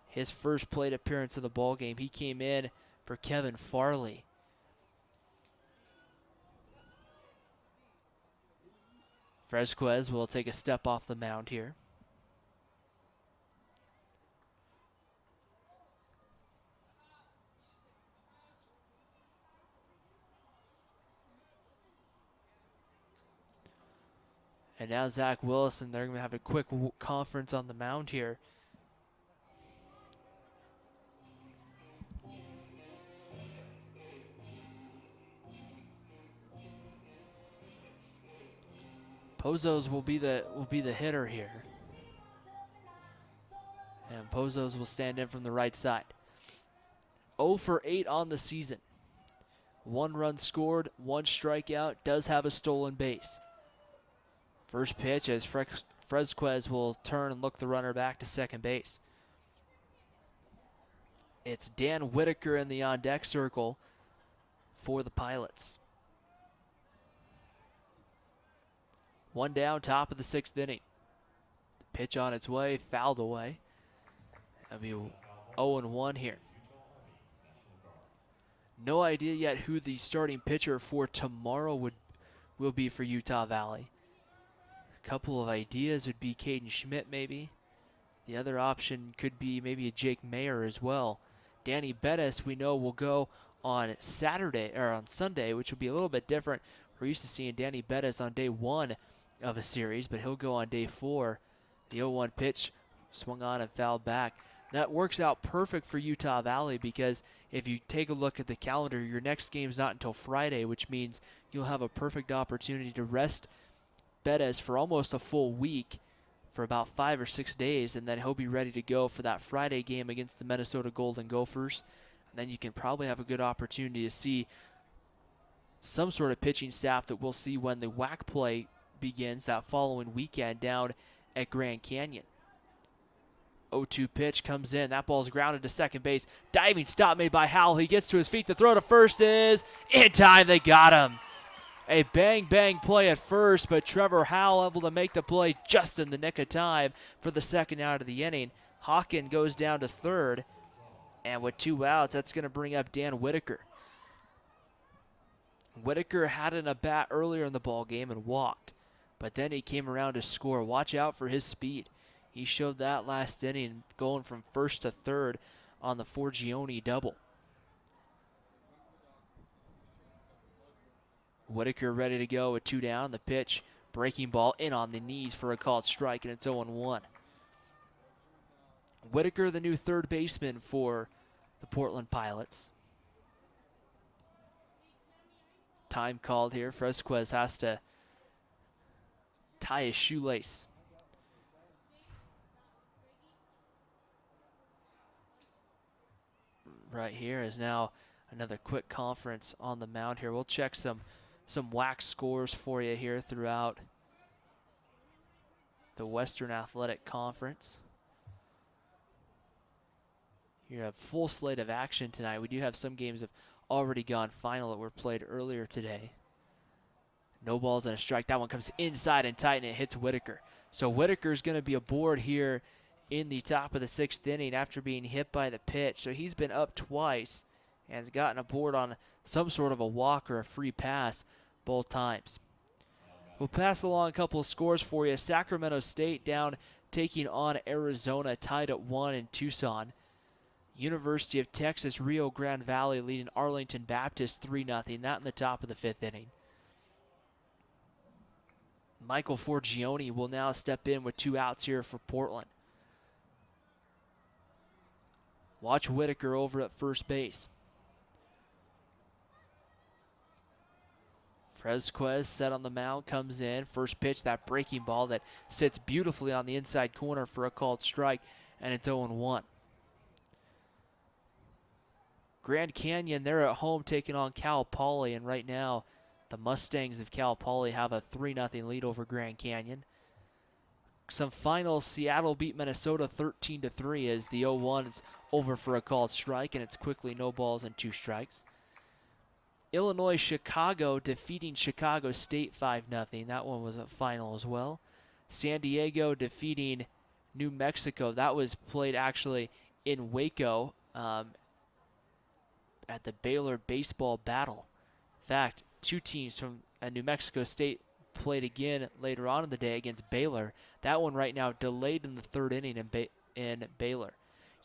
His first plate appearance of the ball game, he came in for Kevin Farley. Fresquez will take a step off the mound here. And now Zach Willison, they're going to have a quick conference on the mound here. Pozos will be the hitter here. And Pozos will stand in from the right side. 0 for 8 on the season. 1 run scored, 1 strikeout, does have a stolen base. First pitch as Fresquez will turn and look the runner back to second base. It's Dan Whitaker in the on-deck circle for the Pilots. 1 down, top of the 6th inning. Pitch on its way, fouled away. That'll be 0-1 here. No idea yet who the starting pitcher for tomorrow will be for Utah Valley. A couple of ideas would be Caden Schmidt maybe. The other option could be maybe a Jake Mayer as well. Danny Bettis we know will go on Saturday or on Sunday, which will be a little bit different. We're used to seeing Danny Bettis on day 1 of a series, but he'll go on day 4. The 0-1 pitch swung on and fouled back. That works out perfect for Utah Valley because if you take a look at the calendar, your next game's not until Friday, which means you'll have a perfect opportunity to rest Bettis for almost a full week for about 5 or 6 days, and then he'll be ready to go for that Friday game against the Minnesota Golden Gophers. And then you can probably have a good opportunity to see some sort of pitching staff that we'll see when the WAC play begins that following weekend down at Grand Canyon. 0-2 pitch comes in. That ball's grounded to second base. Diving stop made by Howell. He gets to his feet. The throw to first is in time. They got him. A bang play at first, but Trevor Howell able to make the play just in the nick of time for the second out of the inning. Hawken goes down to third, and with 2 outs, that's going to bring up Dan Whitaker. Whitaker had an at-bat earlier in the ball game and walked, but then he came around to score. Watch out for his speed. He showed that last inning, going from first to third on the Forgione double. Whitaker ready to go with 2 down. The pitch, breaking ball in on the knees for a called strike, and it's 0-1. Whitaker, the new third baseman for the Portland Pilots. Time called here. Fresquez has to tie his shoelace. Right here is now another quick conference on the mound here. We'll check some WAC scores for you here throughout the Western Athletic Conference. You have full slate of action tonight. We do have some games that have already gone final that were played earlier today. No balls and a strike. That one comes inside and tight, and it hits Whitaker. So Whitaker's going to be aboard here in the top of the 6th inning after being hit by the pitch. So he's been up twice and has gotten aboard on some sort of a walk or a free pass both times. We'll pass along a couple of scores for you. Sacramento State down taking on Arizona, tied at 1 in Tucson. University of Texas Rio Grande Valley leading Arlington Baptist 3-0. That in the top of the 5th inning. Michael Forgione will now step in with 2 outs here for Portland. Watch Whitaker over at first base. Fresquez set on the mound, comes in. First pitch, that breaking ball that sits beautifully on the inside corner for a called strike, and it's 0-1. Grand Canyon, they're at home taking on Cal Poly, and right now the Mustangs of Cal Poly have a 3-0 lead over Grand Canyon. Some finals, Seattle beat Minnesota 13-3 as the 0-1 is over for a called strike, and it's quickly no balls and 2 strikes. Illinois, Chicago defeating Chicago State 5-0. That one was a final as well. San Diego defeating New Mexico. That was played actually in Waco at the Baylor baseball battle. In fact, 2 teams from New Mexico State played again later on in the day against Baylor. That one right now delayed in the 3rd inning in Baylor.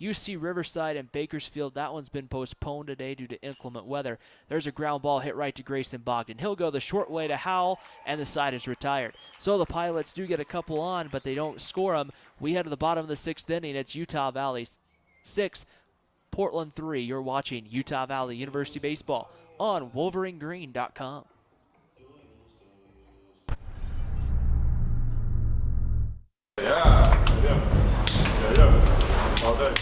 UC Riverside and Bakersfield, that one's been postponed today due to inclement weather. There's a ground ball hit right to Grayson Bogdan. He'll go the short way to Howell, and the side is retired. So the Pilots do get a couple on, but they don't score them. We head to the bottom of the 6th inning. It's Utah Valley 6, Portland 3. You're watching Utah Valley University Baseball on WolverineGreen.com. Yeah. All day.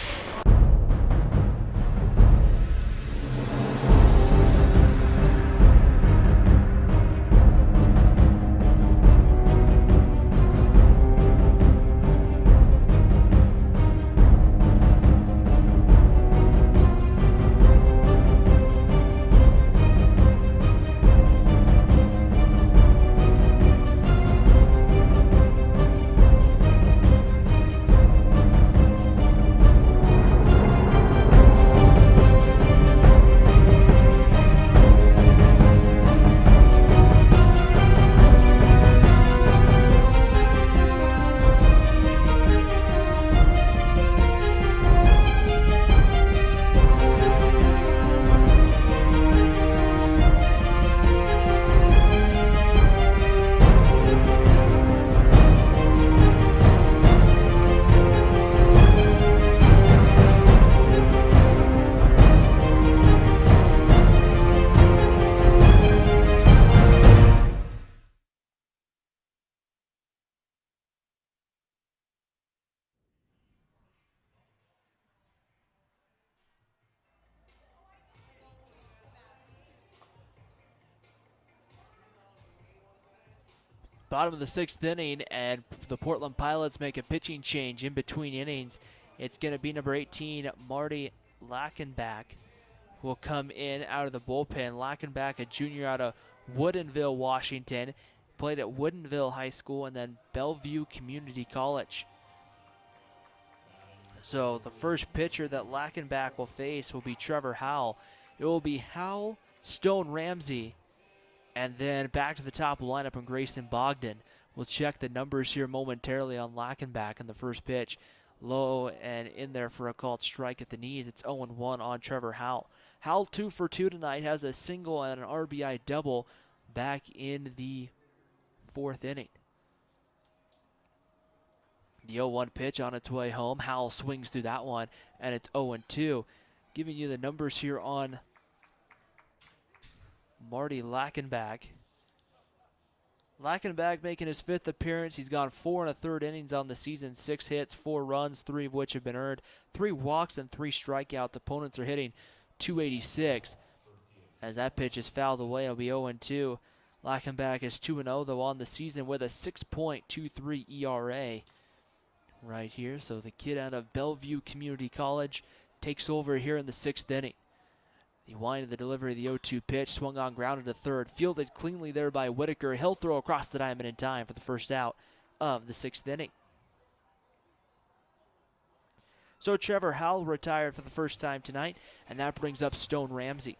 Bottom of the 6th inning, and the Portland Pilots make a pitching change in between innings. It's going to be number 18, Marty Lackenbach, will come in out of the bullpen. Lackenbach, a junior out of Woodinville, Washington, played at Woodinville High School and then Bellevue Community College. So the first pitcher that Lackenbach will face will be Trevor Howell. It will be Howell, Stone Ramsey, and then back to the top lineup and Grayson Bogdan. We'll check the numbers here momentarily on Lackenbach in the first pitch. Low and in there for a called strike at the knees. It's 0-1 on Trevor Howell. Howell 2 for 2 tonight, has a single and an RBI double back in the 4th inning. The 0-1 pitch on its way home. Howell swings through that one, and it's 0-2. Giving you the numbers here on Marty Lackenbach. Lackenbach making his 5th appearance. He's gone 4 1/3 innings on the season, 6 hits, 4 runs, 3 of which have been earned, 3 walks and 3 strikeouts. Opponents are hitting .286. As that pitch is fouled away, it'll be 0-2. Lackenbach is 2-0 though on the season with a 6.23 ERA right here. So the kid out of Bellevue Community College takes over here in the 6th inning. The wind of the delivery of the 0-2 pitch, swung on, grounded to third, fielded cleanly there by Whitaker. He'll throw across the diamond in time for the first out of the 6th inning. So Trevor Howell retired for the first time tonight, and that brings up Stone Ramsey.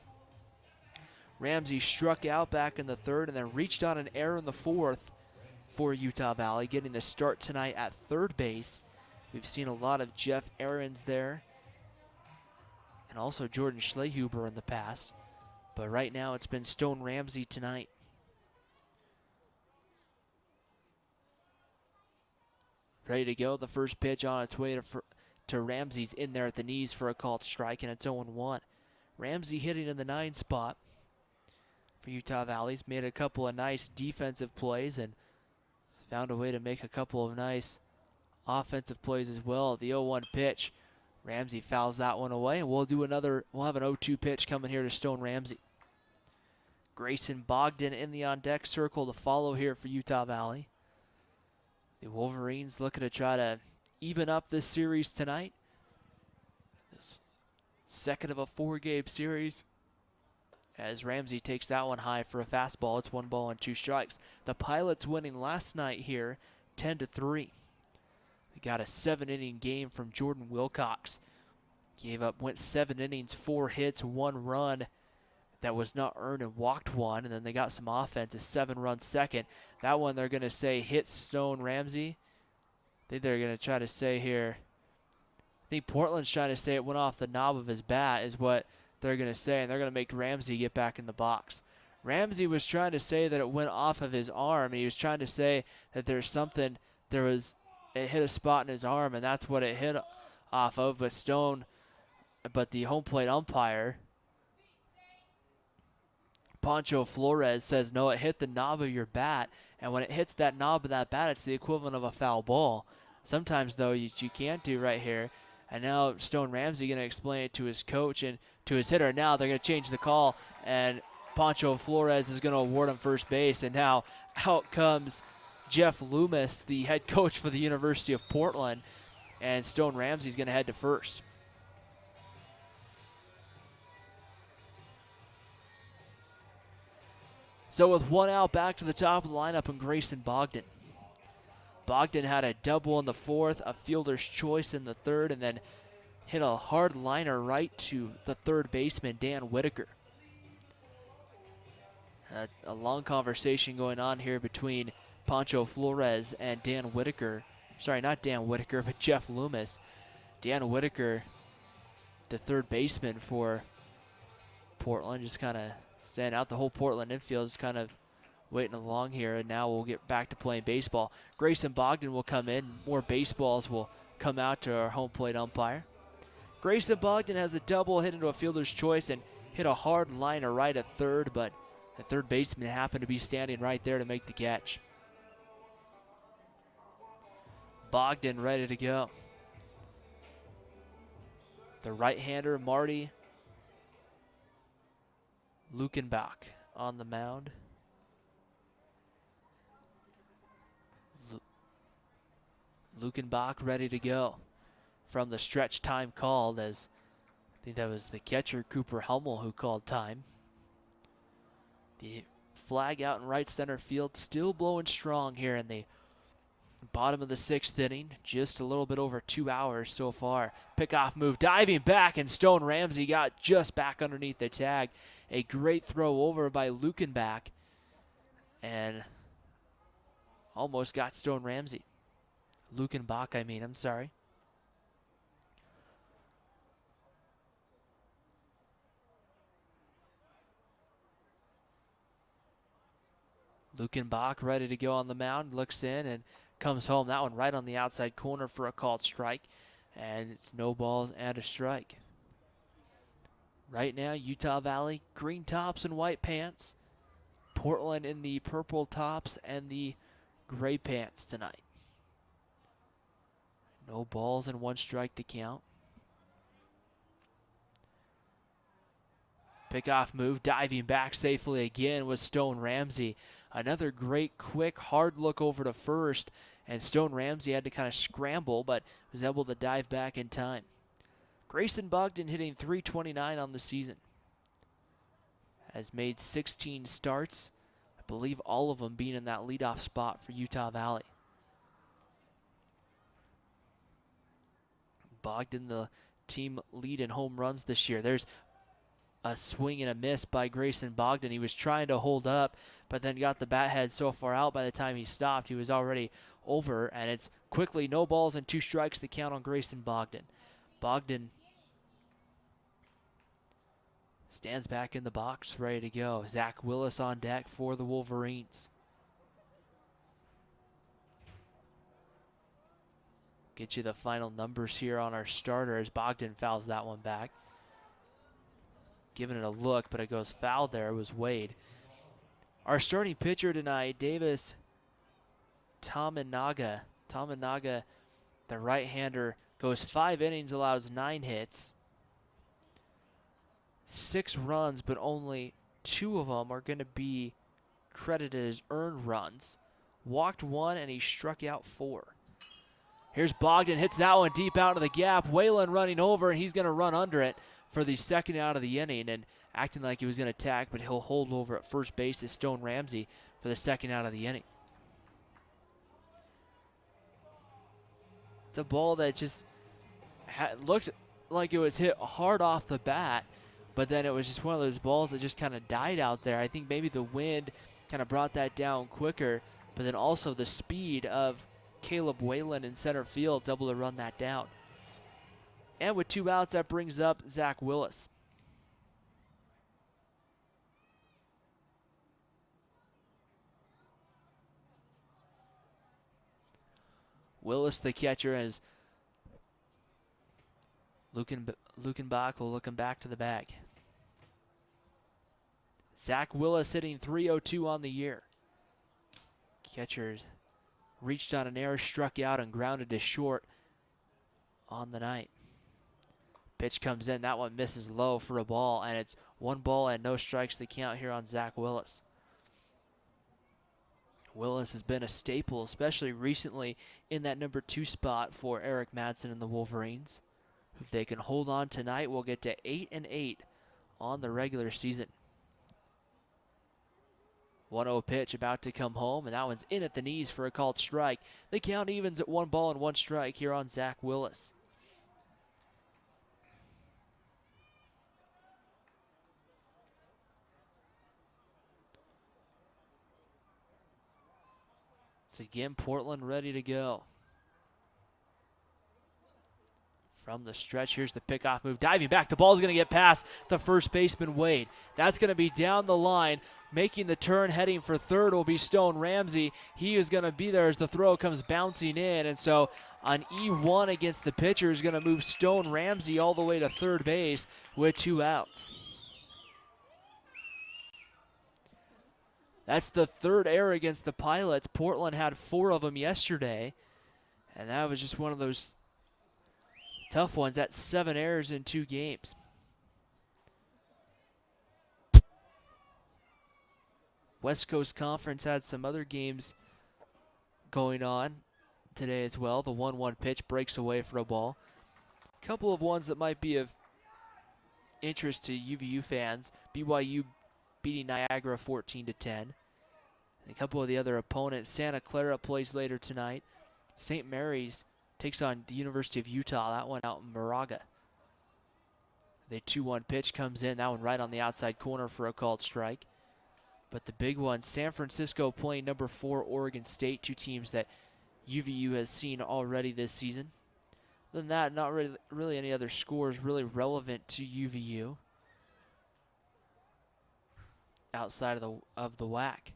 Ramsey struck out back in the 3rd and then reached on an error in the 4th for Utah Valley, getting the start tonight at 3rd base. We've seen a lot of Jeff Aarons there, and also Jordan Schlehuber in the past. But right now it's been Stone Ramsey tonight. Ready to go. The first pitch on its way to Ramsey's in there at the knees for a called strike, and it's 0-1. Ramsey hitting in the 9 spot for Utah Valley's made a couple of nice defensive plays and found a way to make a couple of nice offensive plays as well. The 0-1 pitch, Ramsey fouls that one away, and we'll have an 0-2 pitch coming here to Stone Ramsey. Grayson Bogdan in the on deck circle to follow here for Utah Valley. The Wolverines looking to try to even up this series tonight. This second of a 4-game series, as Ramsey takes that one high for a fastball. It's 1 ball and 2 strikes. The Pilots winning last night here 10-3. We got a 7-inning game from Jordan Wilcox. Went 7 innings, 4 hits, 1 run that was not earned and walked 1, and then they got some offense, a 7-run second. That one they're going to say hit Stone Ramsey. I think they're going to try to say here, I think Portland's trying to say it went off the knob of his bat is what they're going to say, and they're going to make Ramsey get back in the box. Ramsey was trying to say that it went off of his arm, and he was trying to say that it hit a spot in his arm, and that's what it hit off of. But the home plate umpire, Pancho Flores, says no, it hit the knob of your bat, and when it hits that knob of that bat, it's the equivalent of a foul ball. Sometimes, though, you can't do right here. And now Stone Ramsey going to explain it to his coach and to his hitter. Now they're going to change the call, and Pancho Flores is going to award him first base. And now out comes Jeff Loomis, the head coach for the University of Portland, and Stone Ramsey's going to head to first. So with 1 out, back to the top of the lineup, and Grayson Bogdan. Bogdan had a double in the 4th, a fielder's choice in the 3rd, and then hit a hard liner right to the 3rd baseman, Dan Whitaker. A long conversation going on here between Pancho Flores and Dan Whitaker. Sorry, not Dan Whitaker, but Jeff Loomis. Dan Whitaker, the 3rd baseman for Portland, just kind of standing out. The whole Portland infield is kind of waiting along here, and now we'll get back to playing baseball. Grayson Bogdan will come in. More baseballs will come out to our home plate umpire. Grayson Bogdan has a double hit into a fielder's choice and hit a hard liner right at 3rd, but the 3rd baseman happened to be standing right there to make the catch. Bogdan ready to go. The right-hander, Marty Lukenbach, on the mound. Lukenbach ready to go from the stretch time called, as I think that was the catcher Cooper Hummel who called time. The flag out in right center field, still blowing strong here in the bottom of the 6th inning. Just a little bit over 2 hours so far. Pickoff move, diving back, and Stone Ramsey got just back underneath the tag. A great throw over by Lukenbach, and almost got Stone Ramsey. Lukenbach, I'm sorry. Lukenbach ready to go on the mound, looks in and comes home. That one right on the outside corner for a called strike, and it's no balls and a strike. Right now, Utah Valley, green tops and white pants. Portland in the purple tops and the gray pants tonight. No balls and 1 strike to count. Pickoff move, diving back safely again was Stone Ramsey. Another great, quick, hard look over to first, and Stone Ramsey had to kind of scramble, but was able to dive back in time. Grayson Bogdan hitting .329 on the season. Has made 16 starts, I believe all of them being in that leadoff spot for Utah Valley. Bogdan, the team lead in home runs this year. There's a swing and a miss by Grayson Bogdan. He was trying to hold up, but then got the bat head so far out by the time he stopped, he was already over, and it's quickly no balls and 2 strikes to count on Grayson Bogdan. Bogdan stands back in the box, ready to go. Zach Willis on deck for the Wolverines. Get you the final numbers here on our starter as Bogdan fouls that one back. Giving it a look, but it goes foul there. It was Wade. Our starting pitcher tonight, Davis Tamanaga. Tamanaga, the right-hander, goes 5 innings, allows 9 hits. 6 runs, but only 2 of them are going to be credited as earned runs. Walked 1, and he struck out 4. Here's Bogdan, hits that one deep out of the gap. Whalen running over, and he's going to run under it for the second out of the inning, and acting like he was going to attack, but he'll hold over at first base is Stone Ramsey for the second out of the inning. It's a ball that just looked like it was hit hard off the bat, but then it was just one of those balls that just kind of died out there. I think maybe the wind kind of brought that down quicker, but then also the speed of Caleb Whalen in center field able to run that down. And with 2 outs, that brings up Zach Willis. Willis, the catcher, as Lukenbach will look him back to the bag. Zach Willis hitting .302 on the year. Catchers reached on an error, struck out, and grounded to short on the night. Pitch comes in. That one misses low for a ball, and it's 1 ball and no strikes to count here on Zach Willis. Willis has been a staple, especially recently in that number 2 spot for Eric Madsen and the Wolverines. If they can hold on tonight, we'll get to 8-8 on the regular season. 1-0 pitch about to come home, and that one's in at the knees for a called strike. The count evens at 1 ball and 1 strike here on Zach Willis. So again, Portland ready to go. From the stretch, here's the pickoff move. Diving back, the ball's going to get past the first baseman, Wade. That's going to be down the line. Making the turn, heading for third will be Stone Ramsey. He is going to be there as the throw comes bouncing in. And so on E1 against the pitcher is going to move Stone Ramsey all the way to third base with 2 outs. That's the 3rd error against the Pilots. Portland had 4 of them yesterday, and that was just one of those tough ones. That's 7 errors in 2 games. West Coast Conference had some other games going on today as well. The 1-1 pitch breaks away for a ball. A couple of ones that might be of interest to UVU fans. BYU beating Niagara 14-10. And a couple of the other opponents. Santa Clara plays later tonight. St. Mary's takes on the University of Utah. That one out in Moraga. The 2-1 pitch comes in. That one right on the outside corner for a called strike. But the big one, San Francisco playing number 4 Oregon State, 2 teams that UVU has seen already this season. Other than that, not really any other scores really relevant to UVU outside of the WAC.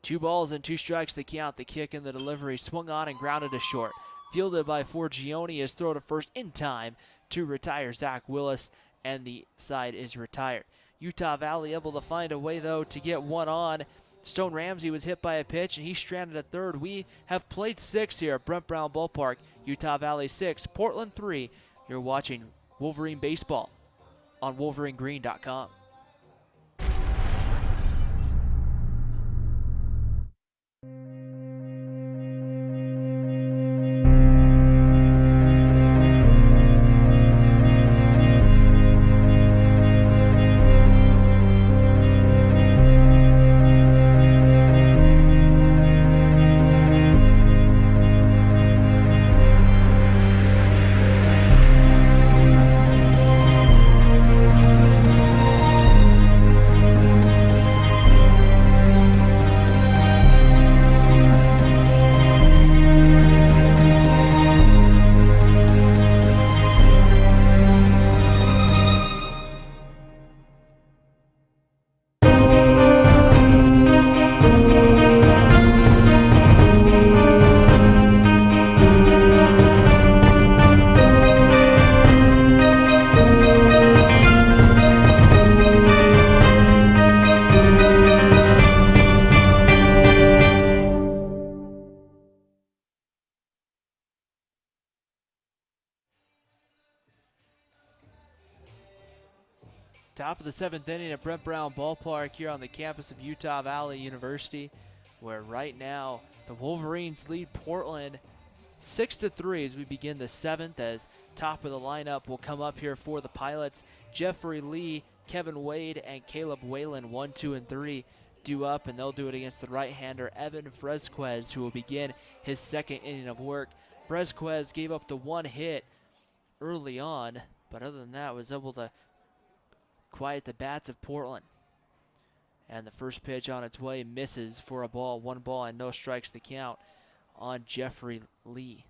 2 balls and 2 strikes the count. The kick and the delivery swung on and grounded to short. Fielded by Forgione, his throw to first in time to retire Zach Willis, and the side is retired. Utah Valley able to find a way, though, to get one on. Stone Ramsey was hit by a pitch, and he stranded at third. We have played 6 here at Brent Brown Ballpark. Utah Valley 6, Portland 3. You're watching Wolverine Baseball on WolverineGreen.com. Top of the 7th inning at Brent Brown Ballpark here on the campus of Utah Valley University, where right now the Wolverines lead Portland 6-3 as we begin the 7th, as top of the lineup will come up here for the Pilots. Jeffrey Lee, Kevin Wade, and Caleb Whalen, 1, 2, and 3 due up, and they'll do it against the right-hander Evan Fresquez, who will begin his 2nd inning of work. Fresquez gave up the 1 hit early on, but other than that was able to quiet the bats of Portland. And the first pitch on its way misses for a ball. 1 ball and no strikes to count on Jeffrey Lee.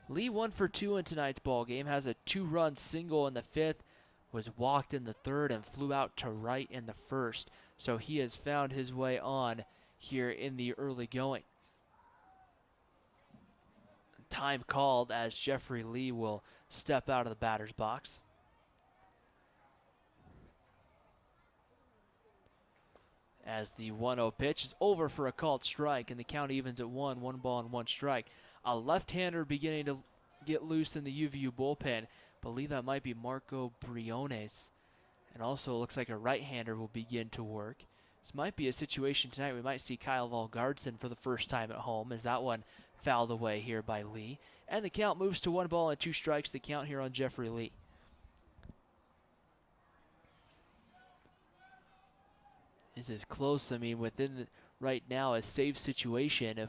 Lee 1 for 2 in tonight's ball game, has a 2-run single in the 5th, was walked in the 3rd, and flew out to right in the 1st. So he has found his way on here in the early going. Time called as Jeffrey Lee will step out of the batter's box. As the 1-0 pitch is over for a called strike, and the count evens at 1 ball and 1 strike. A left-hander beginning to get loose in the UVU bullpen. Believe that might be Marco Briones. And also looks like a right-hander will begin to work. This might be a situation tonight we might see Kyle Valgardson for the first time at home, as that one fouled away here by Lee. And the count moves to 1 ball and 2 strikes, the count here on Jeffrey Lee. This is close. I mean, within right now a save situation if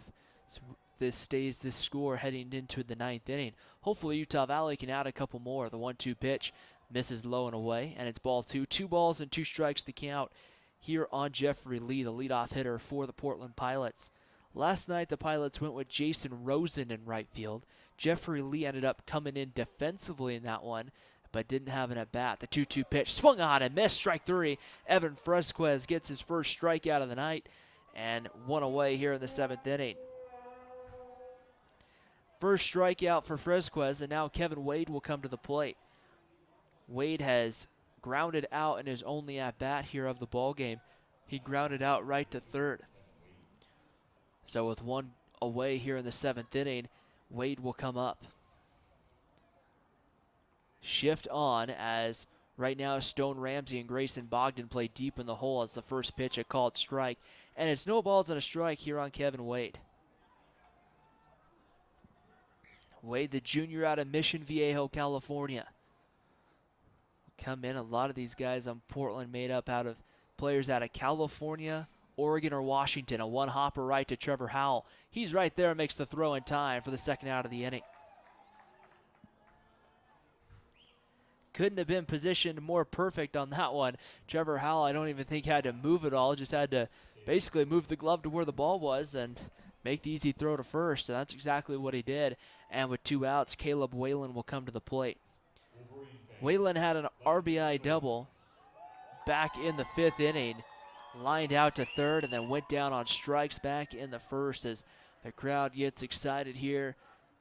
this stays this score heading into the 9th inning. Hopefully Utah Valley can add a couple more. The 1-2 pitch misses low and away, and it's ball 2. 2 balls and 2 strikes to count here on Jeffrey Lee, the leadoff hitter for the Portland Pilots. Last night the Pilots went with Jason Rosen in right field. Jeffrey Lee ended up coming in defensively in that one, but didn't have an at-bat. The 2-2 pitch swung on and missed, strike 3. Evan Fresquez gets his first strikeout of the night and 1 away here in the 7th inning. First strikeout for Fresquez, and now Kevin Wade will come to the plate. Wade has grounded out in his only at-bat here of the ball game. He grounded out right to 3rd. So with 1 away here in the 7th inning, Wade will come up. Shift on as right now Stone Ramsey and Grayson Bogdan play deep in the hole as the first pitch a called strike. And it's no balls and a strike here on Kevin Wade. Wade, the junior out of Mission Viejo, California. Come in, a lot of these guys on Portland made up out of players out of California, Oregon, or Washington. A 1-hopper right to Trevor Howell. He's right there and makes the throw in time for the 2nd out of the inning. Couldn't have been positioned more perfect on that one. Trevor Howell, I don't even think had to move it all, just had to basically move the glove to where the ball was and make the easy throw to first, and that's exactly what he did. And with 2 outs, Caleb Whalen will come to the plate. Whalen had an RBI double back in the 5th inning, lined out to 3rd, and then went down on strikes back in the 1st as the crowd gets excited here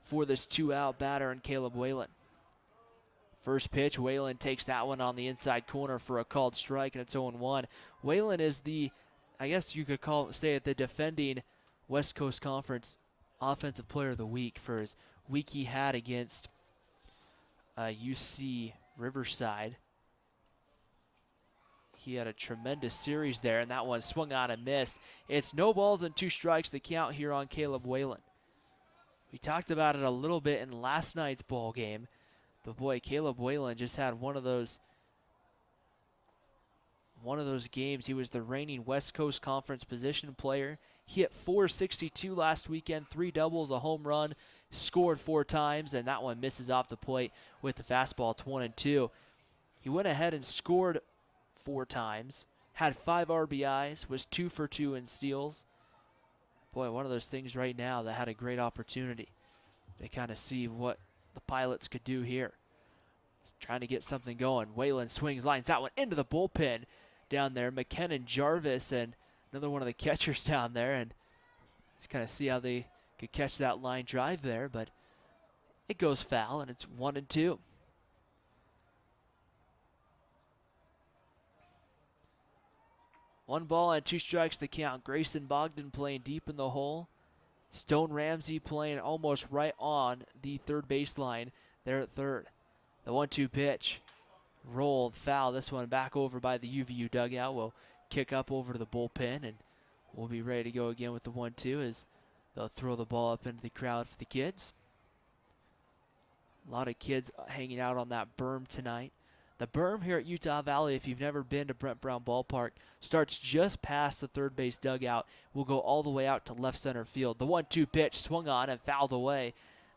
for this 2-out batter and Caleb Whalen. First pitch, Whalen takes that one on the inside corner for a called strike, and it's 0-1. Whalen is the, I guess you could say it, the defending West Coast Conference Offensive Player of the Week for his week he had against UC Riverside. He had a tremendous series there, and that one swung on and missed. It's no balls and 2 strikes the count here on Caleb Whalen. We talked about it a little bit in last night's ball game. But boy, Caleb Whalen just had one of those games. He was the reigning West Coast Conference position player. He hit .462 last weekend, 3 doubles, a home run, scored 4 times, and that one misses off the plate with the fastball. It's 1-2. He went ahead and scored 4 times, had 5 RBIs, was 2 for 2 in steals. Boy, one of those things right now that had a great opportunity to kind of see what the Pilots could do here. He's trying to get something going. Whalen swings, lines that one into the bullpen down there. McKennon Jarvis and another one of the catchers down there, and just kind of see how they could catch that line drive there, but it goes foul, and it's 1-2. One ball and 2 strikes to count. Grayson Bogdan playing deep in the hole. Stone Ramsey playing almost right on the 3rd baseline there at 3rd. The 1-2 pitch rolled foul. This one back over by the UVU dugout. Will kick up over to the bullpen, and we'll be ready to go again with the 1-2 as they'll throw the ball up into the crowd for the kids. A lot of kids hanging out on that berm tonight. The berm here at Utah Valley, if you've never been to Brent Brown Ballpark, starts just past the third base dugout. Will go all the way out to left center field. The 1-2 pitch swung on and fouled away.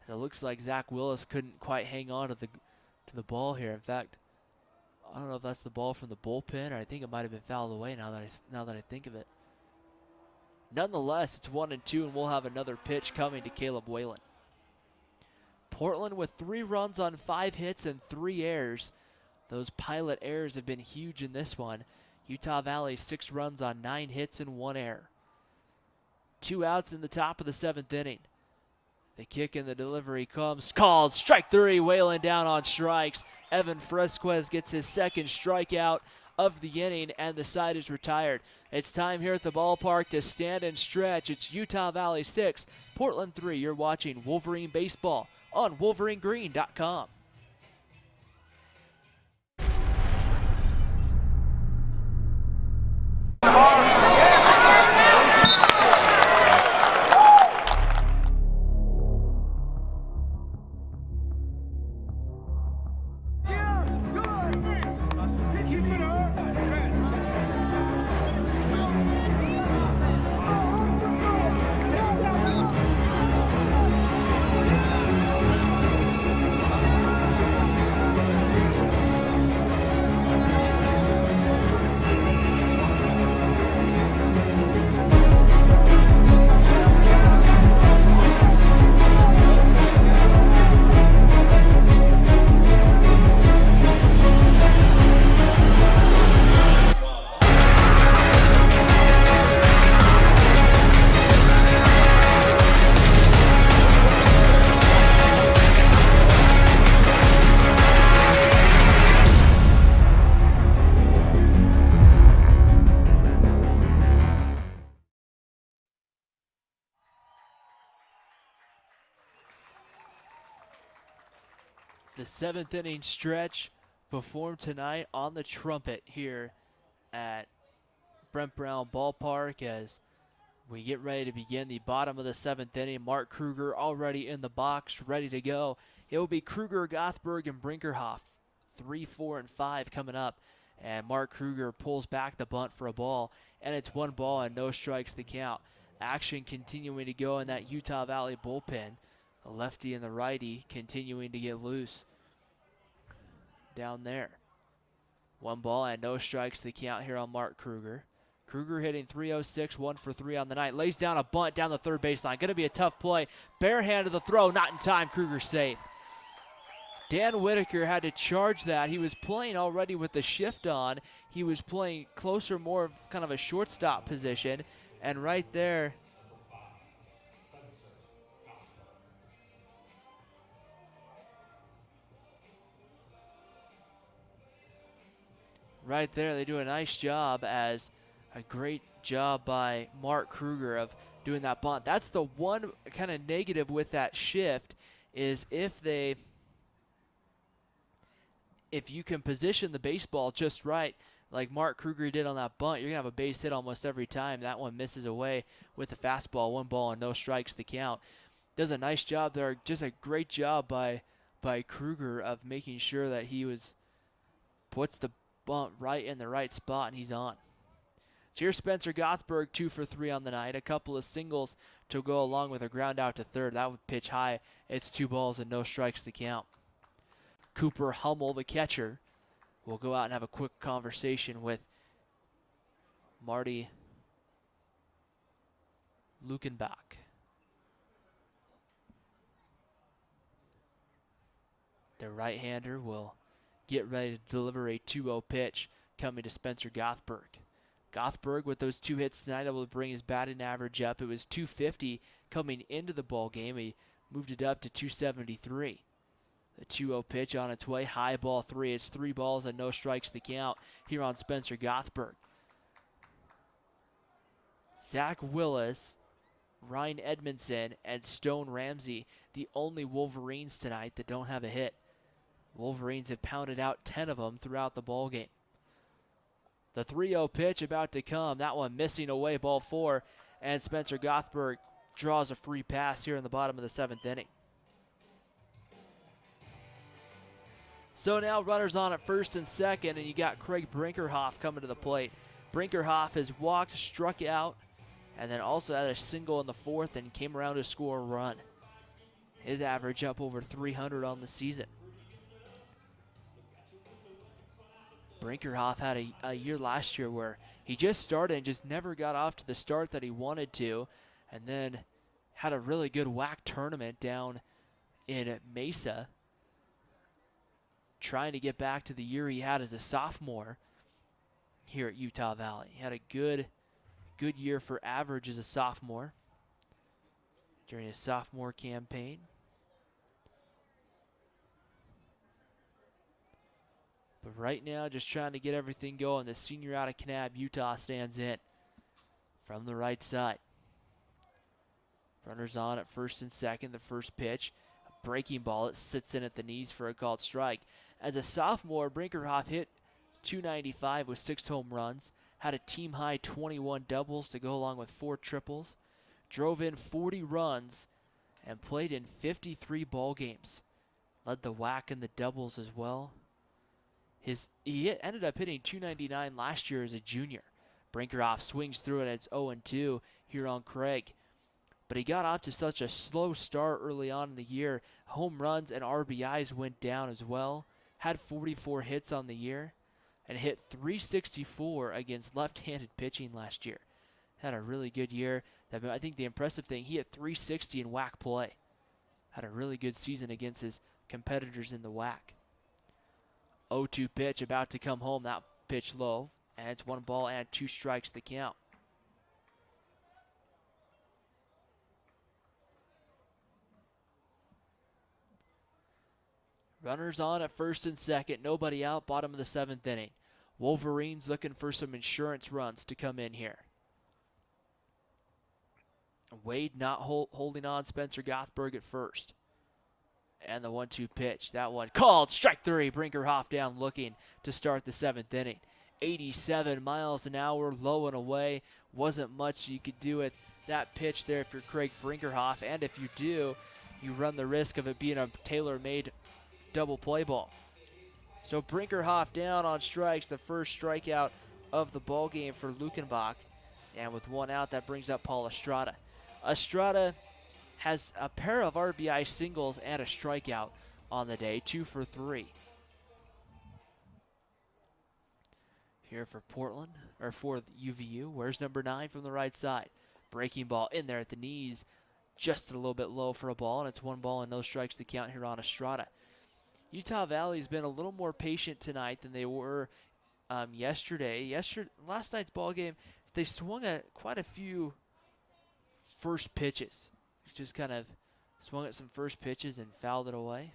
It looks like Zach Willis couldn't quite hang on to the ball here. In fact, I don't know if that's the ball from the bullpen, or I think it might have been fouled away now that I think of it. Nonetheless, it's 1-2, and we'll have another pitch coming to Caleb Whalen. Portland with 3 runs on 5 hits and 3 errors. Those pilot errors have been huge in this one. Utah Valley 6 runs on 9 hits and 1 error. 2 outs in the top of the 7th inning. The kick and the delivery comes called. Strike 3, Whalen down on strikes. Evan Fresquez gets his second strikeout of the inning, and the side is retired. It's time here at the ballpark to stand and stretch. It's Utah Valley 6, Portland 3. You're watching Wolverine Baseball on WolverineGreen.com. The 7th inning stretch performed tonight on the trumpet here at Brent Brown Ballpark as we get ready to begin the bottom of the 7th inning. Mark Kruger already in the box, ready to go. It will be Kruger, Gothberg, and Brinkerhoff. 3, 4, and 5 coming up. And Mark Kruger pulls back the bunt for a ball, and it's 1 ball and no strikes to count. Action continuing to go in that Utah Valley bullpen. The lefty and the righty continuing to get loose down there. 1 ball and no strikes to count here on Mark Kruger. Kruger hitting .306, 1 for 3 on the night. Lays down a bunt down the third baseline. Going to be a tough play. Barehanded the throw, not in time. Kruger safe. Dan Whitaker had to charge that. He was playing already with the shift on. He was playing closer, more of kind of a shortstop position. And right there, they do a nice job, as a great job by Mark Kruger of doing that bunt. That's the one kind of negative with that shift, is if you can position the baseball just right, like Mark Kruger did on that bunt, you're going to have a base hit almost every time. That one misses away with the fastball. 1 ball and no strikes to count. Does a nice job there. Just a great job by Kruger of making sure that puts the bunt right in the right spot, and he's on. So here's Spencer Gothberg, 2 for 3 on the night. A couple of singles to go along with a ground out to third. That would pitch high. It's 2 balls and no strikes to count. Cooper Hummel, the catcher, will go out and have a quick conversation with Marty Lukenbach. The right-hander will get ready to deliver a 2-0 pitch coming to Spencer Gothberg. Gothberg, with those 2 hits tonight, able to bring his batting average up. It was .250 coming into the ball game. He moved it up to .273. The 2-0 pitch on its way. High ball 3. It's 3 balls and no strikes to count here on Spencer Gothberg. Zach Willis, Ryan Edmondson, and Stone Ramsey, the only Wolverines tonight that don't have a hit. Wolverines have pounded out 10 of them throughout the ball game. The 3-0 pitch about to come. That one missing away, ball 4. And Spencer Gothberg draws a free pass here in the bottom of the 7th inning. So now runners on at first and second, and you got Craig Brinkerhoff coming to the plate. Brinkerhoff has walked, struck out, and then also had a single in the 4th and came around to score a run. His average up over 300 on the season. Brinkerhoff had a year last year where he just started and just never got off to the start that he wanted to, and then had a really good WAC tournament down in Mesa, trying to get back to the year he had as a sophomore here at Utah Valley. He had a good year for average as a sophomore during his sophomore campaign. But right now, just trying to get everything going. The senior out of Kanab, Utah, stands in from the right side. Runners on at first and second. The first pitch, a breaking ball. It sits in at the knees for a called strike. As a sophomore, Brinkerhoff hit .295 with 6 home runs. Had a team-high 21 doubles to go along with 4 triples. Drove in 40 runs and played in 53 ball games. Led the WAC in the doubles as well. He ended up hitting .299 last year as a junior. Brinkerhoff swings through it, and it's 0-2 here on Craig. But he got off to such a slow start early on in the year. Home runs and RBIs went down as well. Had 44 hits on the year and hit .364 against left-handed pitching last year. Had a really good year. I think the impressive thing, he hit .360 in WAC play. Had a really good season against his competitors in the WAC. 0-2 pitch about to come home. That pitch low, and it's 1 ball and 2 strikes the count. Runners on at first and second. Nobody out. Bottom of the 7th inning. Wolverines looking for some insurance runs to come in here. Wade not holding on Spencer Gothberg at first. And the 1-2 pitch. That one called. Strike 3. Brinkerhoff down looking to start the 7th inning. 87 miles an hour, low and away. Wasn't much you could do with that pitch there if you're Craig Brinkerhoff. And if you do, you run the risk of it being a tailor-made double play ball. So Brinkerhoff down on strikes. The first strikeout of the ball game for Lukenbach. And with 1 out, that brings up Paul Estrada. Estrada has a pair of RBI singles and a strikeout on the day, 2 for 3. Here for Portland, or for UVU. Where's number 9 from the right side? Breaking ball in there at the knees, just a little bit low for a ball, and it's 1 ball and no strikes to count here on Estrada. Utah Valley's been a little more patient tonight than they were yesterday. Last night's ball game, they swung at quite a few first pitches. Just kind of swung at some first pitches and fouled it away.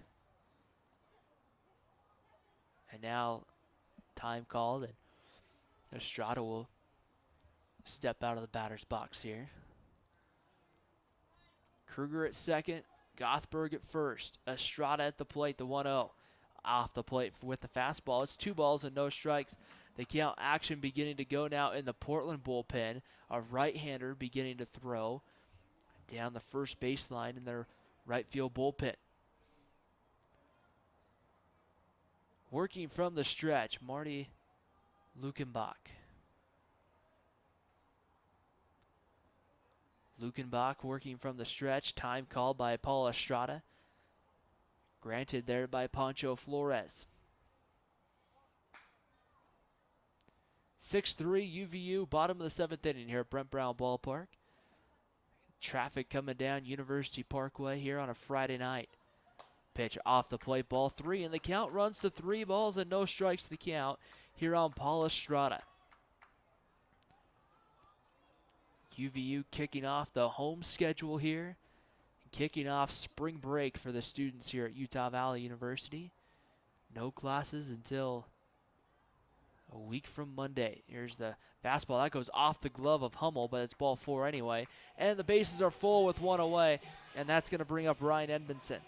And now time called, and Estrada will step out of the batter's box here. Kruger at second, Gothberg at first. Estrada at the plate, the 1-0. Off the plate with the fastball. It's 2 balls and no strikes. The count action beginning to go now in the Portland bullpen. A right-hander beginning to throw down the first baseline in their right field bullpen. Working from the stretch, Marty Lukenbach. Lukenbach working from the stretch. Time called by Paul Estrada. Granted there by Pancho Flores. 6-3 UVU, bottom of the 7th inning here at Brent Brown Ballpark. Traffic coming down University Parkway here on a Friday night. Pitch off the plate, ball 3, and the count runs to 3 balls and no strikes to count here on Paul Estrada. UVU kicking off the home schedule here, kicking off spring break for the students here at Utah Valley University. No classes until a week from Monday. Here's the fastball. That goes off the glove of Hummel, but it's ball 4 anyway. And the bases are full with 1 away, and that's going to bring up Ryan Edmondson.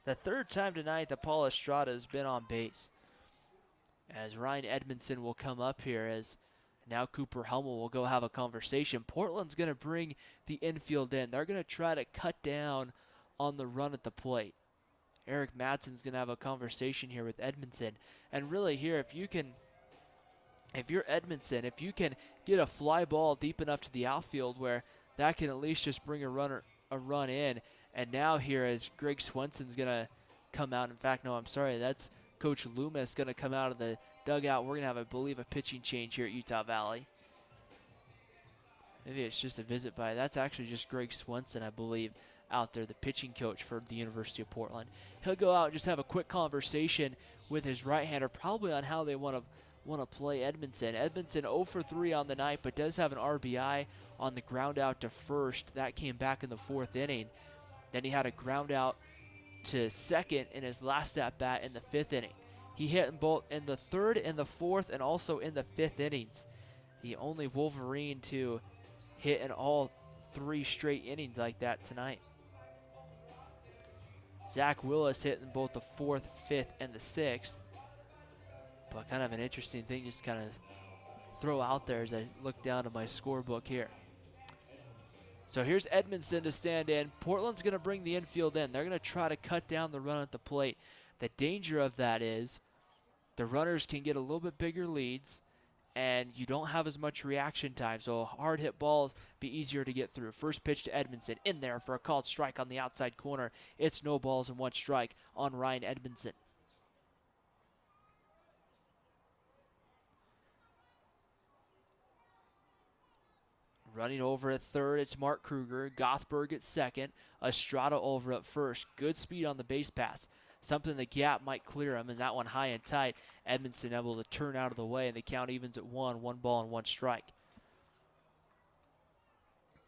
The third time tonight that Paul Estrada has been on base. As Ryan Edmondson will come up here, as now Cooper Hummel will go have a conversation. Portland's going to bring the infield in. They're going to try to cut down on the run at the plate. Eric Madsen's going to have a conversation here with Edmondson. And really here, if you're Edmondson, if you can get a fly ball deep enough to the outfield where that can at least just bring a run in. And now here as Greg Swenson's going to come out. In fact, no, I'm sorry, that's Coach Loomis going to come out of the dugout. We're going to have, I believe, a pitching change here at Utah Valley. Maybe it's just a visit by, that's actually just Greg Swenson, I believe, out there, the pitching coach for the University of Portland. He'll go out and just have a quick conversation with his right-hander, probably on how they want to play Edmondson. Edmondson 0 for 3 on the night, but does have an RBI on the ground out to first. That came back in the 4th inning. Then he had a ground out to second in his last at-bat in the 5th inning. He hit in both in the 3rd and the 4th and also in the 5th innings. The only Wolverine to hit in all 3 straight innings like that tonight. Zach Willis hit in both the 4th, 5th, and the 6th. But kind of an interesting thing just kind of throw out there as I look down at my scorebook here. So here's Edmondson to stand in. Portland's going to bring the infield in. They're going to try to cut down the run at the plate. The danger of that is the runners can get a little bit bigger leads, and you don't have as much reaction time. So hard hit balls be easier to get through. First pitch to Edmondson, in there for a called strike on the outside corner. It's no balls and 1 strike on Ryan Edmondson. Running over at third, it's Mark Kruger. Gothberg at second. Estrada over at first. Good speed on the base pass. Something the gap might clear him, and that one high and tight. Edmondson able to turn out of the way, and the count evens at 1 ball and 1 strike.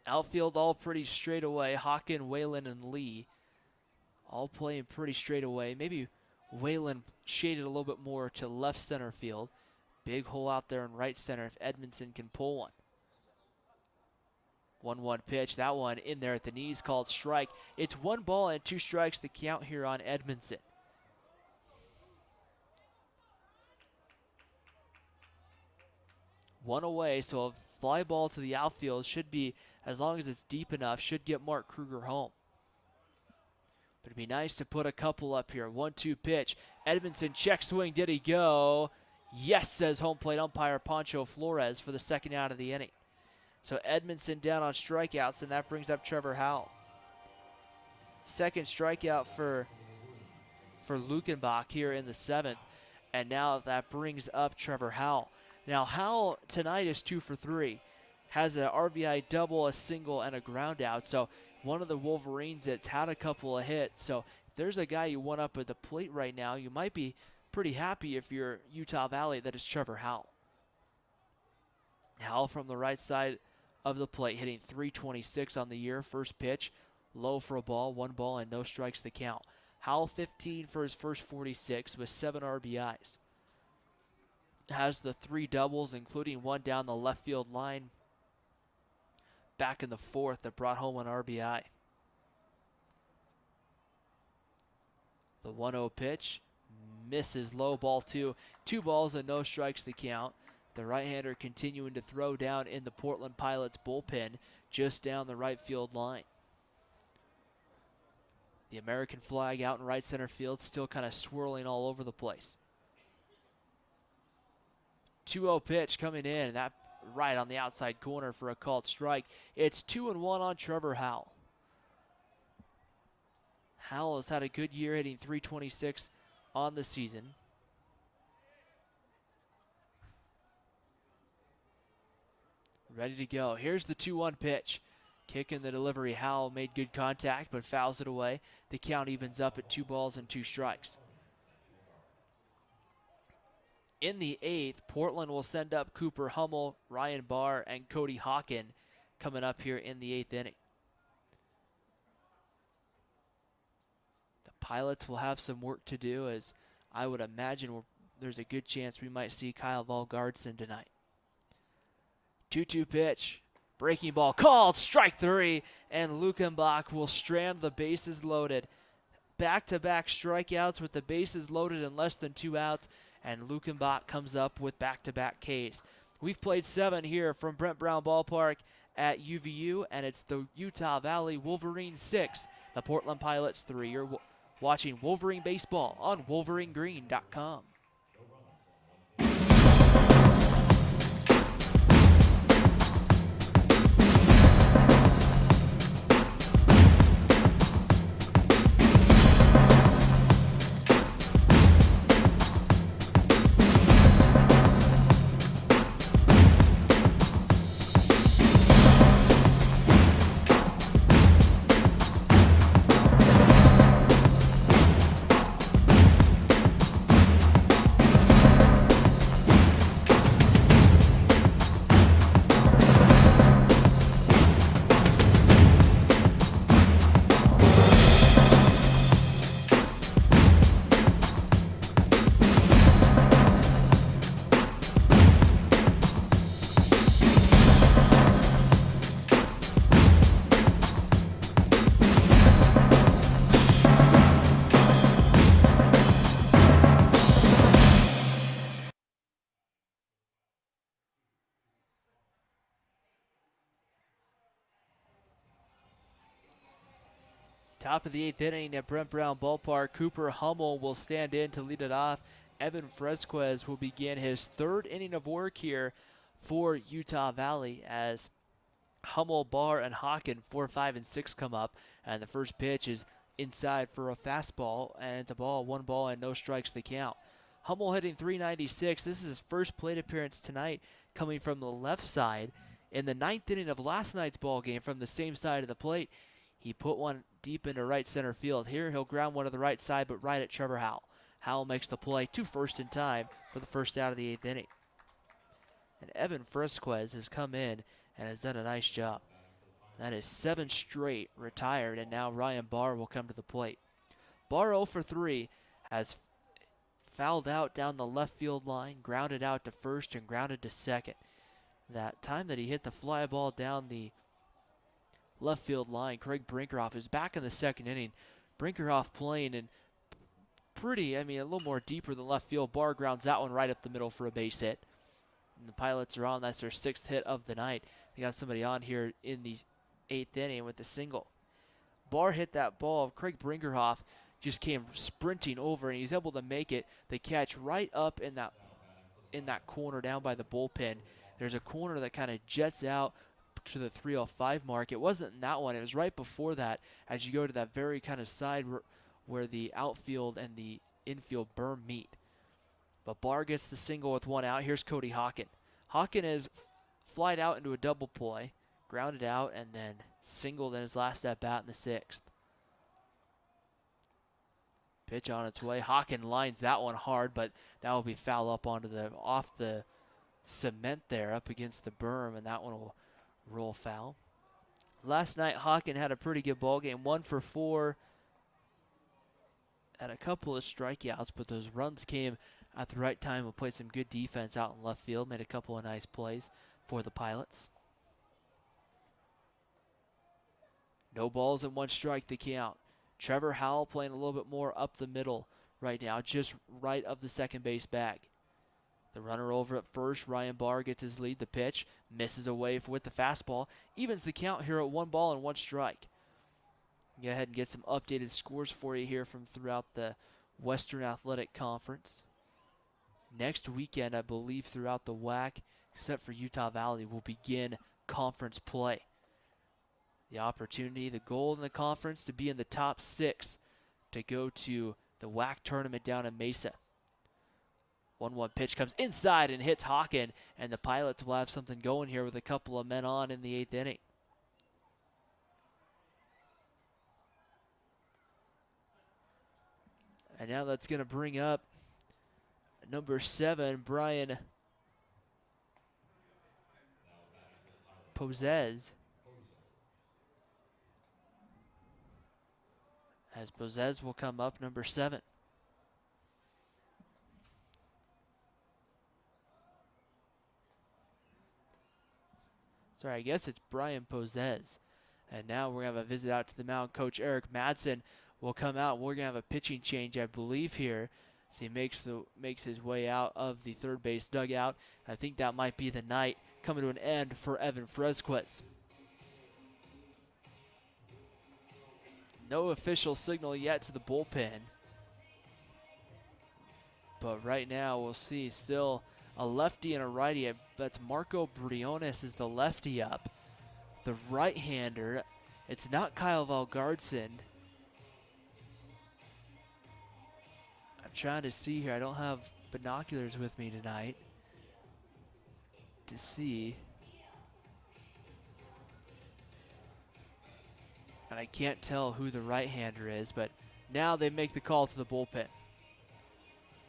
Outfield all pretty straight away. Hawken, Whalen, and Lee all playing pretty straight away. Maybe Whalen shaded a little bit more to left center field. Big hole out there in right center if Edmondson can pull one. 1-1 pitch, that one in there at the knees, called strike. It's 1 ball and 2 strikes the count here on Edmondson. One away, so a fly ball to the outfield should be, as long as it's deep enough, should get Mark Kruger home. But it'd be nice to put a couple up here. 1-2 pitch. Edmondson check swing. Did he go? Yes, says home plate umpire Pancho Flores for the 2nd out of the inning. So Edmondson down on strikeouts, and that brings up Trevor Howell. 2nd strikeout for Lukenbach here in the 7th, and now that brings up Trevor Howell. Now Howell tonight is 2 for 3, has an RBI double, a single, and a ground out. So one of the Wolverines that's had a couple of hits. So if there's a guy you want up at the plate right now, you might be pretty happy if you're Utah Valley that is Trevor Howell. Howell from the right side of the plate, hitting .326 on the year. First pitch, low for a ball, 1 ball and no strikes the count. Howell 15 for his first 46 with 7 RBIs. Has the 3 doubles, including 1 down the left field line back in the 4th that brought home an RBI. The 1-0 pitch misses low, ball 2. 2 balls and no strikes the count. The right-hander continuing to throw down in the Portland Pilots bullpen just down the right field line. The American flag out in right center field, still kind of swirling all over the place. 2-0 pitch coming in, and that right on the outside corner for a called strike. It's 2-1 on Trevor Howell. Howell has had a good year, hitting .326 on the season. Ready to go. Here's the 2-1 pitch. Kick in the delivery. Howell made good contact but fouls it away. The count evens up at 2 balls and 2 strikes. In the 8th, Portland will send up Cooper Hummel, Ryan Barr, and Cody Hawken coming up here in the 8th inning. The Pilots will have some work to do, as I would imagine there's a good chance we might see Kyle Valgardson tonight. 2-2 pitch, breaking ball called, strike 3, and Lukenbach will strand the bases loaded. back-to-back strikeouts with the bases loaded and less than 2 outs, and Lukenbach comes up with back-to-back Ks. We've played 7 here from Brent Brown Ballpark at UVU, and it's the Utah Valley Wolverines 6, the Portland Pilots 3. You're watching Wolverine Baseball on WolverineGreen.com. Top of the 8th inning at Brent Brown Ballpark, Cooper Hummel will stand in to lead it off. Evan Fresquez will begin his 3rd inning of work here for Utah Valley as Hummel, Barr, and Hawken 4, 5, and 6 come up, and the first pitch is inside for a fastball, and it's a ball, 1 ball, and no strikes to count. Hummel hitting .396. This is his first plate appearance tonight, coming from the left side. In the 9th inning of last night's ball game, from the same side of the plate, he put one deep into right center field. Here he'll ground one to the right side, but right at Trevor Howell. Howell makes the play to first in time for the first out of the 8th inning. And Evan Fresquez has come in and has done a nice job. That is 7 straight retired, and now Ryan Barr will come to the plate. Barr 0 for 3 has fouled out down the left field line, grounded out to first, and grounded to second. That time that he hit the fly ball down the left field line, Craig Brinkerhoff is back in the 2nd inning. Brinkerhoff playing in a little more deeper than left field. Barr grounds that one right up the middle for a base hit. And the Pilots are on. That's their 6th hit of the night. They got somebody on here in the 8th inning with a single. Barr hit that ball. Craig Brinkerhoff just came sprinting over, and he's able to make it. The catch right up in that corner down by the bullpen. There's a corner that kind of jets out to the 305 mark. It wasn't in that one. It was right before that as you go to that very kind of side where the outfield and the infield berm meet. But Barr gets the single with 1 out. Here's Cody Hawken. Hawken is flied out into a double play, grounded out, and then singled in his last at bat in the 6th. Pitch on its way. Hawken lines that one hard, but that will be foul up off the cement there up against the berm, and that one will roll foul. Last night, Hawken had a pretty good ball game, 1 for 4, had a couple of strikeouts, but those runs came at the right time. Will play some good defense out in left field, made a couple of nice plays for the Pilots. No balls and 1 strike to count. Trevor Howell playing a little bit more up the middle right now, just right of the second base bag. The runner over at first. Ryan Barr gets his lead. The pitch misses away with the fastball. Evens the count here at 1 ball and 1 strike. Go ahead and get some updated scores for you here from throughout the Western Athletic Conference. Next weekend, I believe, throughout the WAC, except for Utah Valley, will begin conference play. The opportunity, the goal in the conference, to be in the top 6 to go to the WAC tournament down in Mesa. 1-1 pitch comes inside and hits Hawken, and the Pilots will have something going here with a couple of men on in the 8th inning. And now that's going to bring up number 7, Brian Posez. As Posez will come up, number 7. Sorry, I guess it's Brian Posez. And now we're going to have a visit out to the mound. Coach Eric Madsen will come out. We're going to have a pitching change, I believe, here as he makes his way out of the third base dugout. I think that might be the night coming to an end for Evan Fresquez. No official signal yet to the bullpen. But right now, we'll see still a lefty and a righty. That's Marco Briones is the lefty up. The right-hander, it's not Kyle Valgardson. I'm trying to see here. I don't have binoculars with me tonight to see. And I can't tell who the right-hander is, but now they make the call to the bullpen.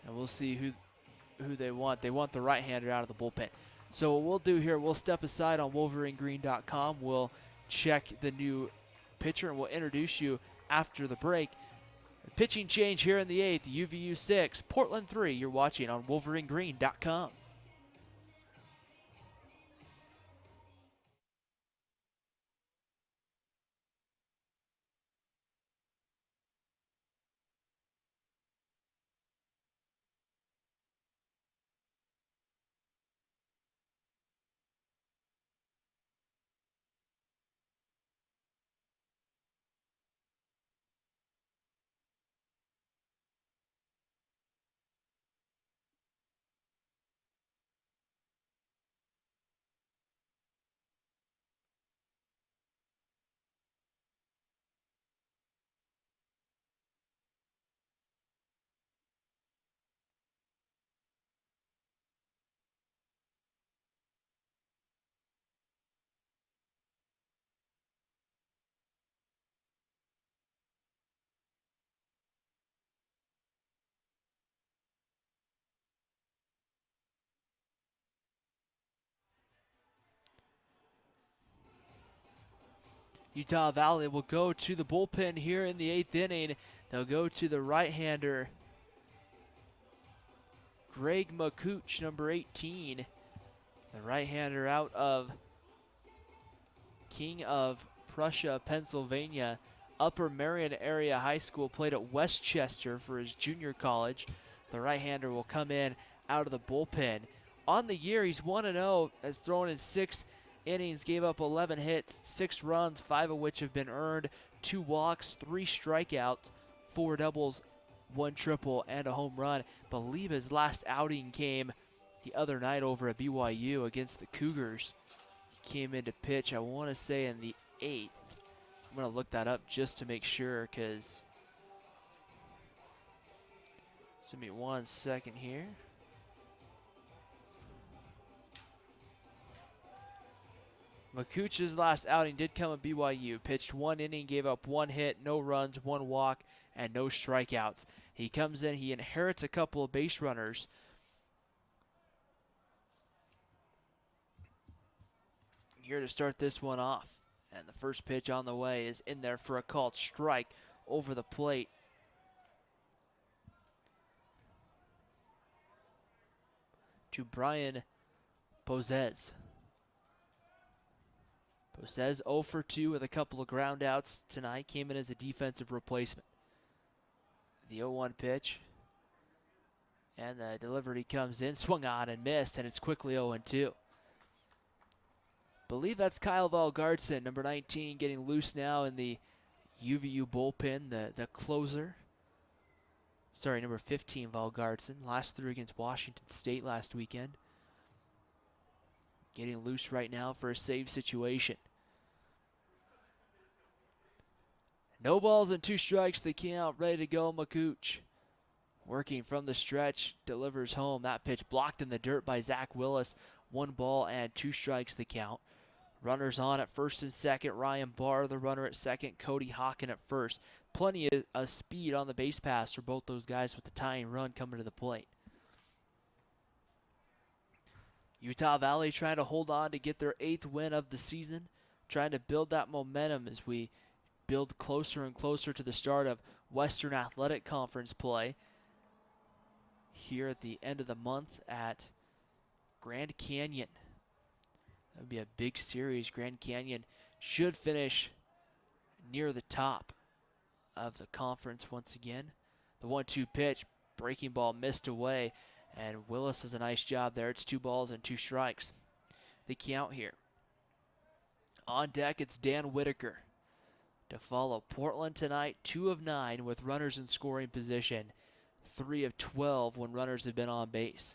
And we'll see who they want. They want the right-hander out of the bullpen. So what we'll do here, we'll step aside on WolverineGreen.com. We'll check the new pitcher, and we'll introduce you after the break. A pitching change here in the 8th, UVU 6, Portland 3. You're watching on WolverineGreen.com. Utah Valley will go to the bullpen here in the 8th inning. They'll go to the right-hander, Greg McCooch, number 18. The right-hander out of King of Prussia, Pennsylvania. Upper Marion Area High School, played at Westchester for his junior college. The right-hander will come in out of the bullpen. On the year, he's 1-0, has thrown in 6 innings, gave up 11 hits, 6 runs, 5 of which have been earned, 2 walks, 3 strikeouts, 4 doubles, 1 triple, and a home run. Believe his last outing came the other night over at BYU against the Cougars. He came in to pitch, I want to say, in the 8th. I'm going to look that up just to make sure, because give me 1 second here. McCooch's last outing did come at BYU. Pitched 1 inning, gave up 1 hit, no runs, 1 walk, and no strikeouts. He comes in, he inherits a couple of base runners. Here to start this one off. And the first pitch on the way is in there for a called strike over the plate. To Brian Bozez. Bozez 0 for 2 with a couple of ground outs tonight. Came in as a defensive replacement. The 0-1 pitch. And the delivery comes in, swung on and missed, and it's quickly 0-2. Believe that's Kyle Valgardson, number 19, getting loose now in the UVU bullpen, the closer. Sorry, number 15, Valgardson. Last 3 against Washington State last weekend. Getting loose right now for a save situation. No balls and 2 strikes. The count, ready to go. McCooch working from the stretch, delivers home. That pitch blocked in the dirt by Zach Willis. 1 ball and 2 strikes the count. Runners on at first and second. Ryan Barr, the runner at second. Cody Hawken at first. Plenty of speed on the base pass for both those guys with the tying run coming to the plate. Utah Valley trying to hold on to get their 8th win of the season. Trying to build that momentum as we build closer and closer to the start of Western Athletic Conference play here at the end of the month at Grand Canyon. That would be a big series. Grand Canyon should finish near the top of the conference once again. The 1-2 pitch, breaking ball missed away, and Willis does a nice job there. It's 2 balls and 2 strikes. The count here. On deck, it's Dan Whitaker to follow Portland tonight. 2 of 9 with runners in scoring position. 3 of 12 when runners have been on base.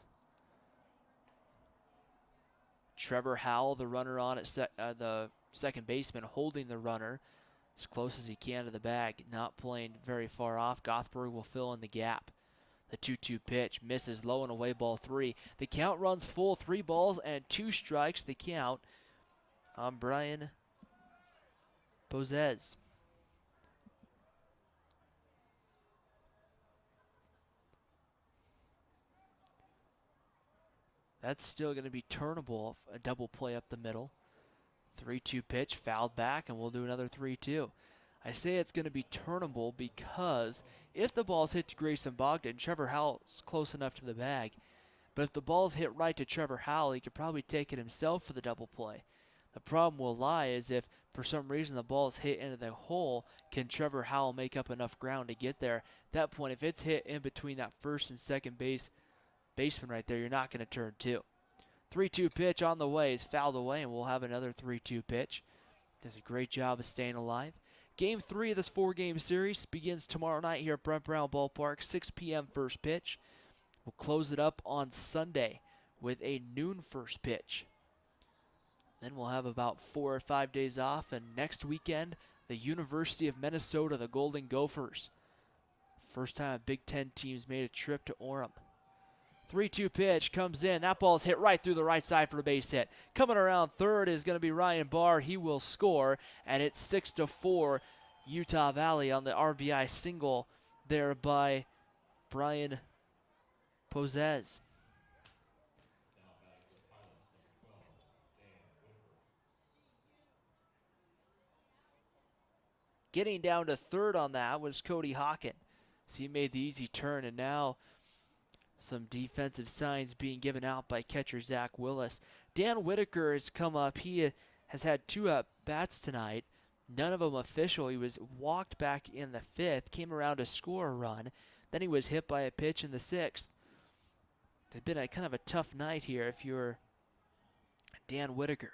Trevor Howell, the runner on at the second baseman, holding the runner as close as he can to the bag, not playing very far off. Gothberg will fill in the gap. The 2-2 pitch misses low and away, ball 3. The count runs full, 3 balls and 2 strikes. The count on Brian Pozez. That's still going to be turnable, a double play up the middle. 3-2 pitch, fouled back, and we'll do another 3-2. I say it's going to be turnable because if the ball's hit to Grayson Bogdan, Trevor Howell's close enough to the bag. But if the ball's hit right to Trevor Howell, he could probably take it himself for the double play. The problem will lie is if for some reason the ball is hit into the hole, can Trevor Howell make up enough ground to get there? At that point, if it's hit in between that first and second baseman right there, you're not going to turn 2. 3-2 pitch on the way is fouled away, and we'll have another 3-2 pitch. Does a great job of staying alive. Game 3 of this 4-game series begins tomorrow night here at Brent Brown Ballpark, 6 p.m. first pitch. We'll close it up on Sunday with a noon first pitch. Then we'll have about 4 or 5 days off, and next weekend, the University of Minnesota, the Golden Gophers. First time a Big Ten team's made a trip to Orem. 3-2 pitch comes in. That ball's hit right through the right side for a base hit. Coming around third is going to be Ryan Barr. He will score, and it's 6-4 Utah Valley on the RBI single there by Brian Pozez. Getting down to third on that was Cody Hawken. So he made the easy turn, and now some defensive signs being given out by catcher Zach Willis. Dan Whitaker has come up. He has had 2 at-bats tonight, none of them official. He was walked back in the 5th, came around to score a run. Then he was hit by a pitch in the 6th. It's been a kind of a tough night here if you're Dan Whitaker.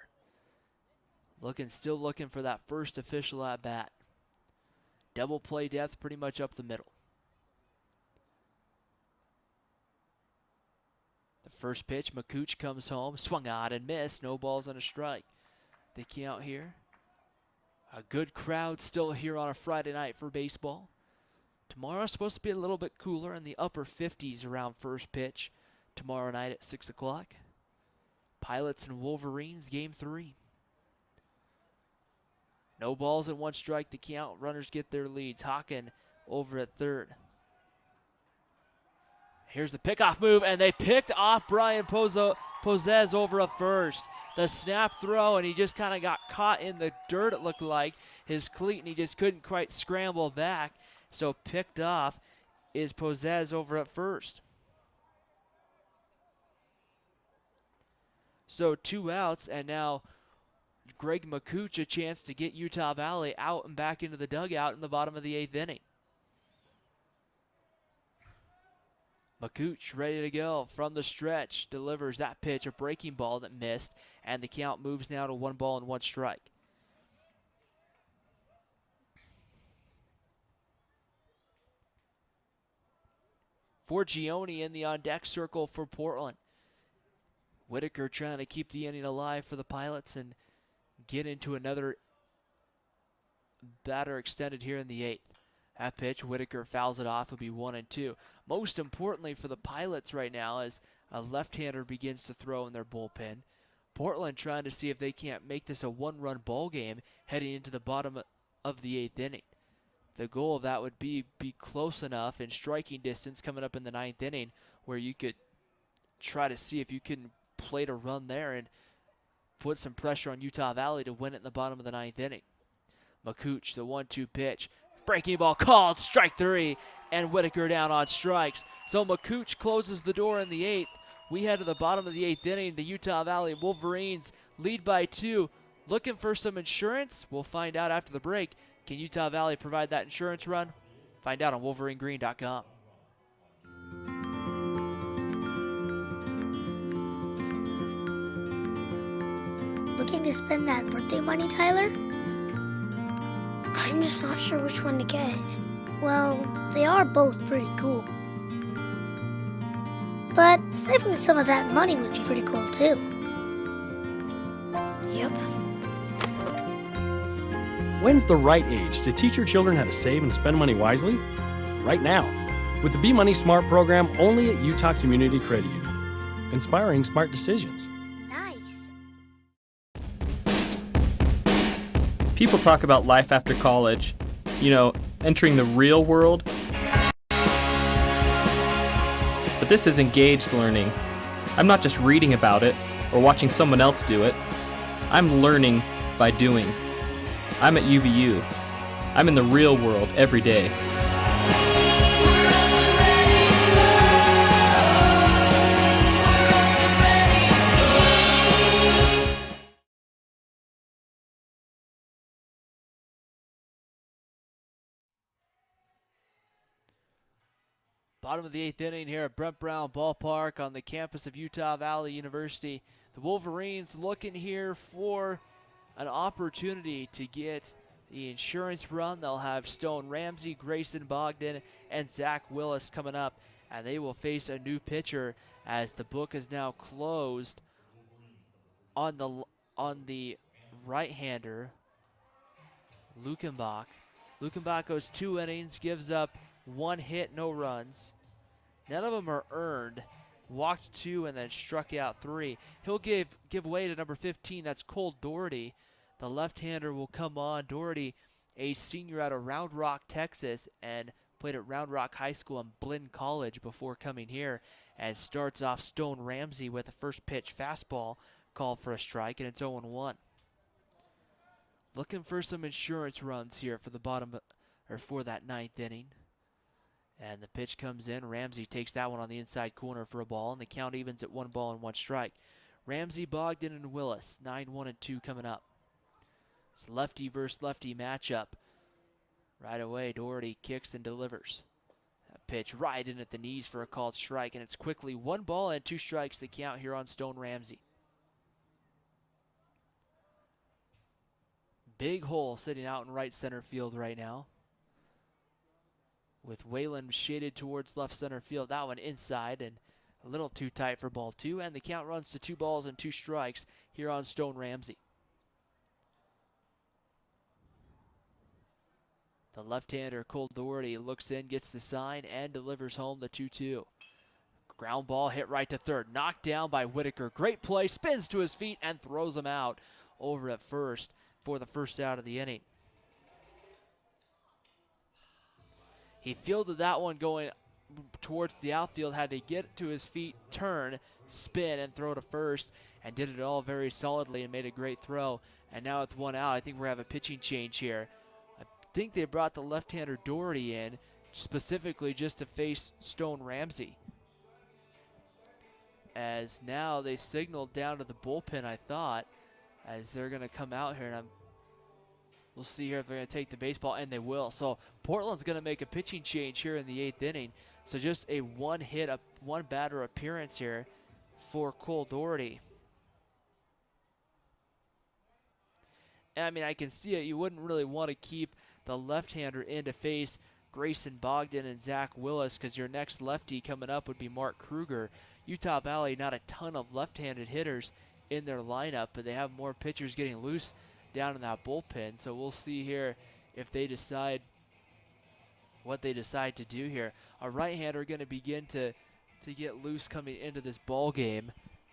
Still looking for that first official at-bat. Double play death pretty much up the middle. The first pitch, McCooch comes home, swung on and missed. No balls and a strike. The count here. A good crowd still here on a Friday night for baseball. Tomorrow's supposed to be a little bit cooler in the upper 50s around first pitch. Tomorrow night at 6 o'clock. Pilots and Wolverines, game 3. No balls and 1 strike to count. Runners get their leads. Hawken over at third. Here's the pickoff move, and they picked off Brian Pozez over at first. The snap throw, and he just kind of got caught in the dirt, it looked like, his cleat, and he just couldn't quite scramble back. So picked off is Pozez over at first. So 2 outs, and now Greg McCooch a chance to get Utah Valley out and back into the dugout in the bottom of the 8th inning. McCooch ready to go from the stretch, delivers that pitch, a breaking ball that missed, and the count moves now to 1 ball and 1 strike. Forgione in the on-deck circle for Portland. Whitaker trying to keep the inning alive for the Pilots and get into another batter extended here in the 8th. That pitch, Whitaker fouls it off. It'll be 1-2. Most importantly for the Pilots right now, as a left-hander begins to throw in their bullpen, Portland trying to see if they can't make this a 1-run ball game heading into the bottom of the 8th inning. The goal of that would be close enough in striking distance coming up in the 9th inning where you could try to see if you can plate a run there and put some pressure on Utah Valley to win it in the bottom of the 9th inning. McCooch, the 1-2 pitch. Breaking ball called, strike 3, and Whitaker down on strikes. So McCooch closes the door in the 8th. We head to the bottom of the 8th inning. The Utah Valley Wolverines lead by 2. Looking for some insurance? We'll find out after the break. Can Utah Valley provide that insurance run? Find out on WolverineGreen.com. Looking to spend that birthday money, Tyler? I'm just not sure which one to get. Well, they are both pretty cool. But saving some of that money would be pretty cool too. Yep. When's the right age to teach your children how to save and spend money wisely? Right now, with the Be Money Smart program only at Utah Community Credit Union. Inspiring smart decisions. Nice. People talk about life after college, entering the real world. But this is engaged learning. I'm not just reading about it or watching someone else do it. I'm learning by doing. I'm at UVU. I'm in the real world every day. Bottom of the 8th inning here at Brent Brown Ballpark on the campus of Utah Valley University. The Wolverines looking here for an opportunity to get the insurance run. They'll have Stone Ramsey, Grayson Bogdan, and Zach Willis coming up, and they will face a new pitcher as the book is now closed on the right-hander, Lukenbach. Lukenbach goes 2 innings, gives up 1 hit, no runs. None of them are earned. Walked 2 and then struck out 3. He'll give way to number 15. That's Cole Doherty. The left-hander will come on. Doherty, a senior out of Round Rock, Texas, and played at Round Rock High School and Blinn College before coming here. And starts off Stone Ramsey with a first pitch fastball called for a strike, and it's 0-1. Looking for some insurance runs here for for that 9th inning. And the pitch comes in. Ramsey takes that one on the inside corner for a ball, and the count evens at 1 ball and 1 strike. Ramsey, Bogdan, and Willis, 9-1-2 coming up. It's lefty versus lefty matchup. Right away, Doherty kicks and delivers. That pitch right in at the knees for a called strike, and it's quickly 1 ball and 2 strikes the count here on Stone Ramsey. Big hole sitting out in right center field right now, with Wayland shaded towards left center field. That one inside and a little too tight for ball 2, and the count runs to 2 balls and 2 strikes here on Stone Ramsey. The left-hander, Cole Doherty, looks in, gets the sign, and delivers home the 2-2. Ground ball hit right to third, knocked down by Whitaker. Great play, spins to his feet and throws him out over at first for the first out of the inning. He fielded that one going towards the outfield, had to get to his feet, turn, spin, and throw to first, and did it all very solidly and made a great throw. And now with 1 out, I think we're going to have a pitching change here. I think they brought the left-hander Doherty in specifically just to face Stone Ramsey. As now they signaled down to the bullpen, I thought, as they're going to come out here, and we'll see here if they're going to take the baseball, and they will. So Portland's going to make a pitching change here in the 8th inning. So just a 1 batter appearance here for Cole Doherty. And I mean, I can see it. You wouldn't really want to keep the left-hander in to face Grayson Bogdan and Zach Willis, because your next lefty coming up would be Mark Kruger. Utah Valley, not a ton of left-handed hitters in their lineup, but they have more pitchers getting loose down in that bullpen. So we'll see here if they decide what they decide to do here. A right-hander going to begin to get loose coming into this ball game.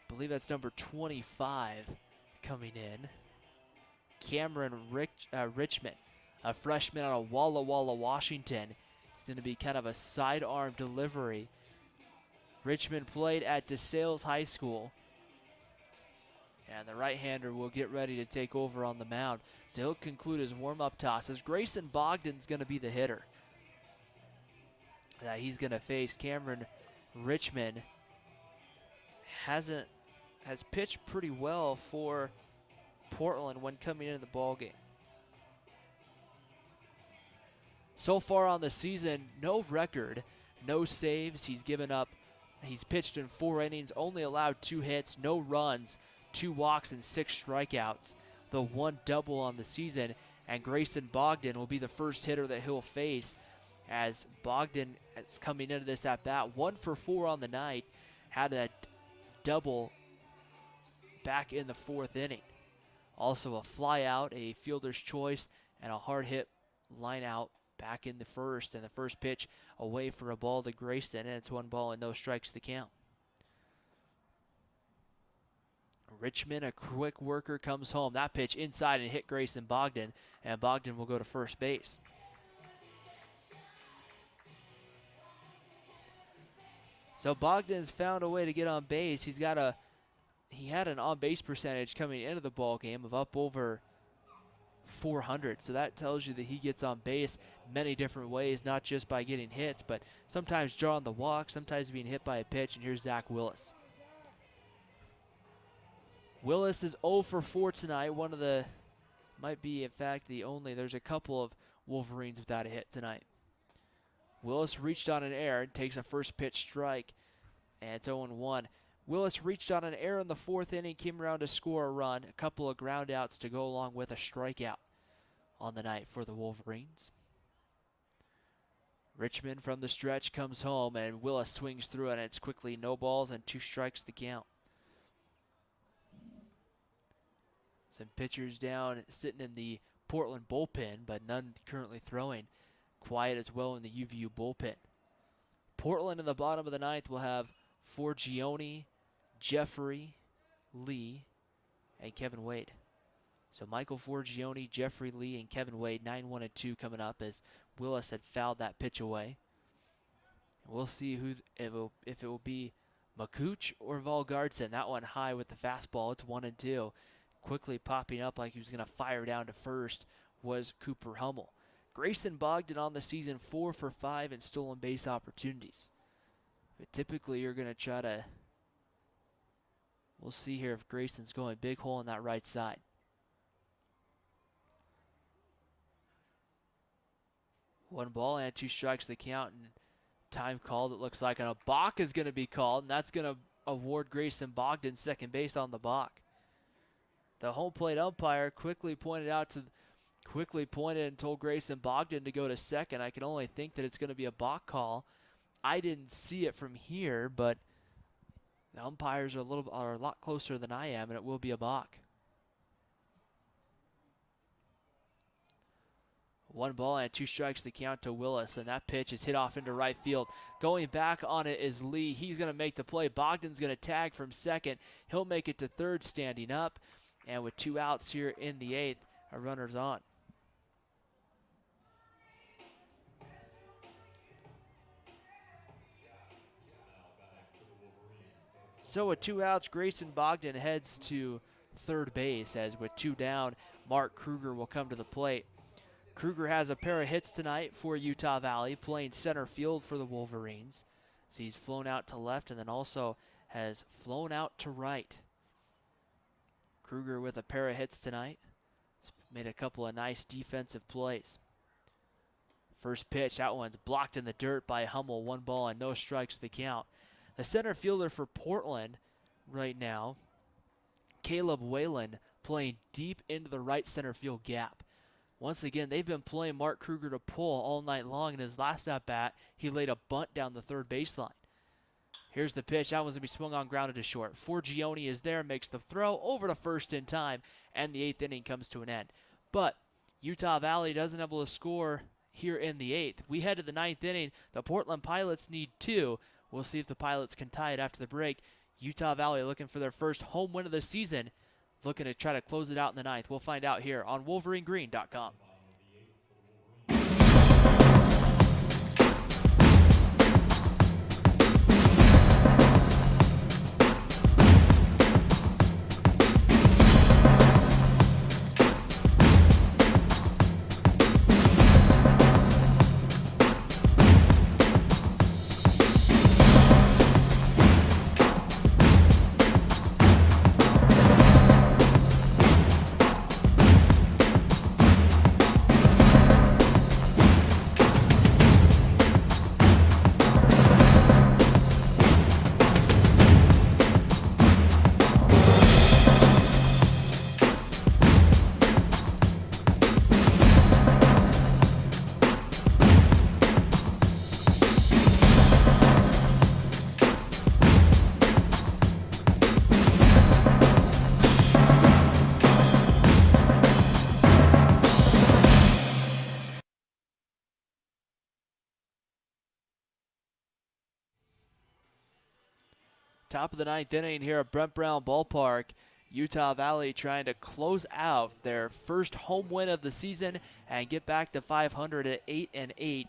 I believe that's number 25 coming in. Cameron Richmond, a freshman out of Walla Walla, Washington. It's going to be kind of a sidearm delivery. Richmond played at DeSales High School. And the right-hander will get ready to take over on the mound. So he'll conclude his warm-up toss as Grayson Bogdan's going to be the hitter. He's going to face Cameron Richmond. Has pitched pretty well for Portland when coming into the ball game. So far on the season, no record, no saves. He's pitched in 4 innings, only allowed 2 hits, no runs, 2 walks, and 6 strikeouts. The 1 double on the season, and Grayson Bogdan will be the first hitter that he'll face, as Bogdan is coming into this at bat 1 for 4 on the night, had a double back in the 4th inning. Also a fly out, a fielder's choice, and a hard hit line out back in the 1st, and the first pitch away for a ball to Grayson, and it's 1 ball and no strikes to count. Richmond, a quick worker, comes home. That pitch inside and hit Grayson Bogdan, and Bogdan will go to first base. So Bogdan's found a way to get on base. He had an on-base percentage coming into the ball game of up over 400. So that tells you that he gets on base many different ways, not just by getting hits, but sometimes drawing the walk, sometimes being hit by a pitch. And here's Zach Willis. Willis is 0 for 4 tonight. Might be in fact the only. There's a couple of Wolverines without a hit tonight. Willis reached on an error and takes a first pitch strike, and it's 0-1. Willis reached on an error in the 4th inning, came around to score a run, a couple of ground outs to go along with a strikeout on the night for the Wolverines. Richmond from the stretch comes home, and Willis swings through it, and it's quickly no balls and 2 strikes to count. Some pitchers down sitting in the Portland bullpen, but none currently throwing. Quiet as well in the UVU bullpen. Portland in the bottom of the 9th will have Forgione, Jeffrey, Lee, and Kevin Wade. So Michael Forgione, Jeffrey Lee, and Kevin Wade, 9-1-2 coming up, as Willis had fouled that pitch away. We'll see if it will be McCooch or Valgardson. That one high with the fastball. It's 1-2. Quickly popping up like he was going to fire down to first was Cooper Hummel. Grayson Bogdan on the season 4 for 5 in stolen base opportunities. But typically you're going to try to, we'll see here if Grayson's going big hole on that right side. One ball and 2 strikes to count, and time called, it looks like, and a balk is going to be called, and that's going to award Grayson Bogdan second base on the balk. The home plate umpire quickly pointed and told Grayson Bogdan to go to second. I can only think that it's going to be a balk call. I didn't see it from here, but the umpires are a lot closer than I am, and it will be a balk. 1 ball and 2 strikes to count to Willis, and that pitch is hit off into right field. Going back on it is Lee. He's going to make the play. Bogdan's going to tag from second. He'll make it to third standing up, and with 2 outs here in the 8th, a runner's on. So with 2 outs, Grayson Bogdan heads to third base, as with 2 down, Mark Kruger will come to the plate. Kruger has a pair of hits tonight for Utah Valley, playing center field for the Wolverines. So he's flown out to left and then also has flown out to right. Kruger with a pair of hits tonight. Made a couple of nice defensive plays. First pitch, that one's blocked in the dirt by Hummel. 1 ball and no strikes to count. The center fielder for Portland right now, Caleb Whalen, playing deep into the right center field gap. Once again, they've been playing Mark Kruger to pull all night long. In his last at-bat, he laid a bunt down the third baseline. Here's the pitch. That one's going to be swung on, grounded to short. Forgione is there, makes the throw over to first in time, and the 8th inning comes to an end. But Utah Valley doesn't able to score here in the 8th. We head to the 9th inning. The Portland Pilots need 2. We'll see if the Pilots can tie it after the break. Utah Valley looking for their first home win of the season, looking to try to close it out in the 9th. We'll find out here on WolverineGreen.com. Top of the ninth inning here at Brent Brown Ballpark. Utah Valley trying to close out their first home win of the season and get back to 500 at 8-8.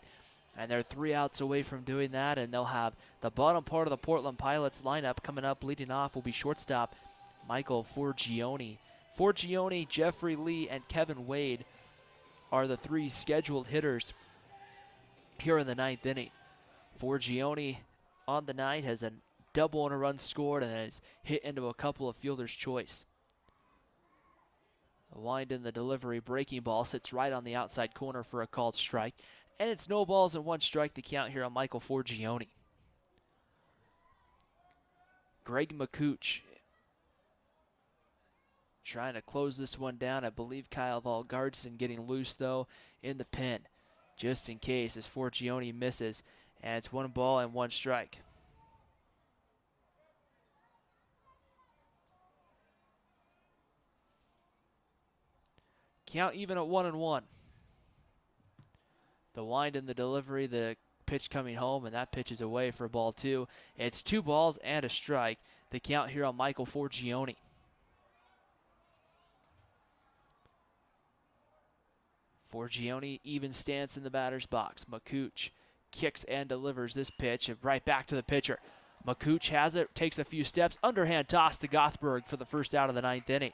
And they're 3 outs away from doing that, and they'll have the bottom part of the Portland Pilots lineup coming up. Leading off will be shortstop Michael Forgione. Forgione, Jeffrey Lee, and Kevin Wade are the 3 scheduled hitters here in the ninth inning. Forgione on the night has a double and a run scored and has hit into a couple of fielders' choice. The wind in the delivery, breaking ball sits right on the outside corner for a called strike. And it's no balls and 1 strike to count here on Michael Forgione. Greg McCooch trying to close this one down. I believe Kyle Valgardson getting loose, though, in the pen, just in case, as Forgione misses. And it's 1 ball and 1 strike. Count even at 1-1. The wind in the delivery, the pitch coming home, and that pitch is away for ball 2. It's 2 balls and a strike. The count here on Michael Forgione. Forgione even stance in the batter's box. McCooch kicks and delivers this pitch, and right back to the pitcher. McCooch has it, takes a few steps, underhand toss to Gothberg for the first out of the ninth inning.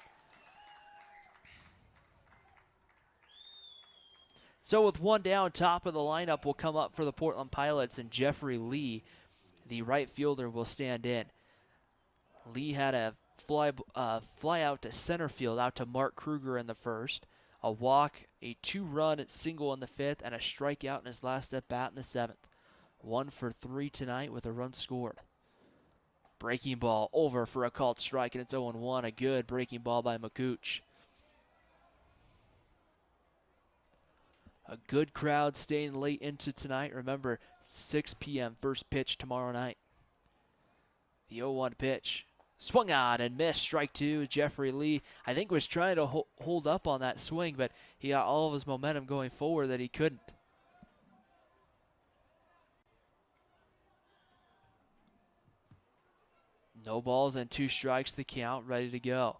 So with 1 down, top of the lineup will come up for the Portland Pilots, and Jeffrey Lee, the right fielder, will stand in. Lee had a fly out to center field, out to Mark Kruger in the first, a walk, a 2-run single in the 5th, and a strikeout in his last at bat in the 7th. 1 for 3 tonight with a run scored. Breaking ball over for a called strike, and it's 0-1. A good breaking ball by McCooch. A good crowd staying late into tonight. Remember, 6 p.m. first pitch tomorrow night. The 0-1 pitch. Swung on and missed. Strike 2. Jeffrey Lee, I think, was trying to hold up on that swing, but he got all of his momentum going forward that he couldn't. No balls and 2 strikes the count. Ready to go.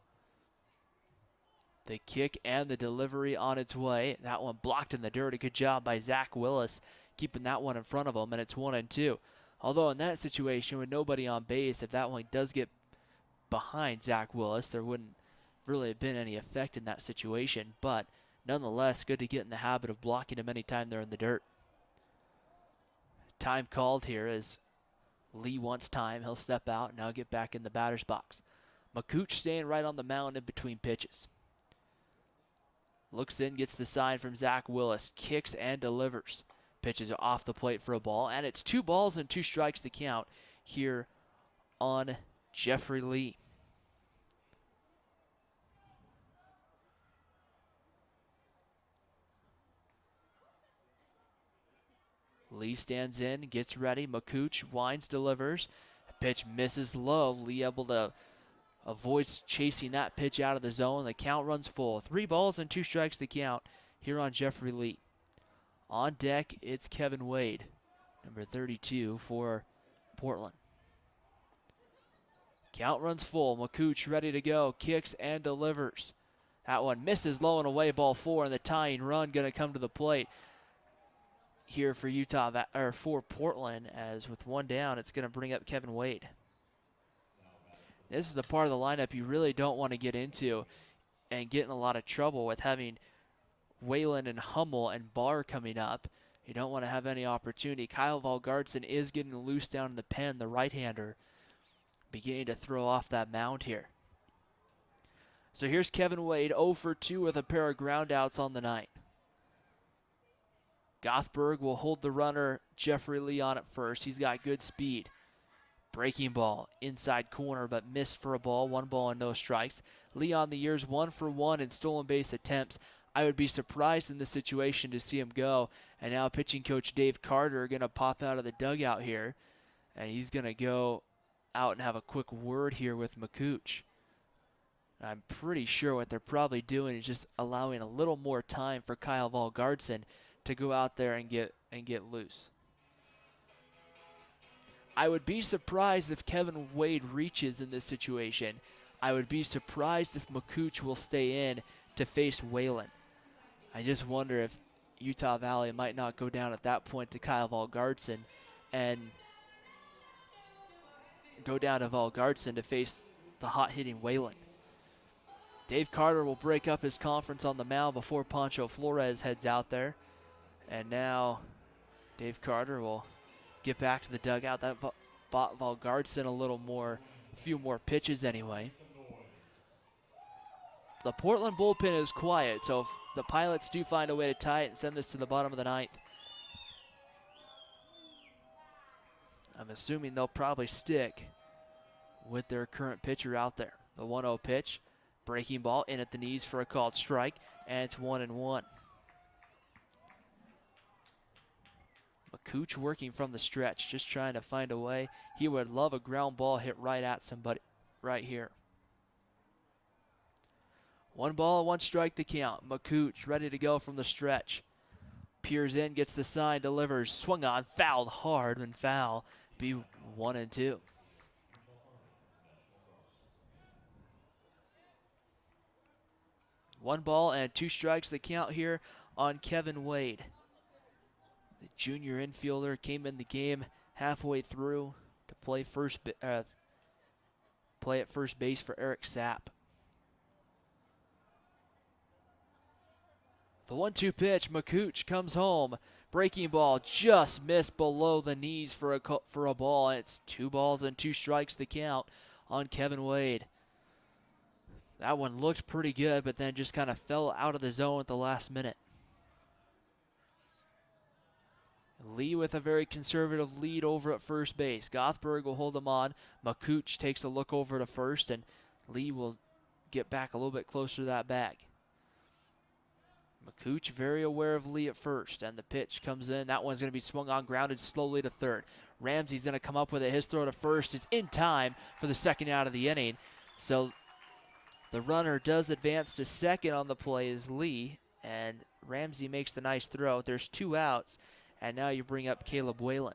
The kick and the delivery on its way. That one blocked in the dirt. A good job by Zach Willis keeping that one in front of him, and it's 1-2. Although in that situation with nobody on base, if that one does get behind Zach Willis, there wouldn't really have been any effect in that situation. But nonetheless, good to get in the habit of blocking him anytime they're in the dirt. Time called here as Lee wants time. He'll step out and now get back in the batter's box. McCooch staying right on the mound in between pitches. Looks in, gets the sign from Zach Willis, kicks and delivers. Pitches are off the plate for a ball, and it's 2 balls and 2 strikes to count here on Jeffrey Lee. Lee stands in, gets ready. McCooch winds, delivers. Pitch misses low. Lee able to avoids chasing that pitch out of the zone. The count runs full. 3 balls and 2 strikes to count here on Jeffrey Lee. On deck, it's Kevin Wade, number 32 for Portland. Count runs full. McCooch ready to go. Kicks and delivers. That one misses low and away, ball 4, and the tying run going to come to the plate here for for Portland, as with 1 down, it's going to bring up Kevin Wade. This is the part of the lineup you really don't want to get into and get in a lot of trouble with, having Whalen and Hummel and Barr coming up. You don't want to have any opportunity. Kyle Valgardson is getting loose down in the pen, the right-hander, beginning to throw off that mound here. So here's Kevin Wade, 0 for 2 with a pair of groundouts on the night. Gothberg will hold the runner, Jeffrey Lee, on at first. He's got good speed. Breaking ball, inside corner, but missed for a ball. 1 ball and no strikes. Lee on the years, 1 for 1 in stolen base attempts. I would be surprised in this situation to see him go. And now pitching coach Dave Carter going to pop out of the dugout here. And he's going to go out and have a quick word here with McCooch. I'm pretty sure what they're probably doing is just allowing a little more time for Kyle Valgardson to go out there and get loose. I would be surprised if Kevin Wade reaches in this situation. I would be surprised if McCooch will stay in to face Whalen. I just wonder if Utah Valley might not go down at that point to Kyle Valgardson and go down to Valgardson to face the hot-hitting Whalen. Dave Carter will break up his conference on the mound before Pancho Flores heads out there. And now Dave Carter will get back to the dugout. That bought Valgardson a few more pitches anyway. The Portland bullpen is quiet, so if the Pilots do find a way to tie it and send this to the bottom of the ninth, I'm assuming they'll probably stick with their current pitcher out there. The 1-0 pitch, breaking ball in at the knees for a called strike, and it's 1-1. McCooch working from the stretch, just trying to find a way. He would love a ground ball hit right at somebody right here. 1 strike the count. McCooch ready to go from the stretch. Peers in, gets the sign, delivers, swung on, fouled hard, and foul. Be 1-2. One ball and 2 strikes the count here on Kevin Wade. The junior infielder came in the game halfway through to play at first base for Eric Sapp. The 1-2 pitch, McCooch comes home. Breaking ball just missed below the knees for a ball. And it's 2 balls and 2 strikes the count on Kevin Wade. That one looked pretty good, but then just kind of fell out of the zone at the last minute. Lee with a very conservative lead over at first base. Gothberg will hold him on. McCooch takes a look over to first, and Lee will get back a little bit closer to that bag. McCooch very aware of Lee at first, and the pitch comes in. That one's going to be swung on, grounded slowly to third. Ramsey's going to come up with it. His throw to first is in time for the second out of the inning. So the runner does advance to second on the play is Lee, and Ramsey makes the nice throw. There's 2 outs, and now you bring up Caleb Whalen.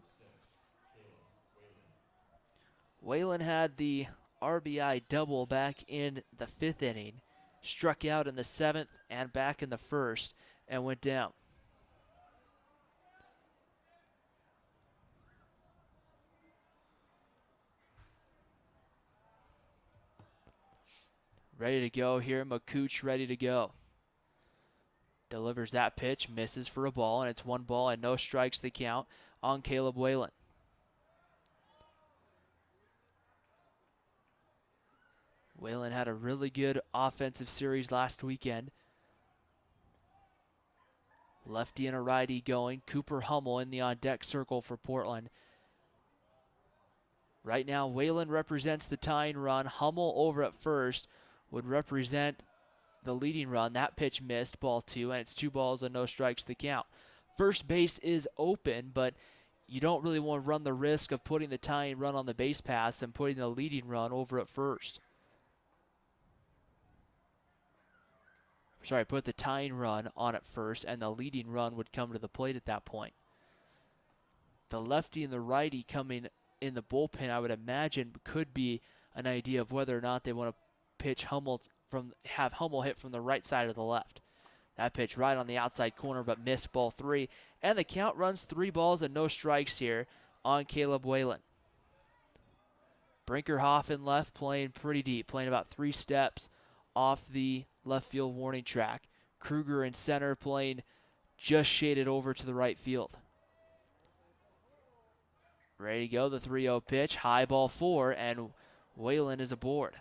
Whalen had the RBI double back in the 5th inning. Struck out in the 7th and back in the 1st and went down. Ready to go here, McCooch ready to go. Delivers that pitch, misses for a ball, and it's 1 ball and no strikes the count on Caleb Whalen. Whalen had a really good offensive series last weekend. Lefty and a righty going. Cooper Hummel in the on-deck circle for Portland. Right now, Whalen represents the tying run. Hummel over at first would represent the leading run. That pitch missed, ball 2, and it's 2 balls and no strikes to count. First base is open, but you don't really want to run the risk of putting the tying run on the base pass and putting the leading run over at first. Sorry, put the tying run on at first, and the leading run would come to the plate at that point. The lefty and the righty coming in the bullpen, I would imagine, could be an idea of whether or not they want to pitch have Hummel hit from the right side or the left. That pitch right on the outside corner, but missed, ball 3. And the count runs 3 balls and no strikes here on Caleb Whalen. Brinkerhoff in left, playing pretty deep, playing about 3 steps off the left field warning track. Kruger in center, playing just shaded over to the right field. Ready to go, the 3-0 pitch, high ball 4, and Whalen is aboard.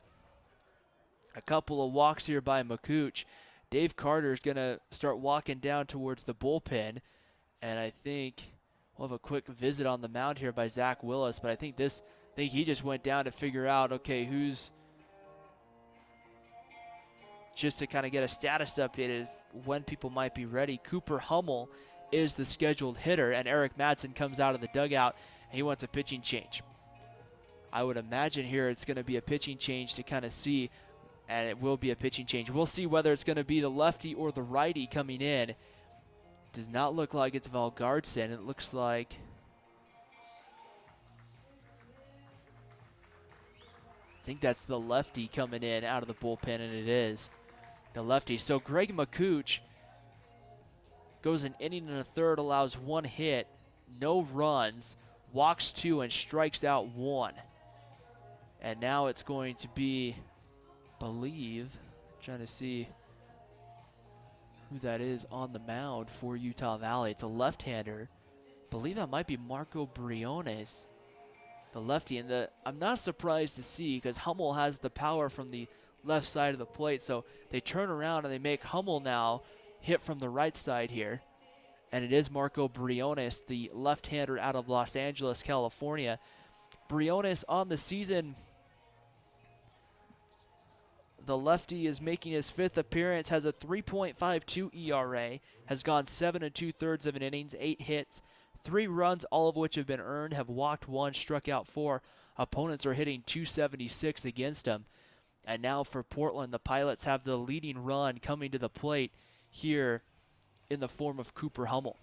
A couple of walks here by McCooch. Dave Carter is going to start walking down towards the bullpen, and I think we'll have a quick visit on the mound here by Zach Willis, but I think he just went down to figure out, okay, who's, just to kind of get a status update of when people might be ready. Cooper Hummel is the scheduled hitter, and Eric Madsen comes out of the dugout, and he wants a pitching change. I would imagine here it's going to be a pitching change to kind of see, and it will be a pitching change. We'll see whether it's going to be the lefty or the righty coming in. Does not look like it's Valgardson. It looks like think that's the lefty coming in out of the bullpen, and it is the lefty. So Greg McCooch goes an inning and a third, allows 1 hit, no runs, walks 2, and strikes out 1. And now it's going to be, trying to see who that is on the mound for Utah Valley. It's a left-hander. Believe that might be Marco Briones, the lefty. And I'm not surprised to see, because Hummel has the power from the left side of the plate. So they turn around and they make Hummel now hit from the right side here. And it is Marco Briones, the left-hander out of Los Angeles, California. Briones on the season, the lefty is making his 5th appearance, has a 3.52 ERA, has gone 7 2/3 of an innings, 8 hits, 3 runs, all of which have been earned, have walked 1, struck out 4. Opponents are hitting .276 against him. And now for Portland, the Pilots have the leading run coming to the plate here in the form of Cooper Hummel.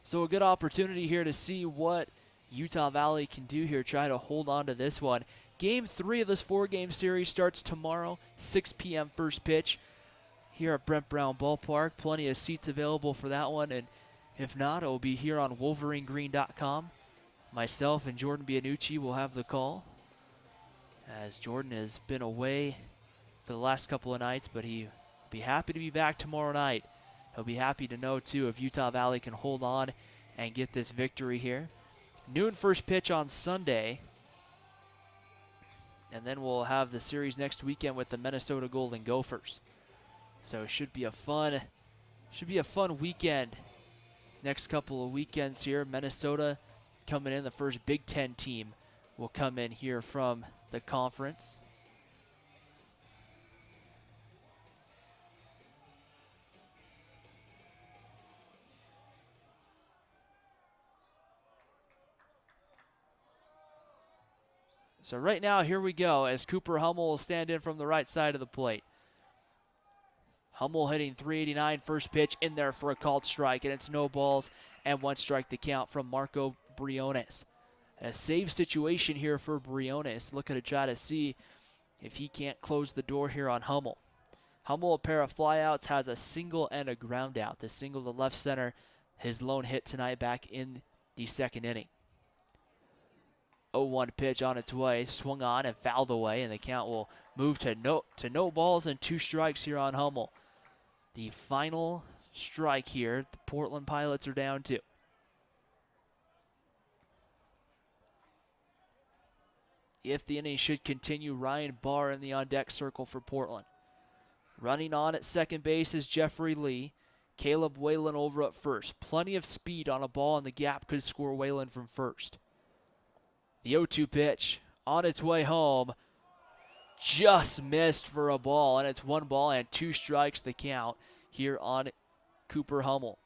So a good opportunity here to see what Utah Valley can do here, try to hold on to this one. Game 3 of this 4-game series starts tomorrow, 6 p.m. first pitch here at Brent Brown Ballpark. Plenty of seats available for that one, and if not, it will be here on WolverineGreen.com. Myself and Jordan Bianucci will have the call, as Jordan has been away for the last couple of nights, but he'll be happy to be back tomorrow night. He'll be happy to know, too, if Utah Valley can hold on and get this victory here. Noon first pitch on Sunday, and then we'll have the series next weekend with the Minnesota Golden Gophers. So it should be a fun weekend. Next couple of weekends here. Minnesota coming in, the first Big Ten team will come in here from the conference. So right now, here we go, as Cooper Hummel will stand in from the right side of the plate. Hummel hitting .389, first pitch in there for a called strike, and it's no balls and 1 strike to count from Marco Briones. A save situation here for Briones, looking to try to see if he can't close the door here on Hummel. Hummel, a pair of flyouts, has a single and a ground out. The single to left center, his lone hit tonight back in the 2nd inning. 0-1 pitch on its way, swung on and fouled away, and the count will move to no balls and 2 strikes here on Hummel. The final strike here, the Portland Pilots are down 2. If the inning should continue, Ryan Barr in the on-deck circle for Portland. Running on at second base is Jeffrey Lee. Caleb Whalen over at first. Plenty of speed on a ball in the gap, could score Whalen from first. The 0-2 pitch on its way home, just missed for a ball, and it's 1 ball and 2 strikes the count here on Cooper Hummel.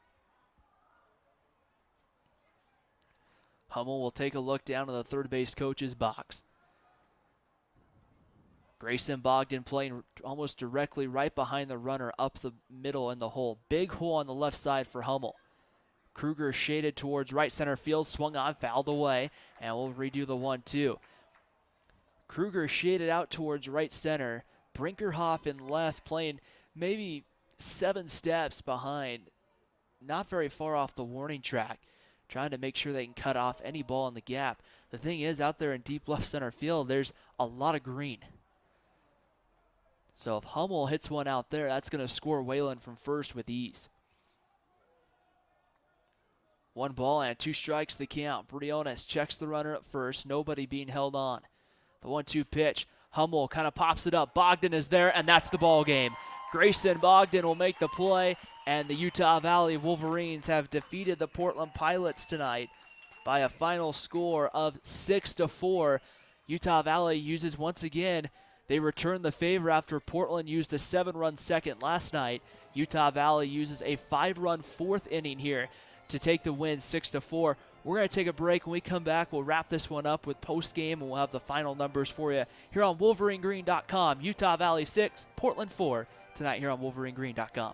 Hummel will take a look down to the third base coach's box. Grayson Bogdan playing almost directly right behind the runner, up the middle in the hole. Big hole on the left side for Hummel. Kruger shaded towards right center field, swung on, fouled away, and we'll redo the 1-2. Kruger shaded out towards right center. Brinkerhoff in left, playing maybe 7 steps behind, not very far off the warning track, trying to make sure they can cut off any ball in the gap. The thing is, out there in deep left center field, there's a lot of green. So if Hummel hits one out there, that's going to score Whalen from first with ease. 1 ball and 2 strikes the count. Briones checks the runner at first, nobody being held on. The 1-2 pitch, Hummel kind of pops it up. Bogdan is there, and that's the ball game. Grayson Bogdan will make the play, and the Utah Valley Wolverines have defeated the Portland Pilots tonight by a final score of 6-4. Utah Valley uses once again, they return the favor after Portland used a 7-run second last night. Utah Valley uses a 5-run 4th inning here to take the win 6-4. We're going to take a break. When we come back, we'll wrap this one up with post-game, and we'll have the final numbers for you here on WolverineGreen.com. Utah Valley 6, Portland 4, tonight here on WolverineGreen.com.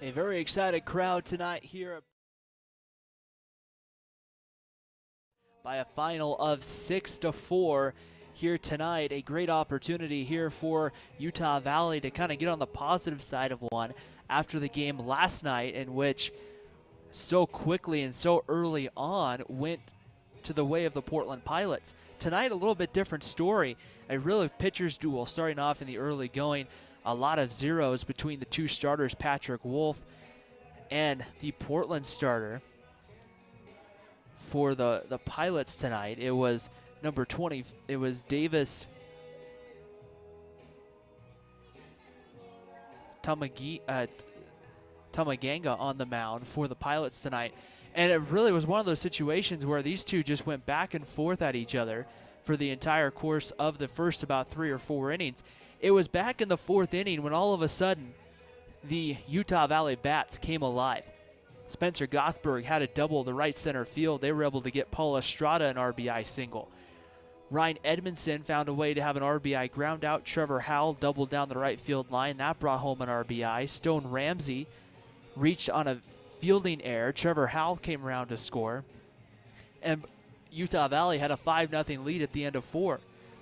A very excited crowd tonight here by a final of 6-4 here tonight. A great opportunity here for Utah Valley to kind of get on the positive side of one after the game last night, in which so quickly and so early on went to the way of the Portland Pilots. Tonight, a little bit different story. A really pitcher's duel starting off in the early going. A lot of zeros between the two starters, Patrick Wolf and the Portland starter. For the Pilots tonight, it was number 20. It was Davis Tamaganga on the mound for the Pilots tonight. And it really was one of those situations where these two just went back and forth at each other for the entire course of the first about 3 or 4 innings. It was back in the 4th inning when all of a sudden the Utah Valley bats came alive. Spencer Gothberg had a double to right center field. They were able to get Paul Estrada an RBI single. Ryan Edmondson found a way to have an RBI ground out. Trevor Howell doubled down the right field line. That brought home an RBI. Stone Ramsey reached on a fielding error. Trevor Howell came around to score. And Utah Valley had a 5-0 lead at the end of 4.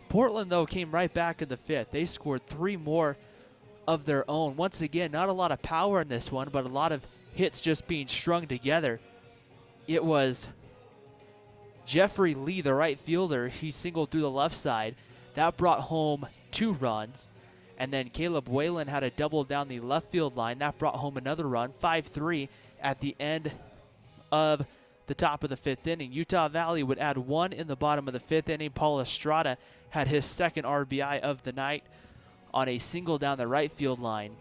Portland, though, came right back in the 5th. They scored 3 more of their own. Once again, not a lot of power in this one, but a lot of hits just being strung together. It was Jeffrey Lee, the right fielder. He singled through the left side. That brought home 2 runs. And then Caleb Whalen had a double down the left field line. That brought home another run, 5-3 at the end of the top of the 5th inning. Utah Valley would add 1 in the bottom of the 5th inning. Paul Estrada had his 2nd RBI of the night on a single down the right field line.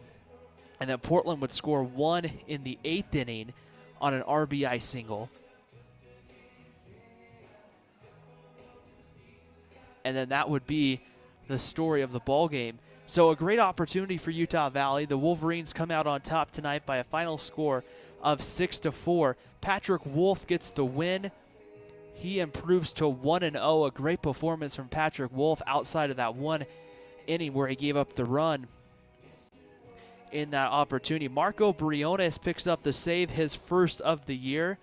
And then Portland would score 1 in the 8th inning on an RBI single. And then that would be the story of the ball game. So a great opportunity for Utah Valley. The Wolverines come out on top tonight by a final score of 6-4. Patrick Wolf gets the win. He improves to 1-0. A great performance from Patrick Wolf outside of that 1 inning where he gave up the run in that opportunity. Marco Briones picks up the save, his first of the year.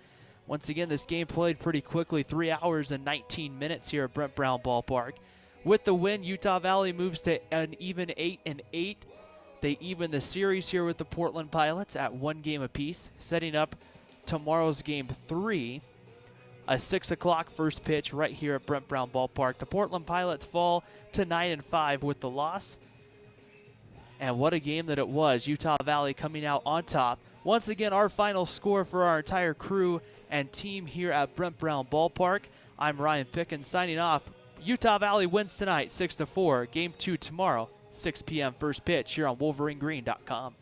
Once again, this game played pretty quickly, 3 hours and 19 minutes here at Brent Brown Ballpark. With the win, Utah Valley moves to an even 8-8. They even the series here with the Portland Pilots at 1 game apiece, setting up tomorrow's game 3. A 6 o'clock first pitch right here at Brent Brown Ballpark. The Portland Pilots fall to 9-5 with the loss. And what a game that it was. Utah Valley coming out on top. Once again, our final score for our entire crew and team here at Brent Brown Ballpark. I'm Ryan Pickens signing off. Utah Valley wins tonight 6-4. Game 2 tomorrow, 6 p.m. first pitch here on WolverineGreen.com.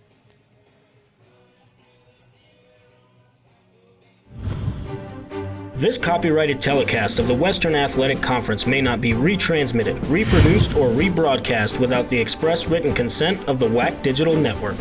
This copyrighted telecast of the Western Athletic Conference may not be retransmitted, reproduced, or rebroadcast without the express written consent of the WAC Digital Network.